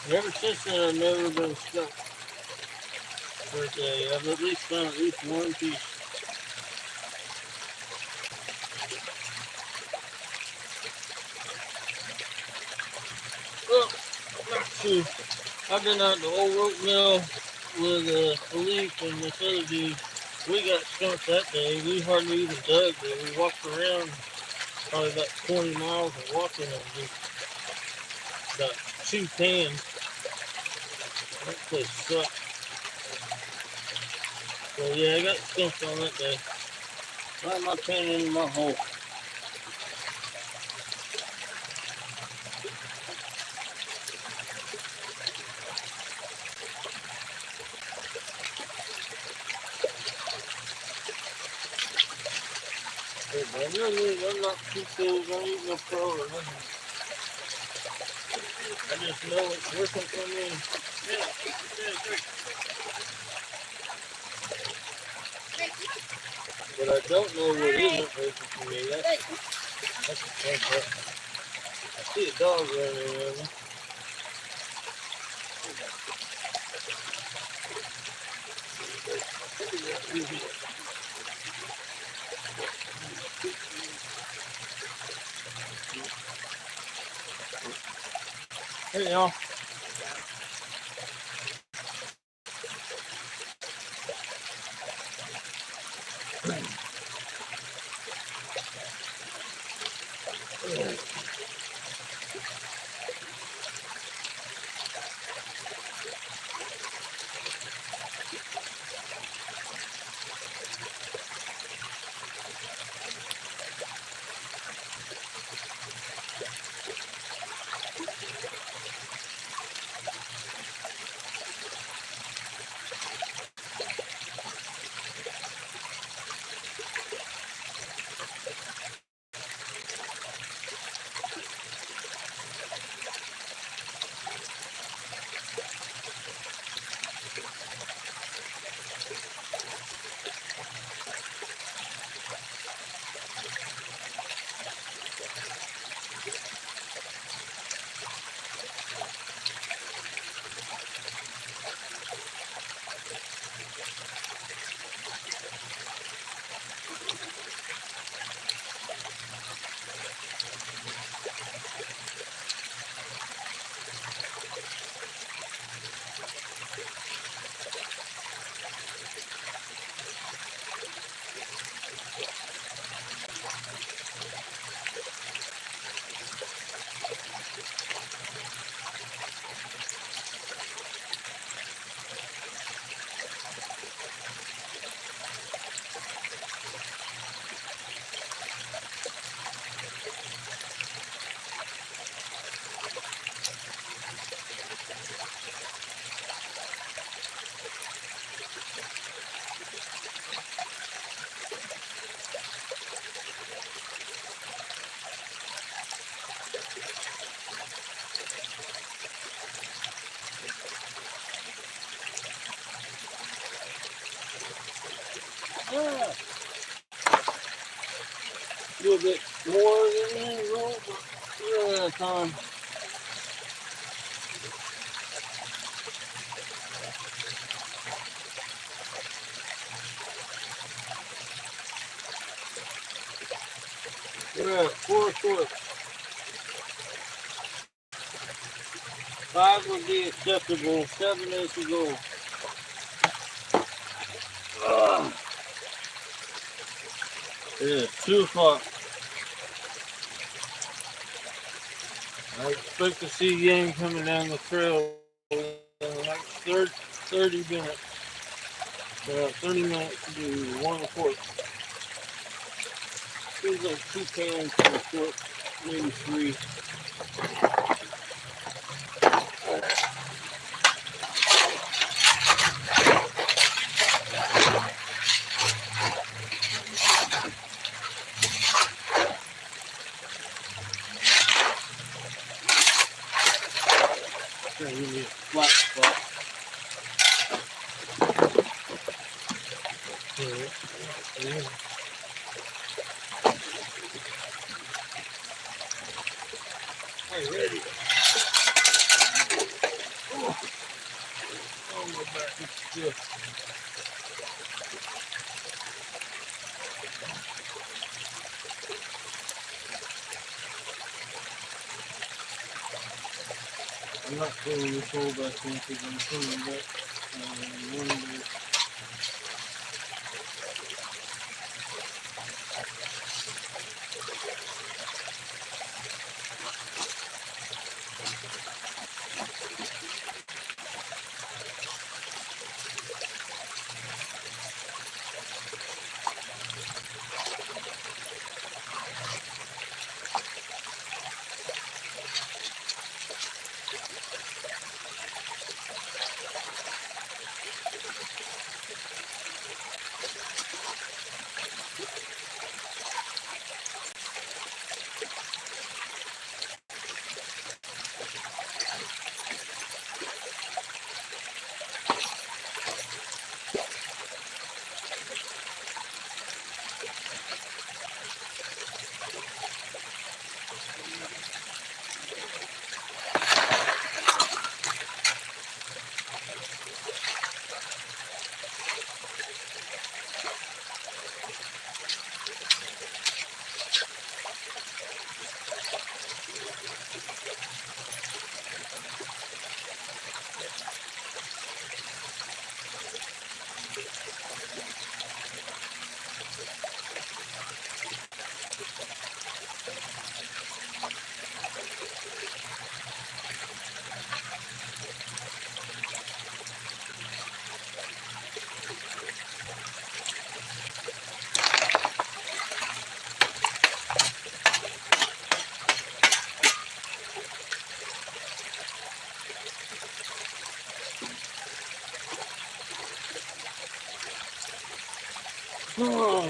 And ever since then, I've never been stuck. First day, I've at least found at least one piece. Well, not true. I've been out the old rope mill with Philippe and this other dude. We got skunked that day. We hardly even dug, but we walked around probably about 20 miles of walking and just about 2 pans. That place sucked. So yeah, I got skunked on that day. Right my pan in my hole. Hey, man, I'm not too cold. I ain't no pro or nothing. I just know it's working for me. But I don't know what isn't working for me. That's the fun part. I see a dog running around me. Hey, y'all. Yeah. A little bit more than usual, but we're out of time. We're at 4 short. 5 would be acceptable. 7 is the goal. It is 2 o'clock. I expect to see game coming down the trail in the next 30 minutes. About 30 minutes to do 1 quart. Feels like 2 cans per quart, maybe 3. Gonna give me a flat spot. I'm ready. Oh, my back is stiff. I'm not pulling this hole back in because I'm pulling back one day. Oh,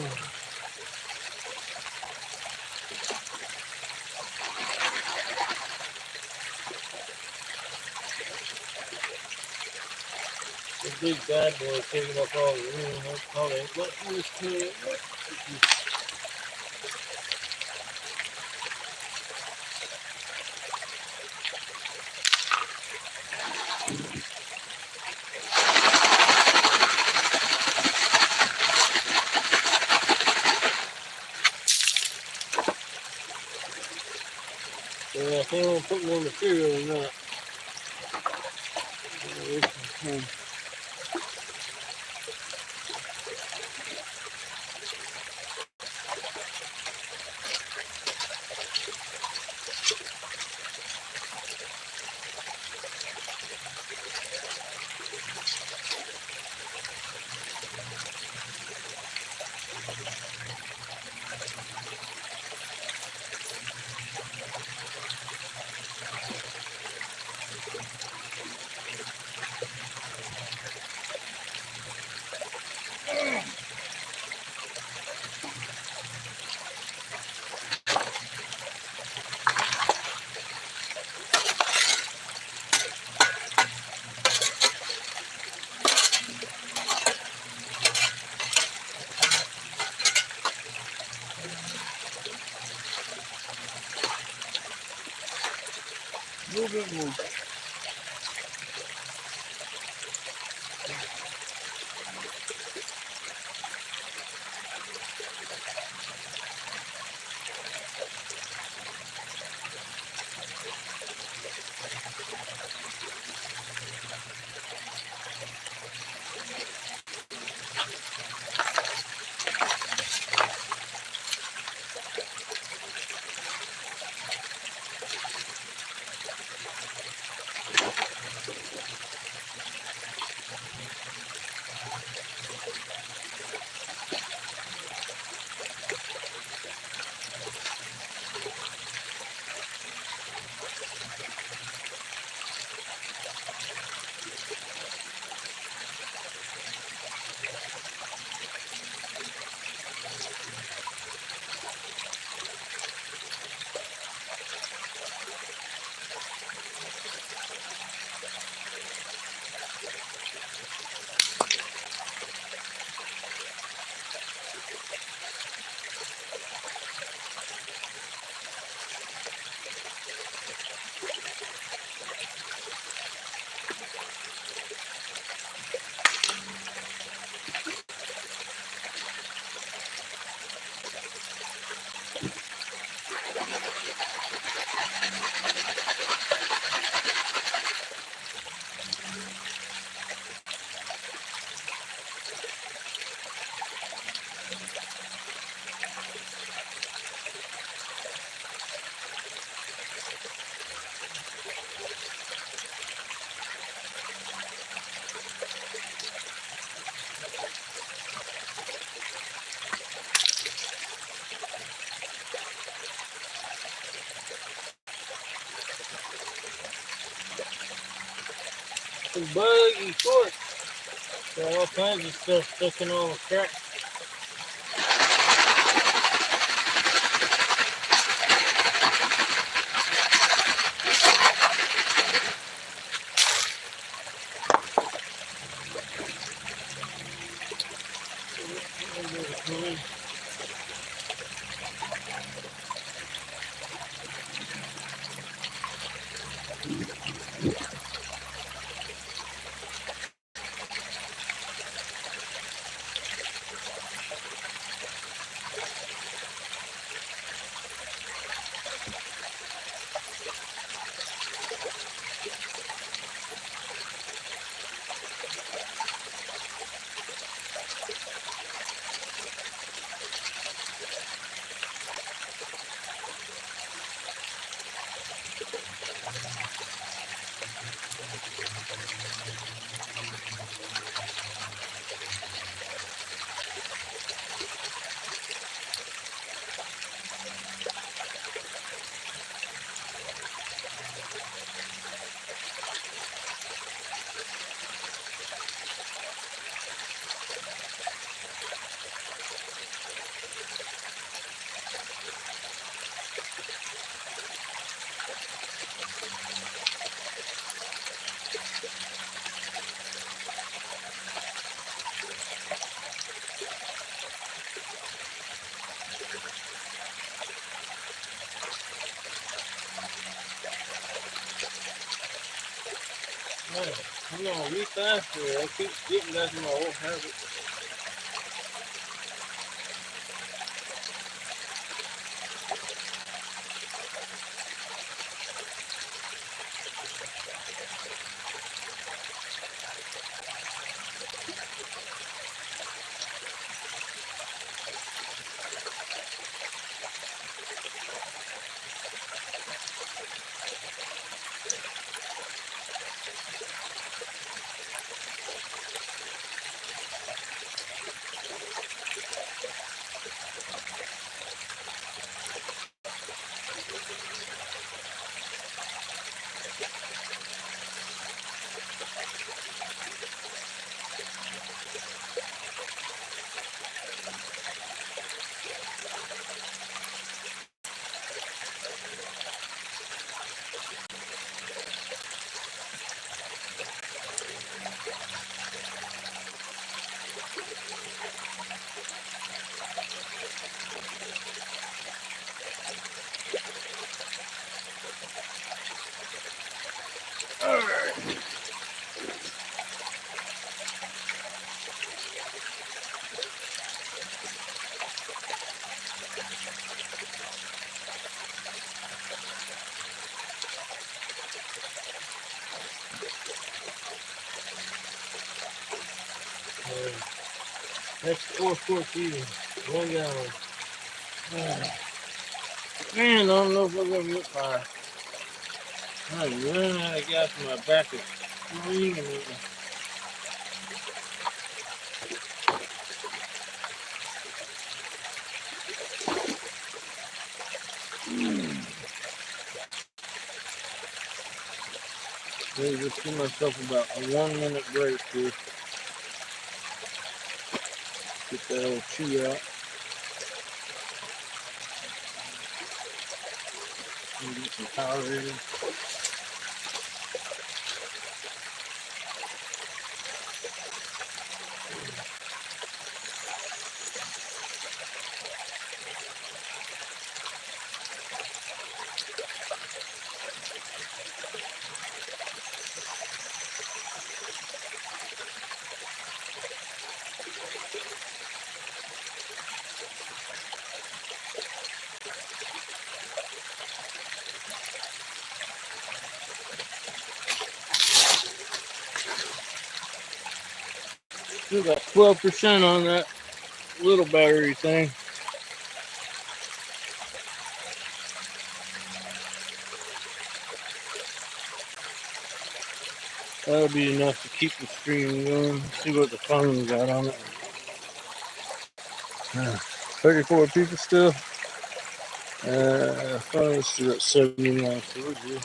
the big bad boy taking up all the room. That's probably letting this kid. Yeah, I think I'm gonna put more material in that. A little bit more. some buggy corks. Got all kinds of stuff stuck in all the cracks. Man, I'm gonna read faster. I keep getting back in my old habit. That's 4 quarts even. 1 gallon. Man, I don't know if I'm gonna get by. I'm running out of gas in my back is screaming at me. Maybe just give myself about a 1-minute break here. Get that old chew out. And get some power in. Still got 12% on that little battery thing. That'll be enough to keep the stream going. See what the phone got on it. 34 people still. Phone's still at 79, so we're good.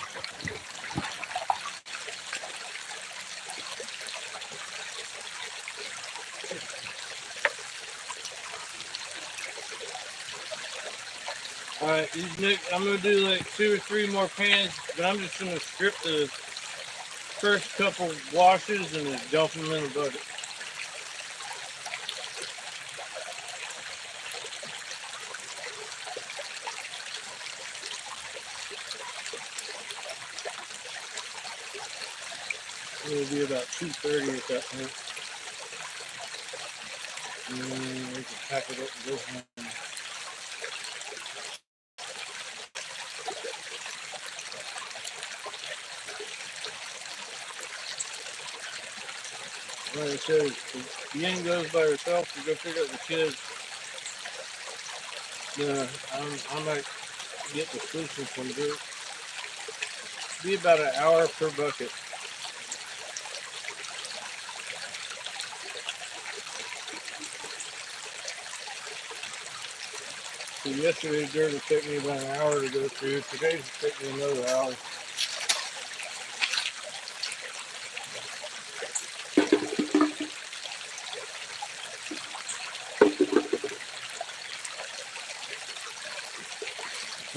Alright, these next, I'm gonna do like 2 or 3 more pans, but I'm just gonna strip the first couple washes and then dump them in the bucket. It'll be about 2:30 at that point. And then we can pack it up and go home. Like I said, if Yen goes by herself to go pick up the kids, I might get the sluicing from dirt. Be about an hour per bucket. So yesterday dirt would take me about an hour to go through. Today will take me another hour.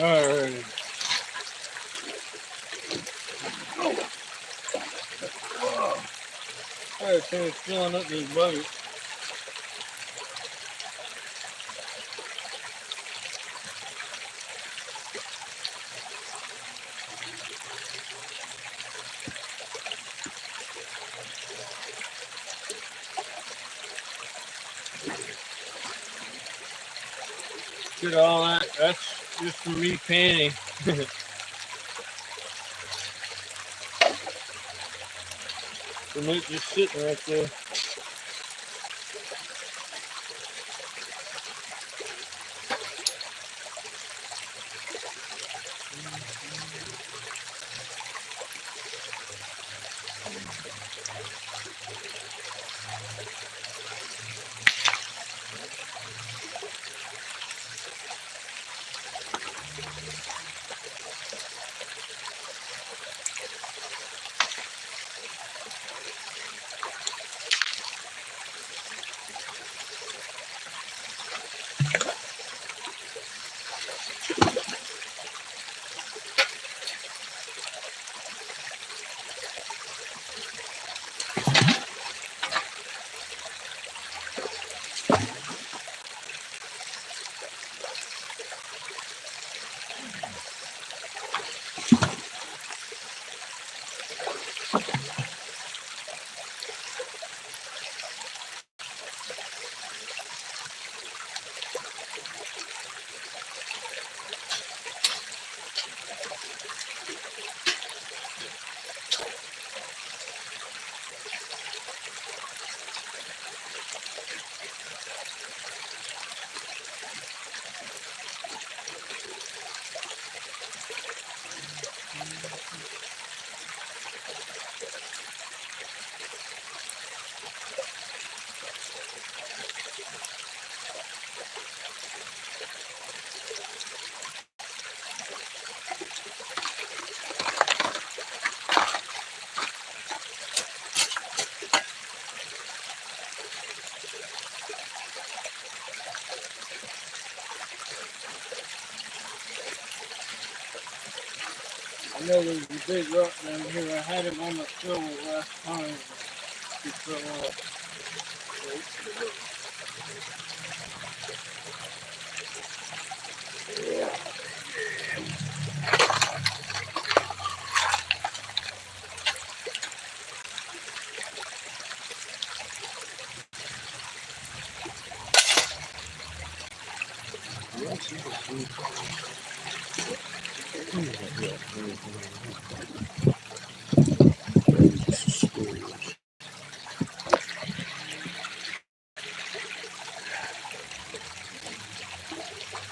Alright. Alright, finish filling up this bucket. Get all that. That's just for me panning. The meat just sitting right there. I know there's a big rock down here. I had him on the shovel last time. He fell off.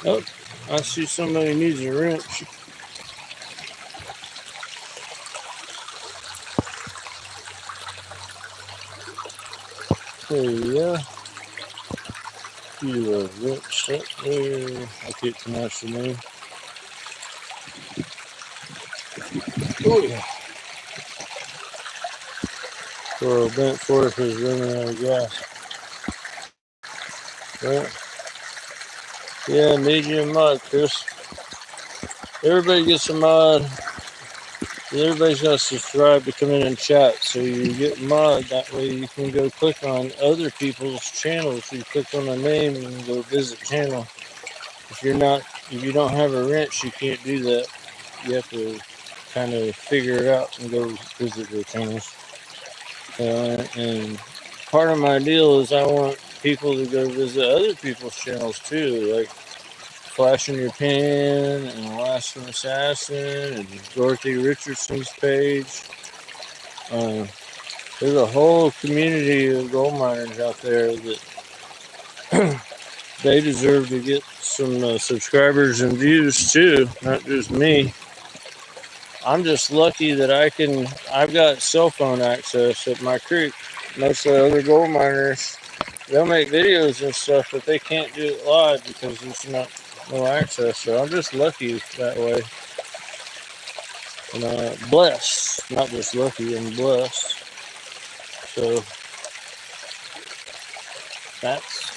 Oh, I see somebody needs a wrench. There you go. You a wrench up there. I can't pronounce your name. Oh. For a bent fork is running out of gas. Right? Yeah, medium mud, Chris.
Everybody gets a mod. Everybody's got to subscribe to come in and chat, so you get mod. That way you can go click on other people's channels. You click on the name and go visit channel. If you don't have a wrench, you can't do that. You have to kind of figure it out and go visit their channels. And part of my deal is I want people to go visit other people's channels too, like Flashing Your Pan and Alaskan Assassin and Dorothy Richardson's page. There's a whole community of gold miners out there that they deserve to get some subscribers and views too, not just me. I'm just lucky that I've got cell phone access at my creek. Most of the other gold miners, they'll make videos and stuff, but they can't do it live because there's no access. So I'm just lucky that way. And blessed, not just lucky, I'm blessed. So that's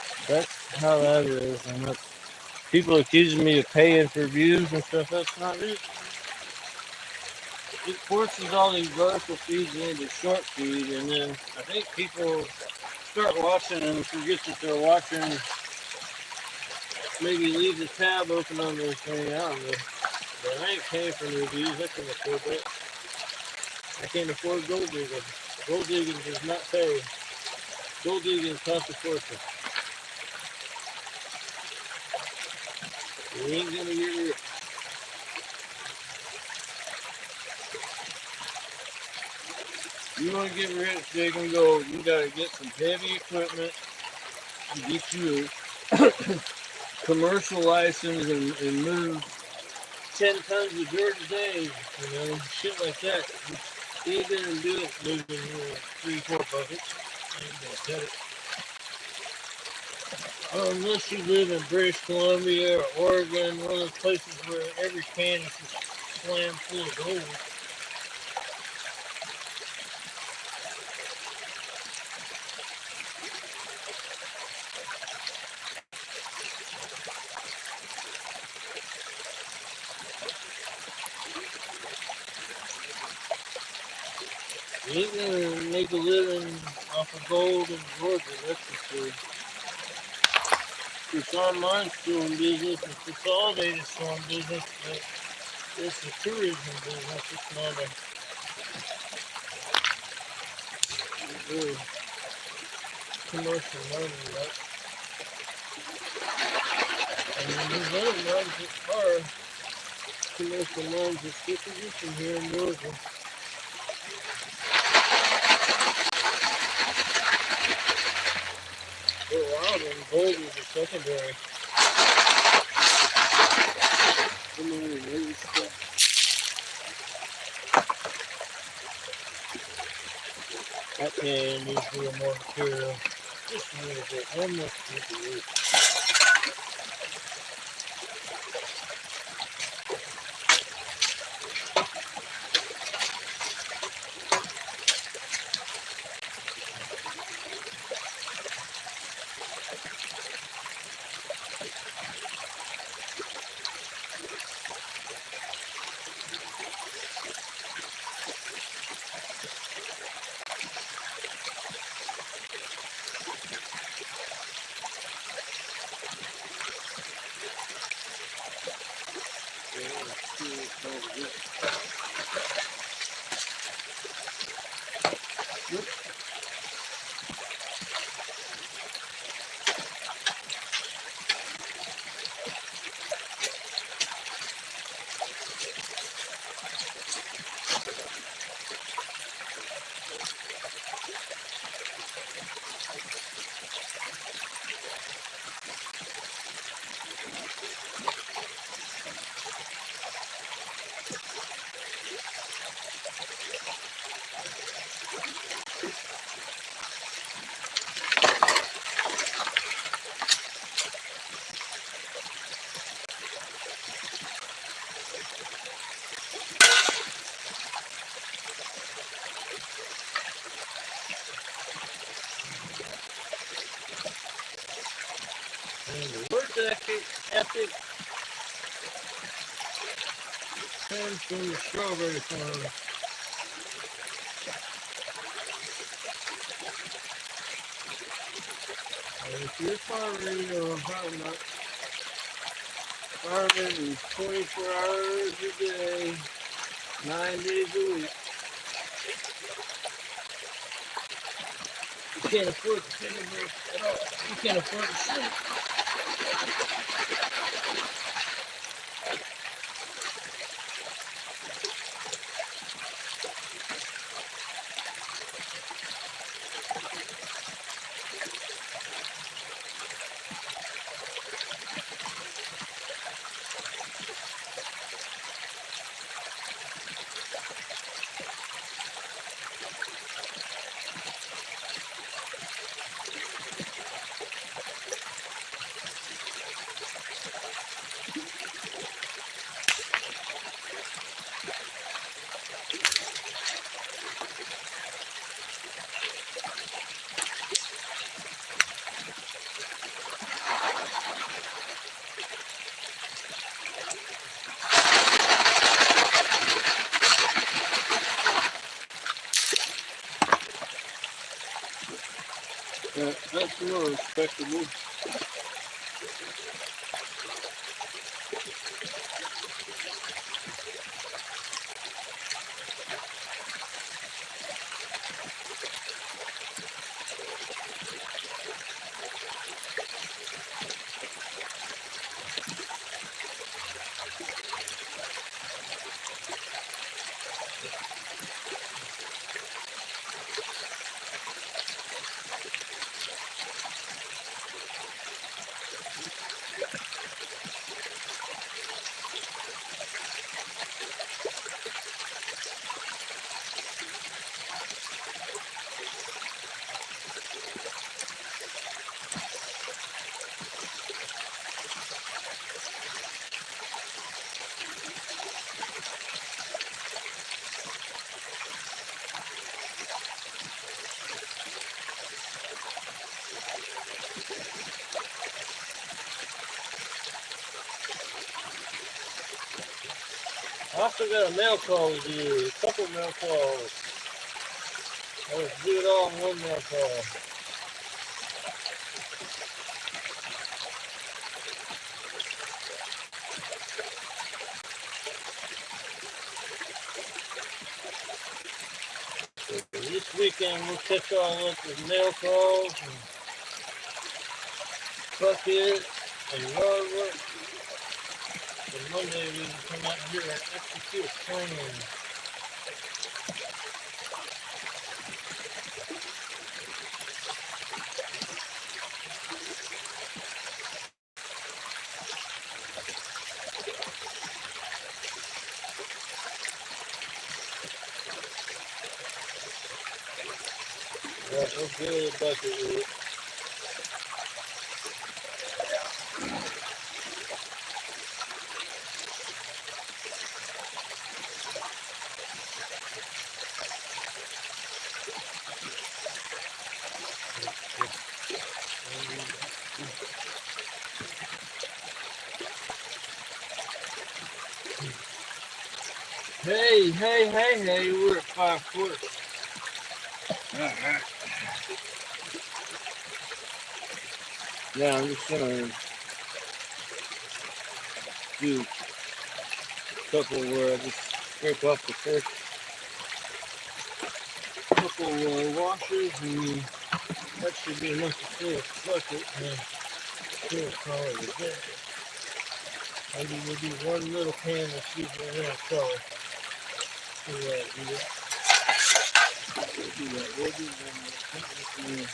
how that is. And that's, people accusing me of paying for views and stuff. That's not it. It forces all these vertical feeds into short feed, and then I think people start watching and forget that they're watching. Maybe leave the tab open on their thing. I don't know. But I ain't paying for new views. I can't afford that. I can't afford gold digging. Gold digging does not pay. Gold digging costs a fortune. You ain't gonna get rich. You want to get rich digging gold, you gotta get some heavy equipment and get you a commercial license and move 10 tons of dirt a day, shit like that. You ain't gonna do it moving 3-4 buckets. You ain't gonna cut it. Unless you live in British Columbia or Oregon, one of those places where every can is just slammed full of gold. You ain't gonna make a living off of gold in Georgia, that's for sure. It's online storing business, it's consolidated storing business, but it's a tourism business, it's not a really commercial mining, right? I mean, there's other mines that are commercial mines that still position here in Georgia. For a while, then gold was a secondary. That can needs a little more material. Just a little bit. One more bit. And the work ethic
comes from the strawberry farm. And if you're farming, you know farming is 24 hours a day, 9 days a week. You can't afford to take a break at all. You can't afford to sleep. That's more respectable. I also got a mail call to do, a couple mail calls. Let's do it all in one mail call. This weekend we'll catch all up with mail calls and bucket and yard work. And Monday we can come out here and execute a plan. Yeah, we'll fill the bucket with it. Hey, we're at 5 quarters. Alright. Yeah, I'm just gonna do a couple where I just scrape off the first couple washers, and that should be enough to fill a bucket and still call it a day. Maybe we'll do one little pan that's usually in a color. Do that. We'll do one more.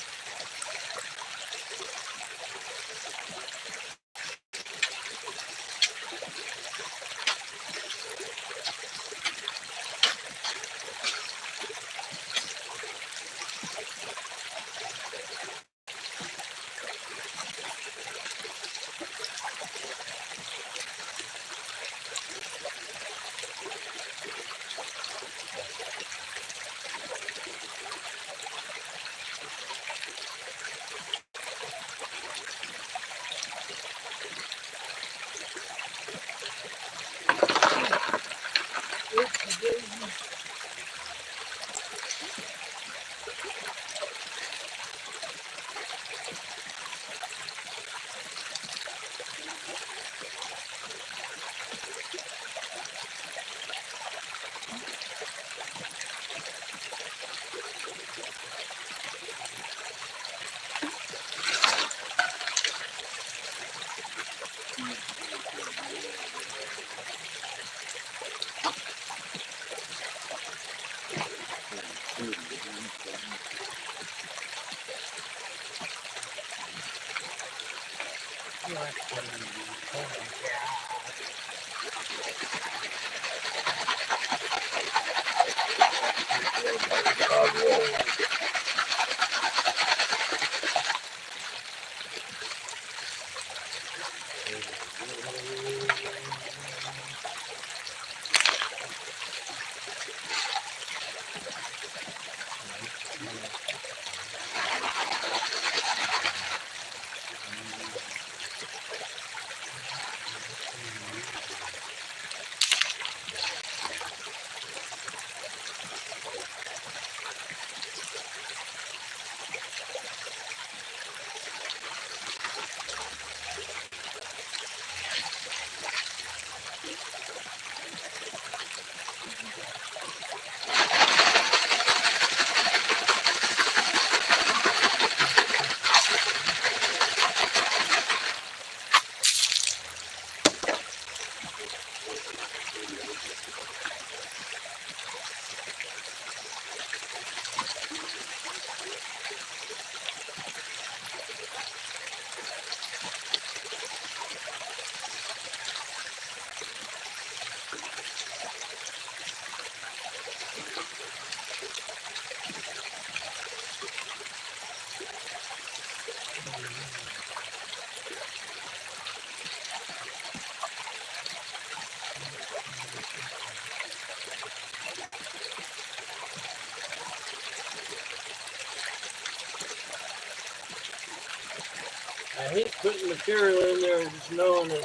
I hate putting material in there and just knowing that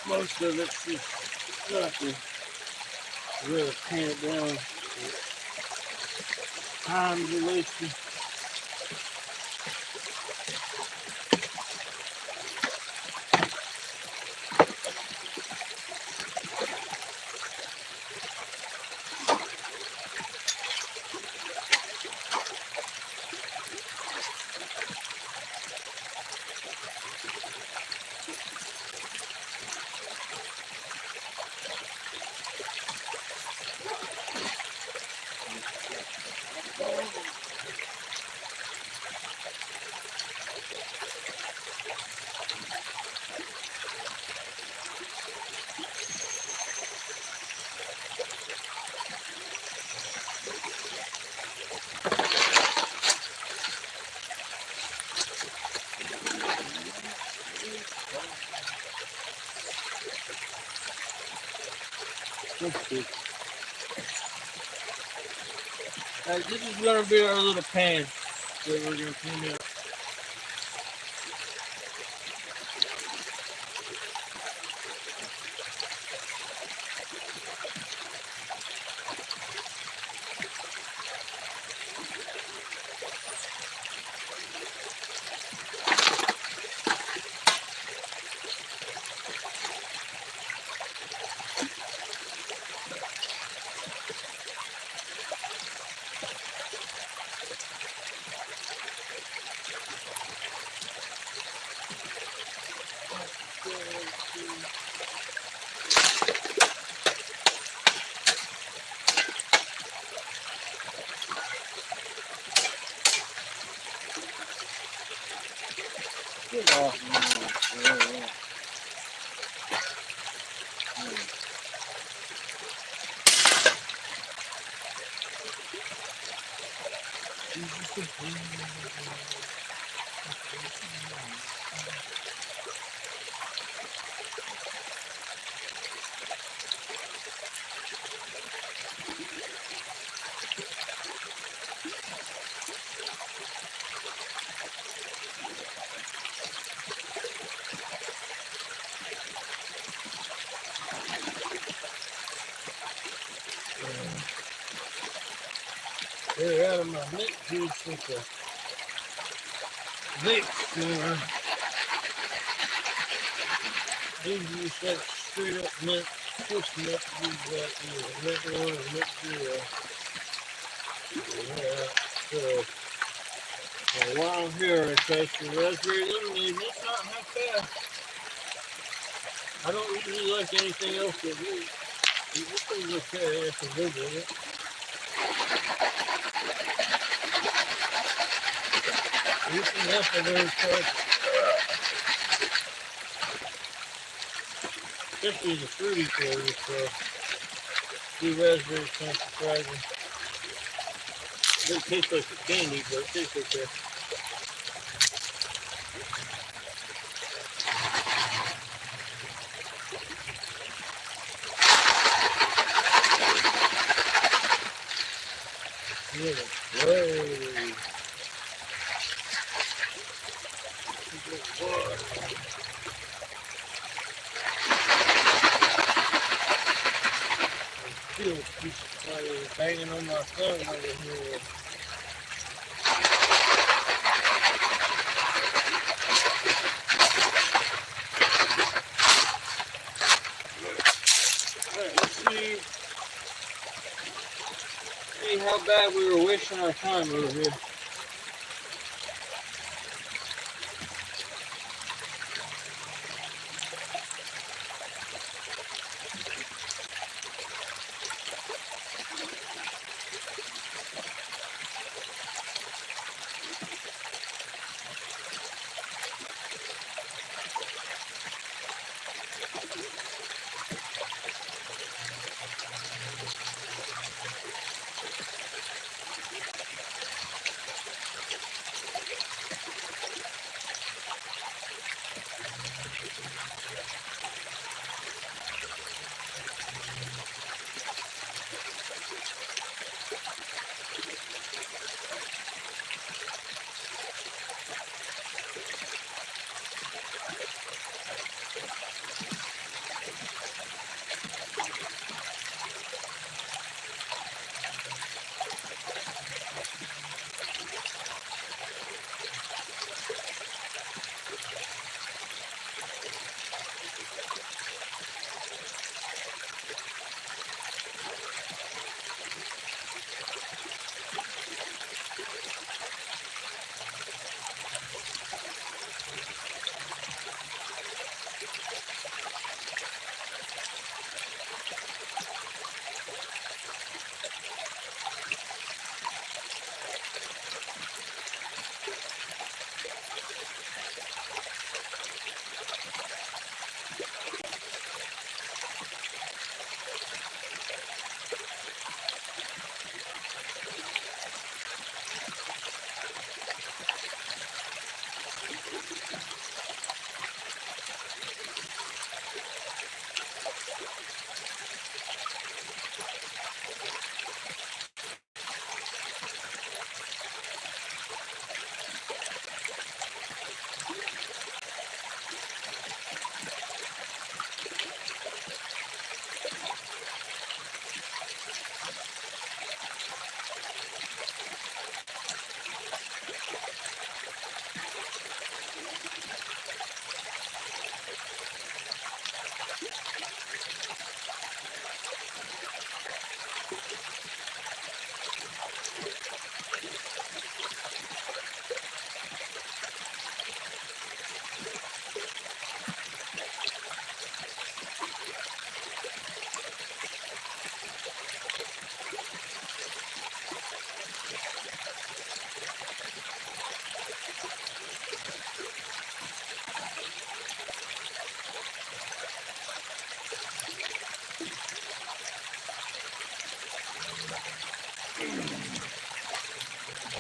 most of it's just nothing. Really pan it down. Time's wasted. Let's see. Alright, this is gonna be our little pan that we're gonna clean up. Get off me. They're out of my mint juice with the vape store. These use that straight up mint, twist mint, use that either mint one or mint zero. Yeah, so a wild hair I taste for raspberry lemonade, that's not half bad. I don't usually like anything else that we this one's okay, it's a good with it. You can have to very quick. especially the fruity flavors. So, the raspberry kind of surprising. It doesn't taste like a candy, but it tastes okay. Yeah, whoa. Still keep banging on my thumb over here. Alright, let's see how bad we were wasting our time over here.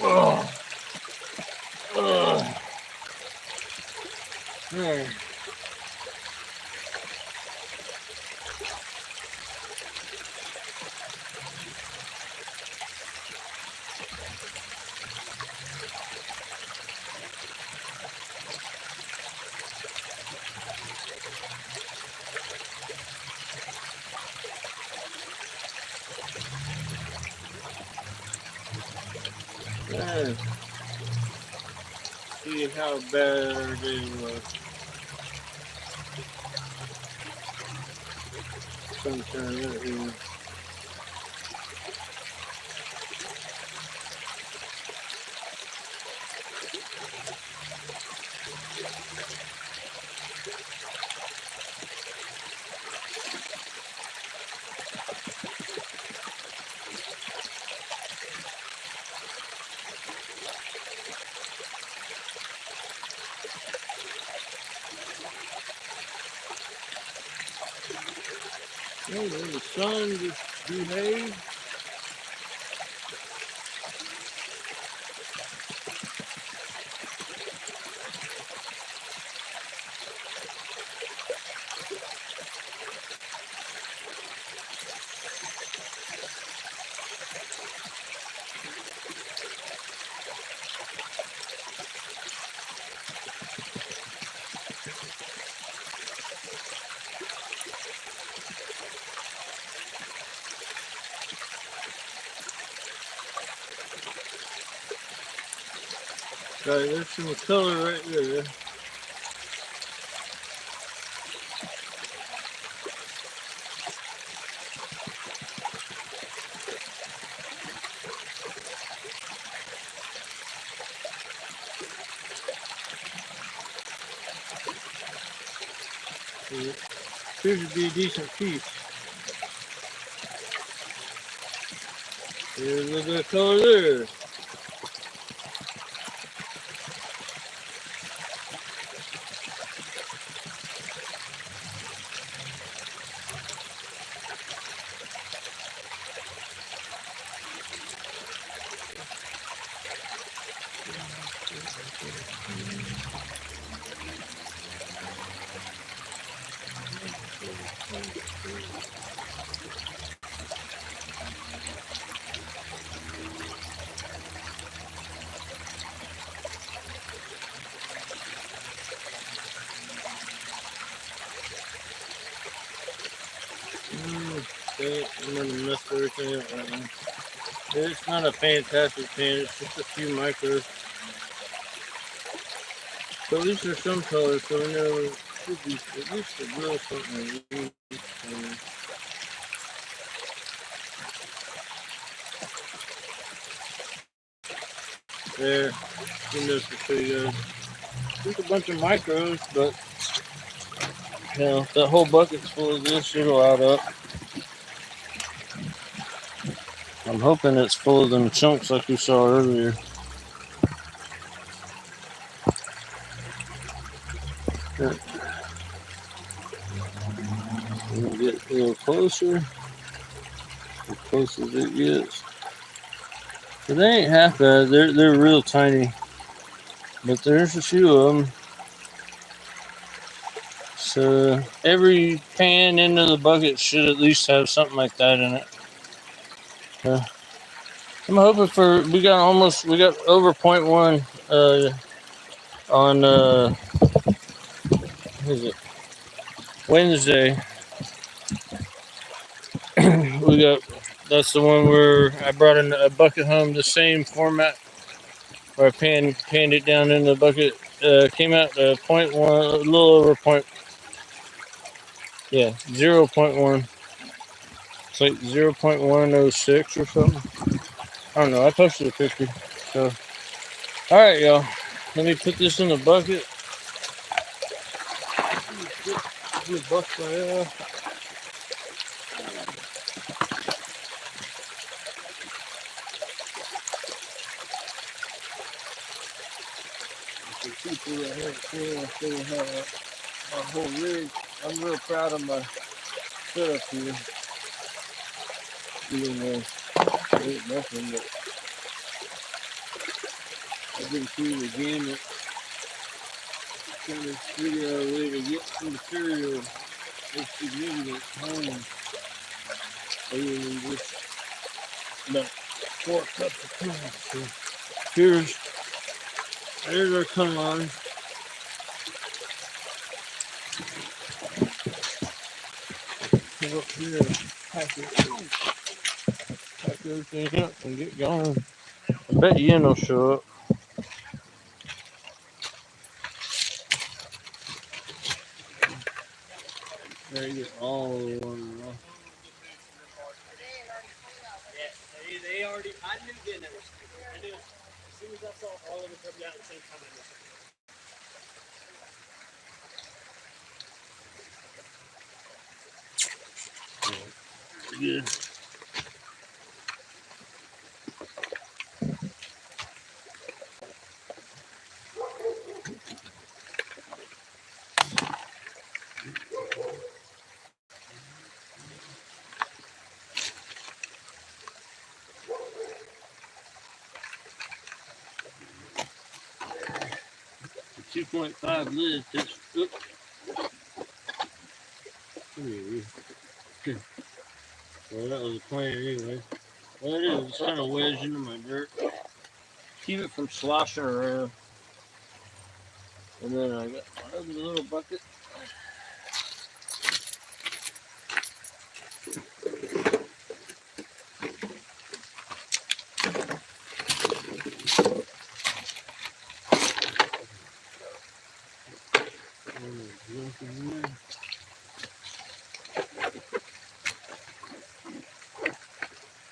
Oh. Hmm. Yeah. See how bad our day was. Sunshine out here. Oh, the sun just behaved. Okay, there's some color right there. It appears to be a decent piece. There's a little bit of color there. Okay, I'm gonna mess everything up right now. It's not a fantastic pan, it's just a few micros. But at least there's some color, so I know it should be at least a little something. There, you know, for you guys. Just a bunch of micros, but you know, if that whole bucket's full of this, it'll add up. I'm hoping it's full of them chunks like we saw earlier. Yeah. We'll get a little closer, as close as it gets. But they ain't half bad. They're real tiny, but there's a few of them. So every pan into the bucket should at least have something like that in it. I'm hoping for we got over 0.1 on what is it, Wednesday. That's the one where I brought in a bucket home, the same format where I panned it down in the bucket. Came out to 0.1, a little over 0.1. It's like 0.106 or something. I don't know. I posted a picture. So, all right, y'all. Let me put this in the bucket. Let me bust my ass. For people that haven't seen, I still have my whole rig. I'm real proud of my setup here. Even though it ain't nothing, but I've been through the gamut, trying to figure out a way to get some material of significant home, other than just about 4 cups of corn. So there's our con. Go up here, pack everything up and get going. I bet Ian will show up. There you get all the water off.
Yeah, they already. I knew then it was stupid. I knew as soon as I saw all of it come down at the same time. I knew.
Good.
2.5 lid. Oops. Well, that was the plan anyway. Well, it is. It's kind of wedged into my dirt. Keep it from sloshing around. And then I got my other little bucket.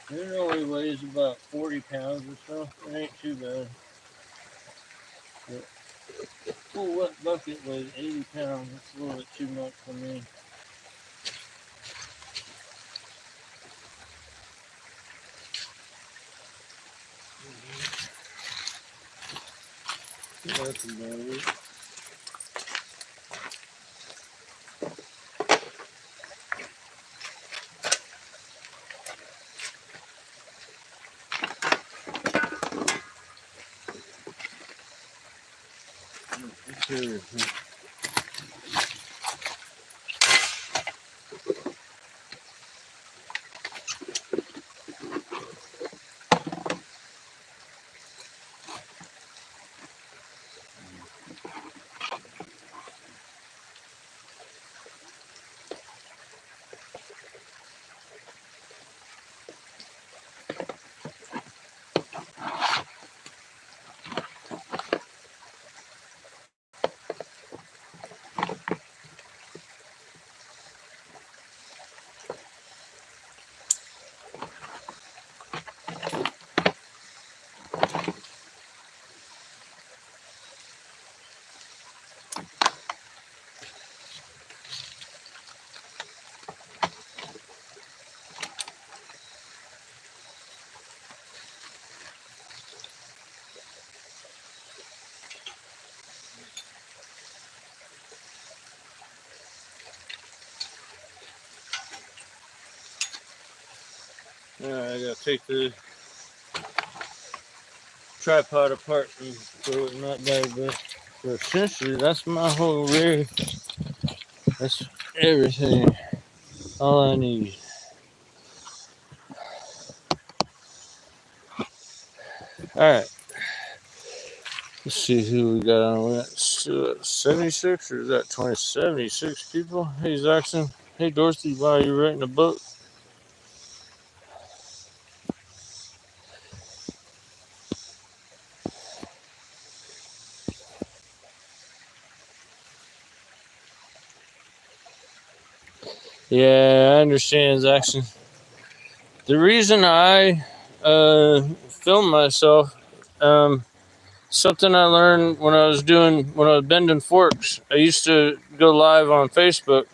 It only weighs about 40 pounds or so. It ain't too bad. But full wet bucket weighs 80 pounds. That's a little bit too much for me. That's about it. Sure. Alright, I gotta take the tripod apart and throw it in that bag, but essentially that's my whole rig. That's everything. All I need. Alright. Let's see who we got on. We got 76 or is that 20? 76 people. Hey Zaxon. Hey Dorothy, why are you writing a book? Yeah, I understand, Zaxon. The reason I film myself, something I learned when I was bending forks. I used to go live on Facebook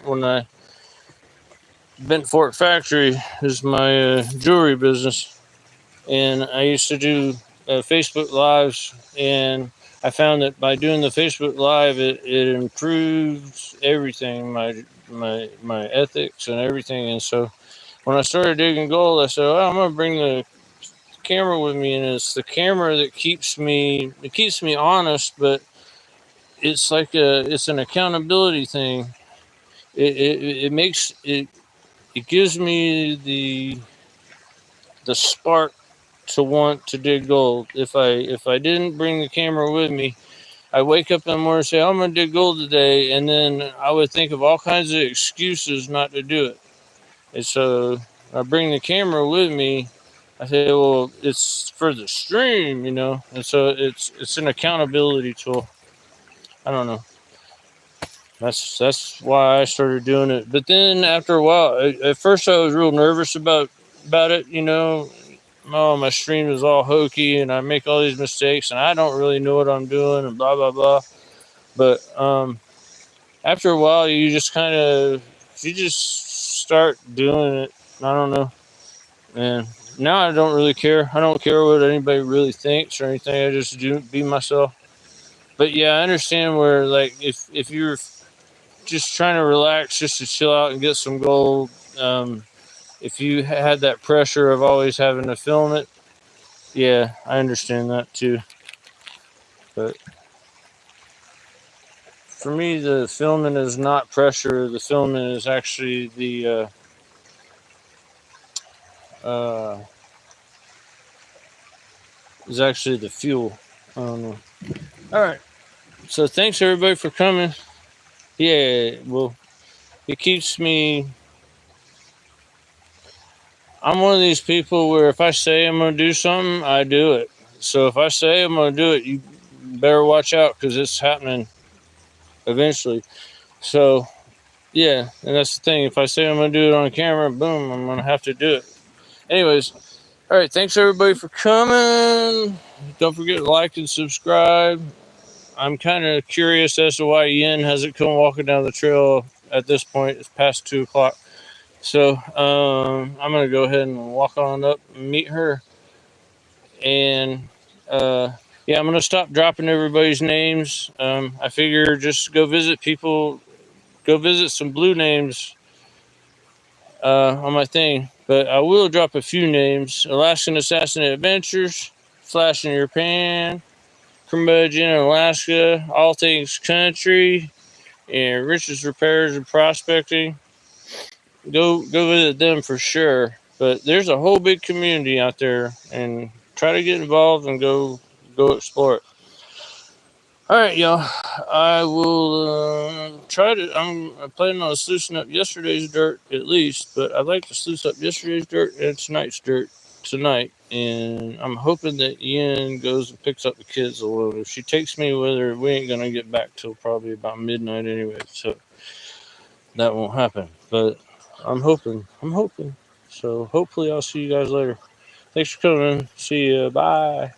when I Bent Fork Factory is my jewelry business, and I used to do Facebook lives, and I found that by doing the Facebook live, it improves everything, my ethics and everything. And so when I started digging gold, I said, "Well, I'm gonna bring the camera with me," and it's the camera that keeps me honest, but it's an accountability thing. It gives me the spark to want to dig gold. If I didn't bring the camera with me, I wake up in the morning and say, I'm gonna dig gold today, and then I would think of all kinds of excuses not to do it. And so I bring the camera with me. I say, well, it's for the stream, and so it's an accountability tool. I don't know. That's why I started doing it. But then after a while, at first I was real nervous about it. Oh, my stream is all hokey, and I make all these mistakes, and I don't really know what I'm doing, and blah blah blah. But after a while, you just start doing it. I don't know, and now I don't really care. I don't care what anybody really thinks or anything. I just do be myself. But yeah, I understand where, like, if you're just trying to relax, just to chill out and get some gold. If you had that pressure of always having to film it, yeah, I understand that too. But
for me, the filament is not pressure. The filament is actually the fuel. I don't know. All right. So thanks everybody for coming. Yeah, well, it keeps me. I'm one of these people where if I say I'm going to do something, I do it. So if I say I'm going to do it, you better watch out because it's happening eventually. So yeah, and that's the thing. If I say I'm going to do it on camera, boom, I'm going to have to do it. Anyways, all right. Thanks everybody for coming. Don't forget to like and subscribe. I'm kind of curious as to why Yen hasn't come walking down the trail at this point. It's past 2 o'clock. So I'm going to go ahead and walk on up and meet her. And yeah, I'm going to stop dropping everybody's names. I figure just go visit people, go visit some blue names on my thing. But I will drop a few names: Alaskan Assassin Adventures, Flash in Your Pan, Curmudgeon in Alaska, All Things Country, and Rich's Repairs and Prospecting. Go visit them for sure. But there's a whole big community out there, and try to get involved and go explore it. All right, y'all. I will try to. I'm planning on sluicing up yesterday's dirt at least, but I'd like to sluice up yesterday's dirt and tonight's dirt tonight. And I'm hoping that Ian goes and picks up the kids a little. If she takes me with her, we ain't gonna get back till probably about midnight anyway. So that won't happen. But I'm hoping. So hopefully I'll see you guys later. Thanks for coming. See ya. Bye.